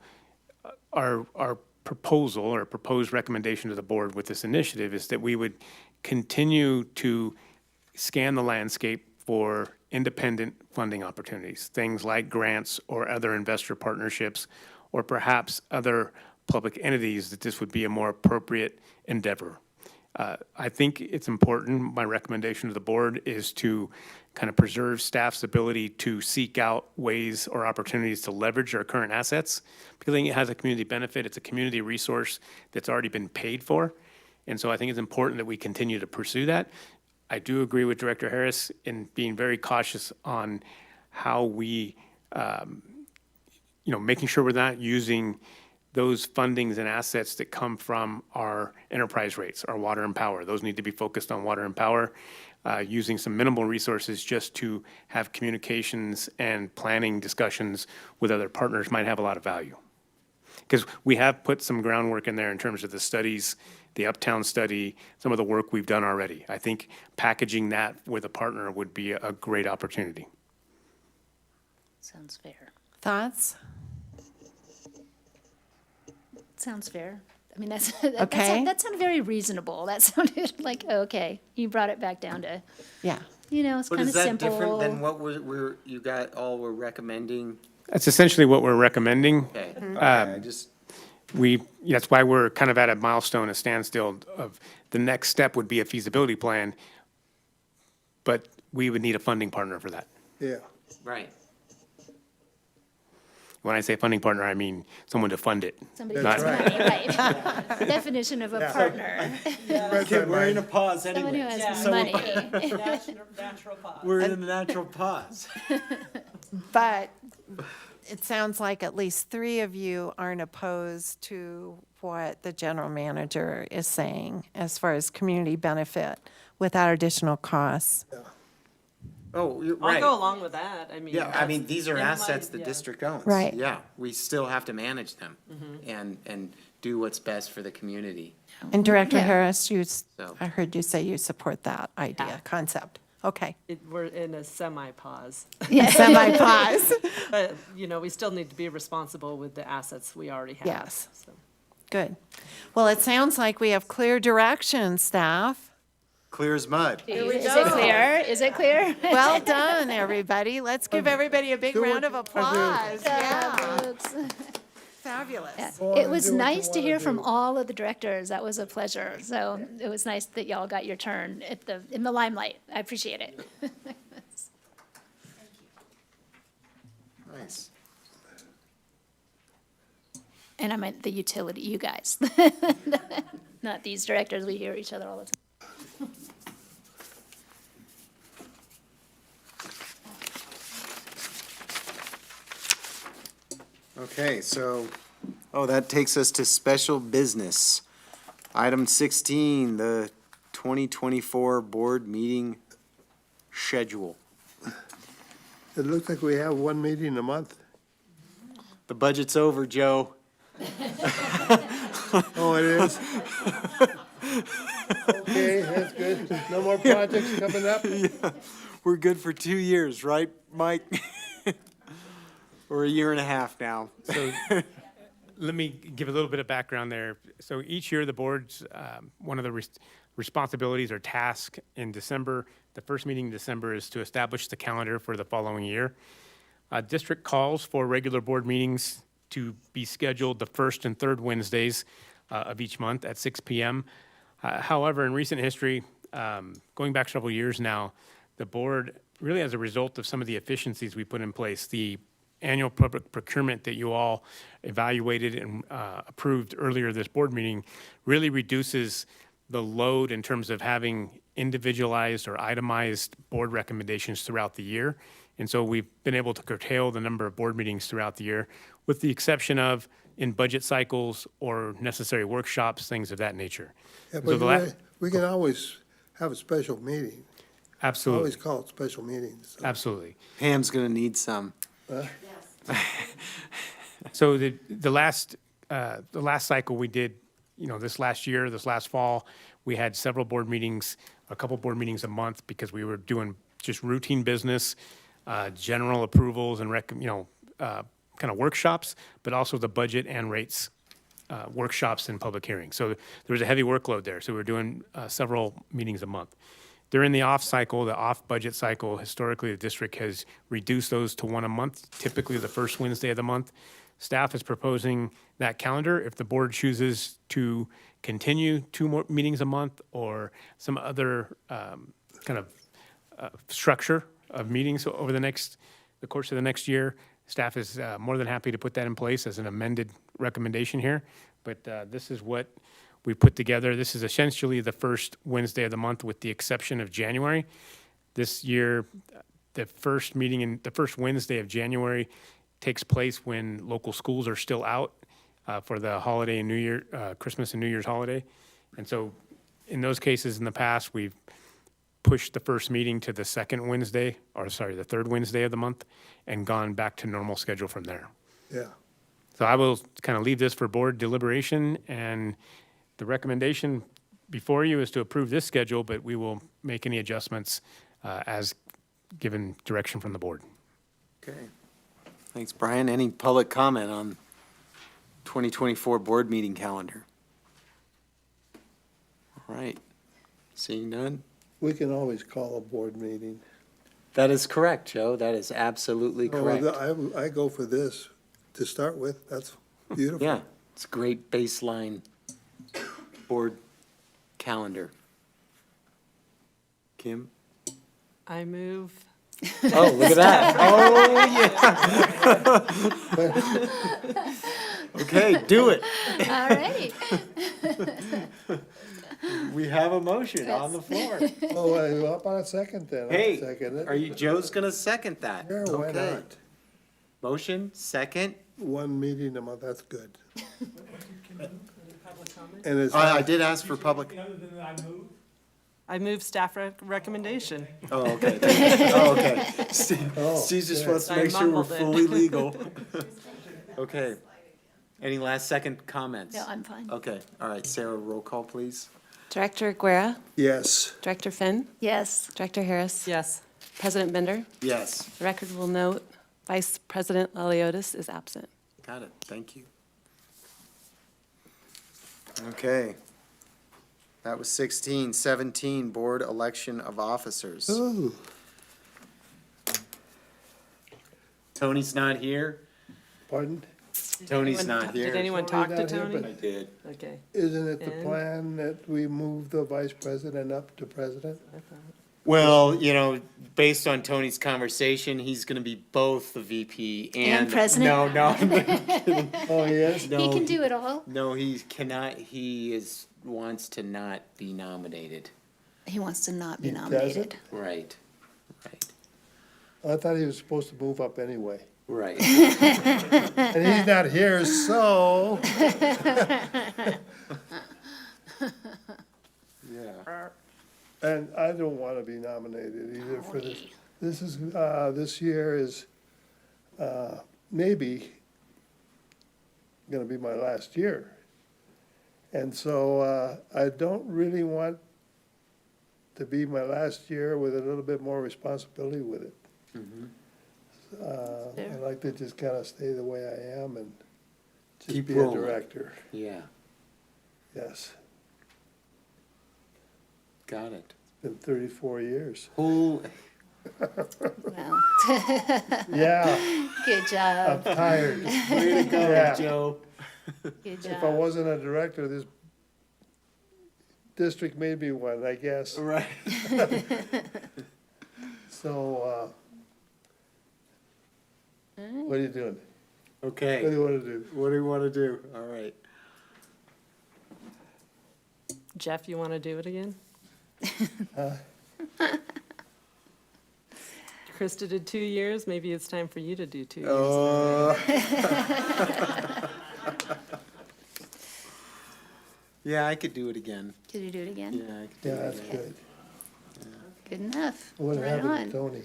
our proposal or proposed recommendation to the board with this initiative is that we would continue to scan the landscape for independent funding opportunities, things like grants or other investor partnerships, or perhaps other public entities that this would be a more appropriate endeavor. I think it's important, my recommendation to the board is to kind of preserve staff's ability to seek out ways or opportunities to leverage our current assets, because I think it has a community benefit. It's a community resource that's already been paid for. And so I think it's important that we continue to pursue that. I do agree with Director Harris in being very cautious on how we, making sure we're not using those fundings and assets that come from our enterprise rates, our water and power. Those need to be focused on water and power, using some minimal resources just to have communications and planning discussions with other partners might have a lot of value. Because we have put some groundwork in there in terms of the studies, the Uptown study, some of the work we've done already. I think packaging that with a partner would be a great opportunity. Sounds fair. Thoughts? Sounds fair. I mean, Okay. that sounded very reasonable. That sounded like, okay, you brought it back down to, Yeah. it's But kind is of that simple. different than what you got all were recommending? That's essentially what we're recommending. Okay, Mm-hmm. okay, I just, that's why we're kind of at a milestone, a standstill of the next step would be a feasibility plan, but we would need a funding partner for that. Yeah. Right. When I say funding partner, I mean someone to fund it. Somebody Not- who's money, right? The definition of a partner, Okay, We're in a pause someone who anyway. has money. Natural pause. We're in a natural pause. But it sounds like at least 3 of you aren't opposed to what the general manager is saying as far as community benefit without additional costs. Oh, you're I'll right. go along with that. I mean. Yeah, I mean, that's these are in my- assets the yeah. district owns. Right. Yeah, we still have to manage them and do what's best for the community. And Director Yeah. Harris, So- I heard you say you support that idea, concept. Okay. We're in a semi-pause. Semi-pause. But, we still need to be responsible with the assets we already have. Yes. so. Good. Well, it sounds like we have clear direction, staff. Clear as mud. Is it clear? Is it clear? Well done, everybody. Let's give everybody a big round of applause. Yeah, Folks. fabulous. It was nice to hear from all of the directors. That was a pleasure. So it was nice that y'all got your turn in the limelight. I appreciate it. Nice. And I meant the utility, you guys. Not these directors. We hear each other all the time. Okay, so, that takes us to special business. Item 16, the 2024 board meeting schedule. It looks like we have one meeting a month. The budget's over, Joe. Oh, it is? Okay, that's good. No more projects coming up? We're good for 2 years, right, Mike? Or a year and a half now. So let me give a little bit of background there. So each year, the board's, one of the responsibilities or tasks in December, the first meeting in December is to establish the calendar for the following year. District calls for regular board meetings to be scheduled the first and third Wednesdays of each month at 6 p.m. However, in recent history, going back several years now, the board, really as a result of some of the efficiencies we put in place, the annual public procurement that you all evaluated and approved earlier this board meeting really reduces the load in terms of having individualized or itemized board recommendations throughout the year. And so we've been able to curtail the number of board meetings throughout the year, with the exception of in budget cycles or necessary workshops, things of that nature. Yeah, So the but we can always have a special meeting. Absolutely, Always call it special meetings. absolutely. Pam's gonna need some. So the last cycle we did, this last fall, we had several board meetings, a couple board meetings a month because we were doing just routine business, general approvals and kind of workshops, but also the budget and rates workshops and public hearings. So there was a heavy workload there. So we were doing several meetings a month. During the off cycle, the off budget cycle, historically, the district has reduced those to one a month, typically the first Wednesday of the month. Staff is proposing that calendar. If the board chooses to continue 2 more meetings a month or some other kind of structure of meetings over the course of the next year, staff is more than happy to put that in place as an amended recommendation here. But this is what we put together. This is essentially the first Wednesday of the month with the exception of January. This year, the first Wednesday of January takes place when local schools are still out for the holiday and New Year, Christmas and New Year's holiday. And so in those cases in the past, we've pushed the first meeting to the the third Wednesday of the month and gone back to normal schedule from there. Yeah. So I will kind of leave this for board deliberation, and the recommendation before you is to approve this schedule, but we will make any adjustments as given direction from the board. Okay. Thanks, Brian. Any public comment on 2024 board meeting calendar? All right. Seeing none? We can always call a board meeting. That is correct, Joe. That is absolutely correct. I go for this to start with. That's beautiful. Yeah, It's a great baseline board calendar. Kim? I move. Oh, look at that. Oh, yeah. Okay, do it. All right. We have a motion on the floor. Oh, how about a second then? I'll Hey, second it. are you, Joe's gonna second that? Sure, why Okay. not? Motion, second. One meeting a month, that's good. And it's, I did ask for public, I move staff recommendation. oh, okay. Oh, okay. Steve just wants to I make sure we're mumbled it. fully legal. Okay. Any last second comments? No, I'm fine. Okay, all right, Sarah, roll call, please. Director Guerra, yes. Director Finn, Yes. Director Harris, Yes. President Bender. Yes, The record will note Vice President Laliotis is absent. got it, thank you. Okay. That was 16. 17, board election of officers. Ooh, Tony's not here. pardon? Tony's not here. Did anyone Tony's talk to not here, Tony? but- I did. Okay. Isn't it the And- plan that we move the vice president up to president? Well, you know, based on Tony's conversation, he's gonna be both the VP and. And president? No, Oh, yes? He no, can do it all. no, he cannot, wants to not be nominated. He wants to not be He doesn't? nominated. Right, right, I thought he was supposed to move up anyway. right. And he's not here, so. Yeah. And I don't want to be nominated either for this. This is, this year is, maybe gonna be my last year. And so, I don't really want to be my last year with a little bit more responsibility with it. I'd like to just kind of stay the way I am and just Keep be a rolling. director, Yeah, yes. got it. Been 34 years. Who, Well, Yeah, good job. I'm tired. way to go, Yeah. Joe. Good If I job. wasn't a director, this district made me one, I guess. Right. So, what are you doing? What do Okay, you want to do? what do you wanna do? All right. Jeff, you want to do it again? Krista did 2 years, maybe it's time for you to do 2 years. Yeah, I could do it again. Could you do it again? Yeah, I could do Yeah, it that's again. good. Good enough. What Right happened on. to Tony?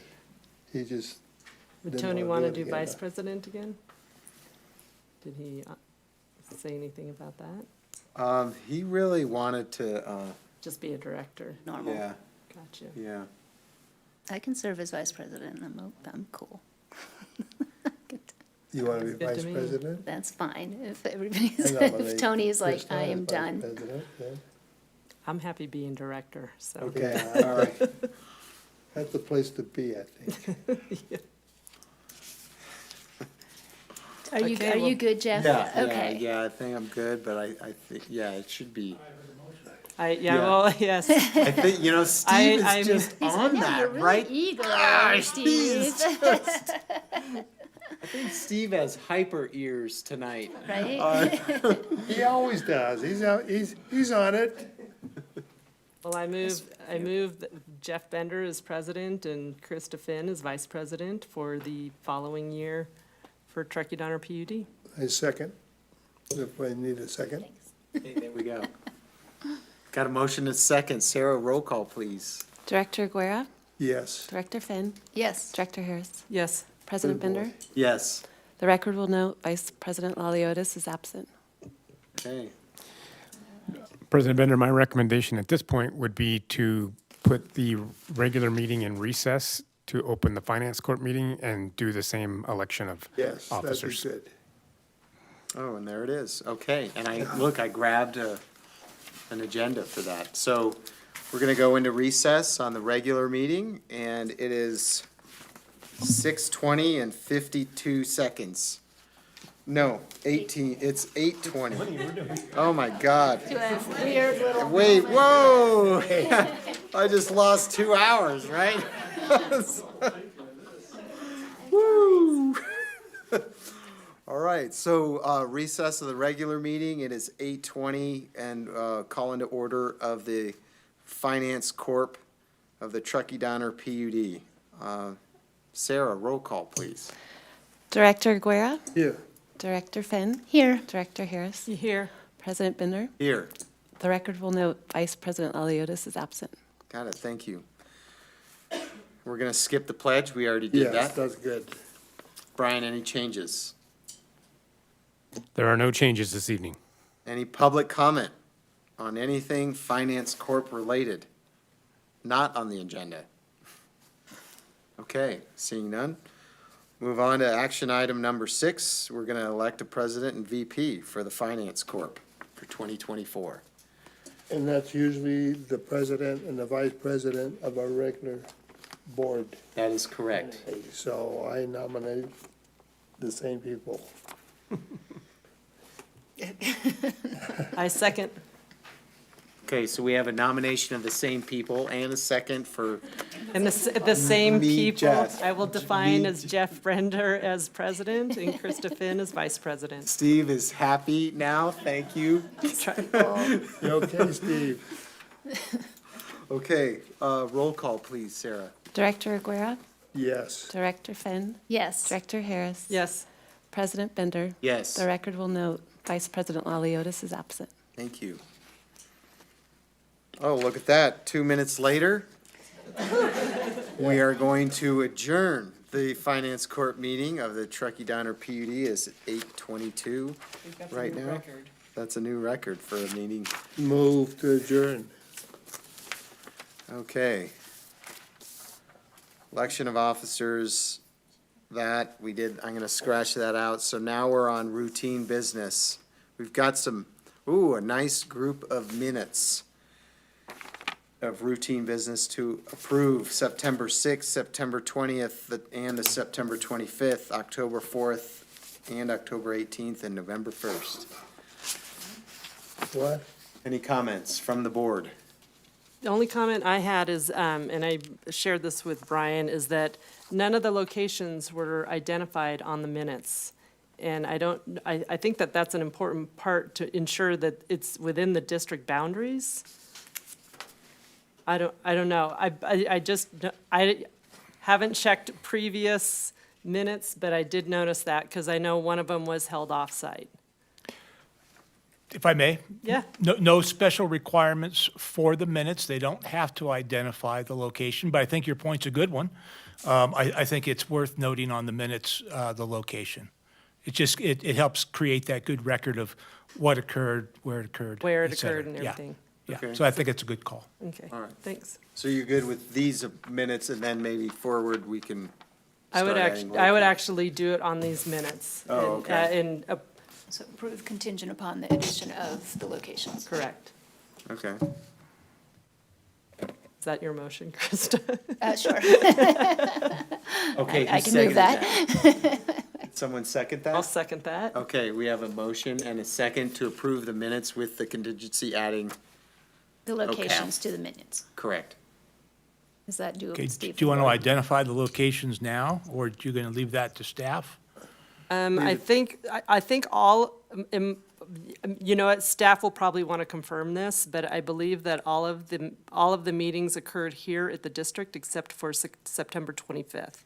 He just Would didn't Tony wanna want do to it do again, vice huh? president again? Did he say anything about that? He really wanted to, Just be a director? Normal. yeah, Gotcha. yeah. I can serve as vice president. I'm cool. You want to be Good to vice me. president? That's fine. If everybody's, I nominate if Tony's like, Krista I as am vice done. president, then. I'm happy being director, so. Okay, Yeah, all right. That's the place to be, I think. Are you, Okay, are well- you good, Jeff? Yeah, yeah, Okay. yeah, I think I'm good, but I think, yeah, it should be. Yeah, Yeah. well, yes. I think, you know, Steve I'm- is just He's on like, yeah, you're that, really right? eager, He Steve. is just- I think Steve has hyper ears tonight. Right? He always does. He's on it. Well, I move that Jeff Bender as president and Krista Finn as vice president for the following year for Truckee Donner PUD. I second. If I need a second. Okay, there we go. Got a motion and second. Sarah, roll call, please. Director Guerra, Yes. Director Finn, Yes. Director Harris, Yes. President Good boy. Bender. Yes. The record will note Vice President Laliotis is absent. Okay. President Bender, my recommendation at this point would be to put the regular meeting in recess to open the finance court meeting and do the same election of Yes, that'd be officers. good. Oh, and there it is. Okay, and I grabbed an agenda for that. So we're gonna go into recess on the regular meeting, and it is 6:20 and 52 seconds. No, 18, it's 8:20. Oh, my God. Weird little. Wait, whoa! I just lost 2 hours, right? Woo! All right, so recess of the regular meeting, it is 8:20, and call into order of the Finance Corp. Of the Truckee Downer PUD. Sarah, roll call, please. Director Guerra, Here. Director Finn, Here. Director Harris, Here. President Binder. Here. The record will note Vice President Laliotis is absent. Got it, thank you. We're gonna skip the pledge, we already did Yes, that. that's good. Brian, any changes? There are no changes this evening. Any public comment on anything Finance Corp related? Not on the agenda. Okay, seeing none. Move on to action item number 6. We're gonna elect a president and VP for the Finance Corp. for 2024. And that's usually the president and the vice president of our regular board. That is correct. So I nominate the same people. I second. Okay, so we have a nomination of the same people and a second for, And the same Me, people, Jeff. I will define Me. as Jeff Brender as president and Krista Finn as vice president. Steve is happy now, thank you. You okay, Steve? Okay, roll call, please, Sarah. Director Aguirre, Yes. Director Finn, Yes. Director Harris. Yes. President Bender. Yes, The record will note Vice President Laliotis is absent. thank you. Oh, look at that, 2 minutes later. We are going to adjourn the Finance Court meeting of the Truckee Downer PUD is 8:22 right now. That's a new record for a meeting. Move to adjourn. Okay. Election of officers, that, we did, I'm gonna scratch that out, so now we're on routine business. We've got some, a nice group of minutes of routine business to approve, September 6th, September 20th, and the September 25th, October 4th, and October 18th, and November 1st. What? Any comments from the board? The only comment I had is, and I shared this with Brian, is that none of the locations were identified on the minutes. And I think that that's an important part to ensure that it's within the district boundaries. I don't know. I haven't checked previous minutes, but I did notice that because I know one of them was held off-site. If I may? Yeah. No special requirements for the minutes. They don't have to identify the location, but I think your point's a good one. I think it's worth noting on the minutes, the location. It helps create that good record of what occurred, where it occurred. Where it et cetera. occurred and Yeah, everything. Yeah, Okay. so I think it's a good call. Okay, All right. thanks. So you're good with these minutes, and then maybe forward, we can I would start adding I would roll actually do it on these minutes. Oh, and, okay. And, So approve contingent upon the addition of the locations. correct. call. Okay. Is that your motion, Krista? Sure. Okay, I who can move seconded that. Did someone second I'll that? second that. Okay, we have a motion and a second to approve the minutes with the contingency adding, The locations to the minutes. correct. Is that doable, Okay, do Steve? you want to identify the locations now, or are you going to leave that to staff? I think all, you know what, staff will probably want to confirm this, but I believe that all of the meetings occurred here at the district except for September 25th.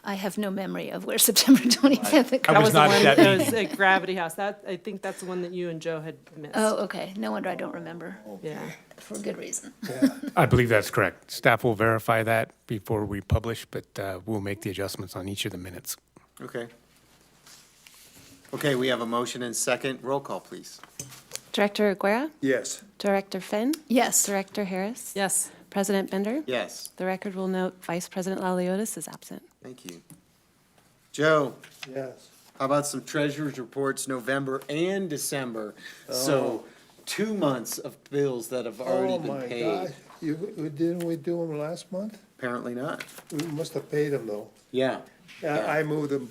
I have no memory of where September 25th occurred. I was not at that That was meeting. at Gravity House. I think that's the one that you and Joe had missed. Oh, okay. No wonder I don't remember, Yeah. for good reason. I believe that's correct. Staff will verify that before we publish, but we'll make the adjustments on each of the minutes. Okay. Okay, we have a motion and second. Roll call, please. Director Aguirre, Yes. Director Finn, Yes. Director Harris. Yes. President Bender. Yes, The record will note Vice President Laliotis is absent. thank you. Joe, Yes. how about some treasurer's reports, November and December? So 2 months of bills that have already Oh, been my paid. God. Didn't we do them last month? Apparently not. We must have paid them, though. Yeah. I moved them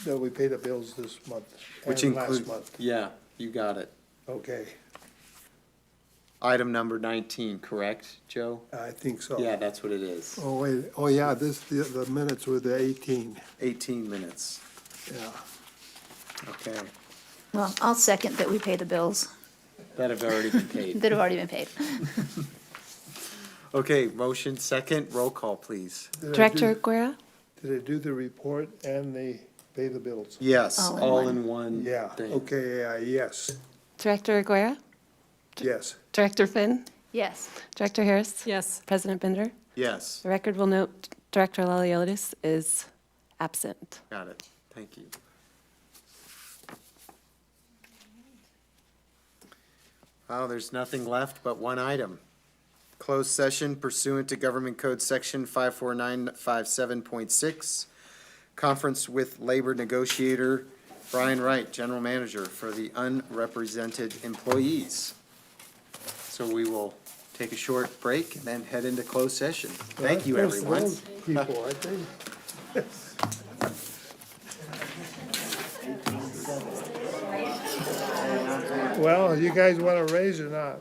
that we pay the bills this month Which and last include, month. yeah, you got it. Okay, Item number 19, correct, Joe? I think so. Yeah, that's what it is. Oh, wait, oh, yeah, the minutes were the 18, 18 minutes. yeah. Okay. Well, I'll second that we pay the bills That have already been paid. that have already been paid. Okay, motion second, roll call, please. Did I Director do- Guerra? Did I do the report and the pay the bills? Yes, All in all one. in one Yeah, thing. okay, yeah, yes, Director Guerra? yes. Director Finn? Yes. Director Harris? Yes. President Bender? Yes, The record will note Director Laliotis is absent. got it. Thank you. Well, there's nothing left but one item. Closed session pursuant to Government Code Section 54957.6. Conference with labor negotiator Brian Wright, General Manager for the unrepresented employees. So we will take a short break and then head into closed session. Thank you, That's everyone. those people, I think. Well, you guys want to raise or not?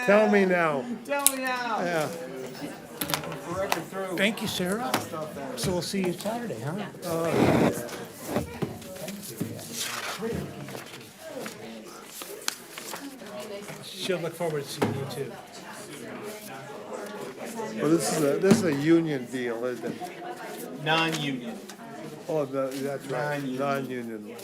Tell me now. Tell me now. Yeah. Thank you, Sarah. So we'll see you Saturday, huh? She'll look forward to seeing you too. Well, this is a union deal, isn't it? Non-union. Oh, that's right, non-union.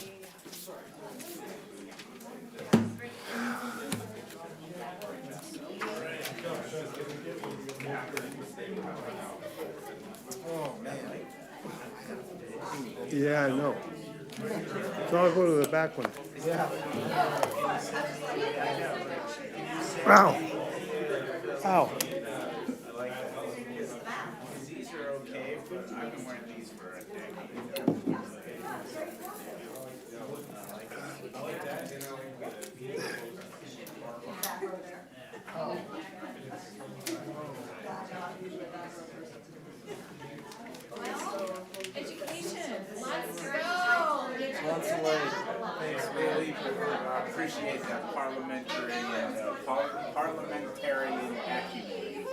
Yeah, I know. So I'll go to the back one. Ow. Ow. These are okay, but I've been wearing these for a decade. Thanks, really appreciate that parliamentary and parliamentarian acumen you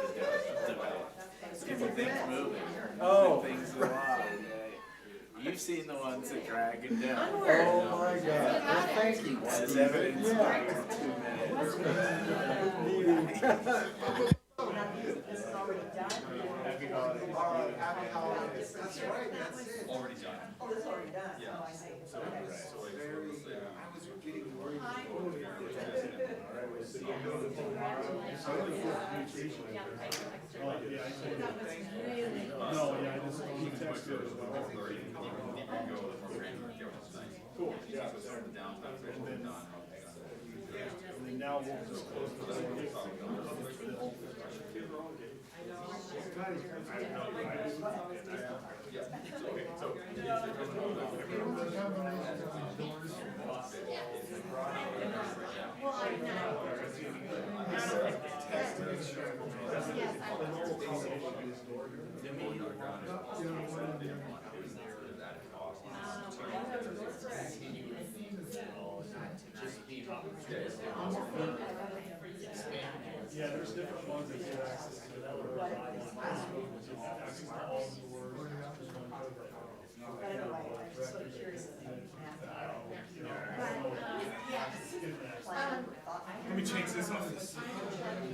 developed. It's getting things moving. Things along. You've seen the ones that drag it down. Oh, my God. Well, thank you. As evidence in 2 minutes. Already done. Oh, that's already done? Yeah. Oh, I see. Cool, yeah. And then now we'll just close the Yeah, there's different ones that get access to that. Access to all the doors. Let me change this off.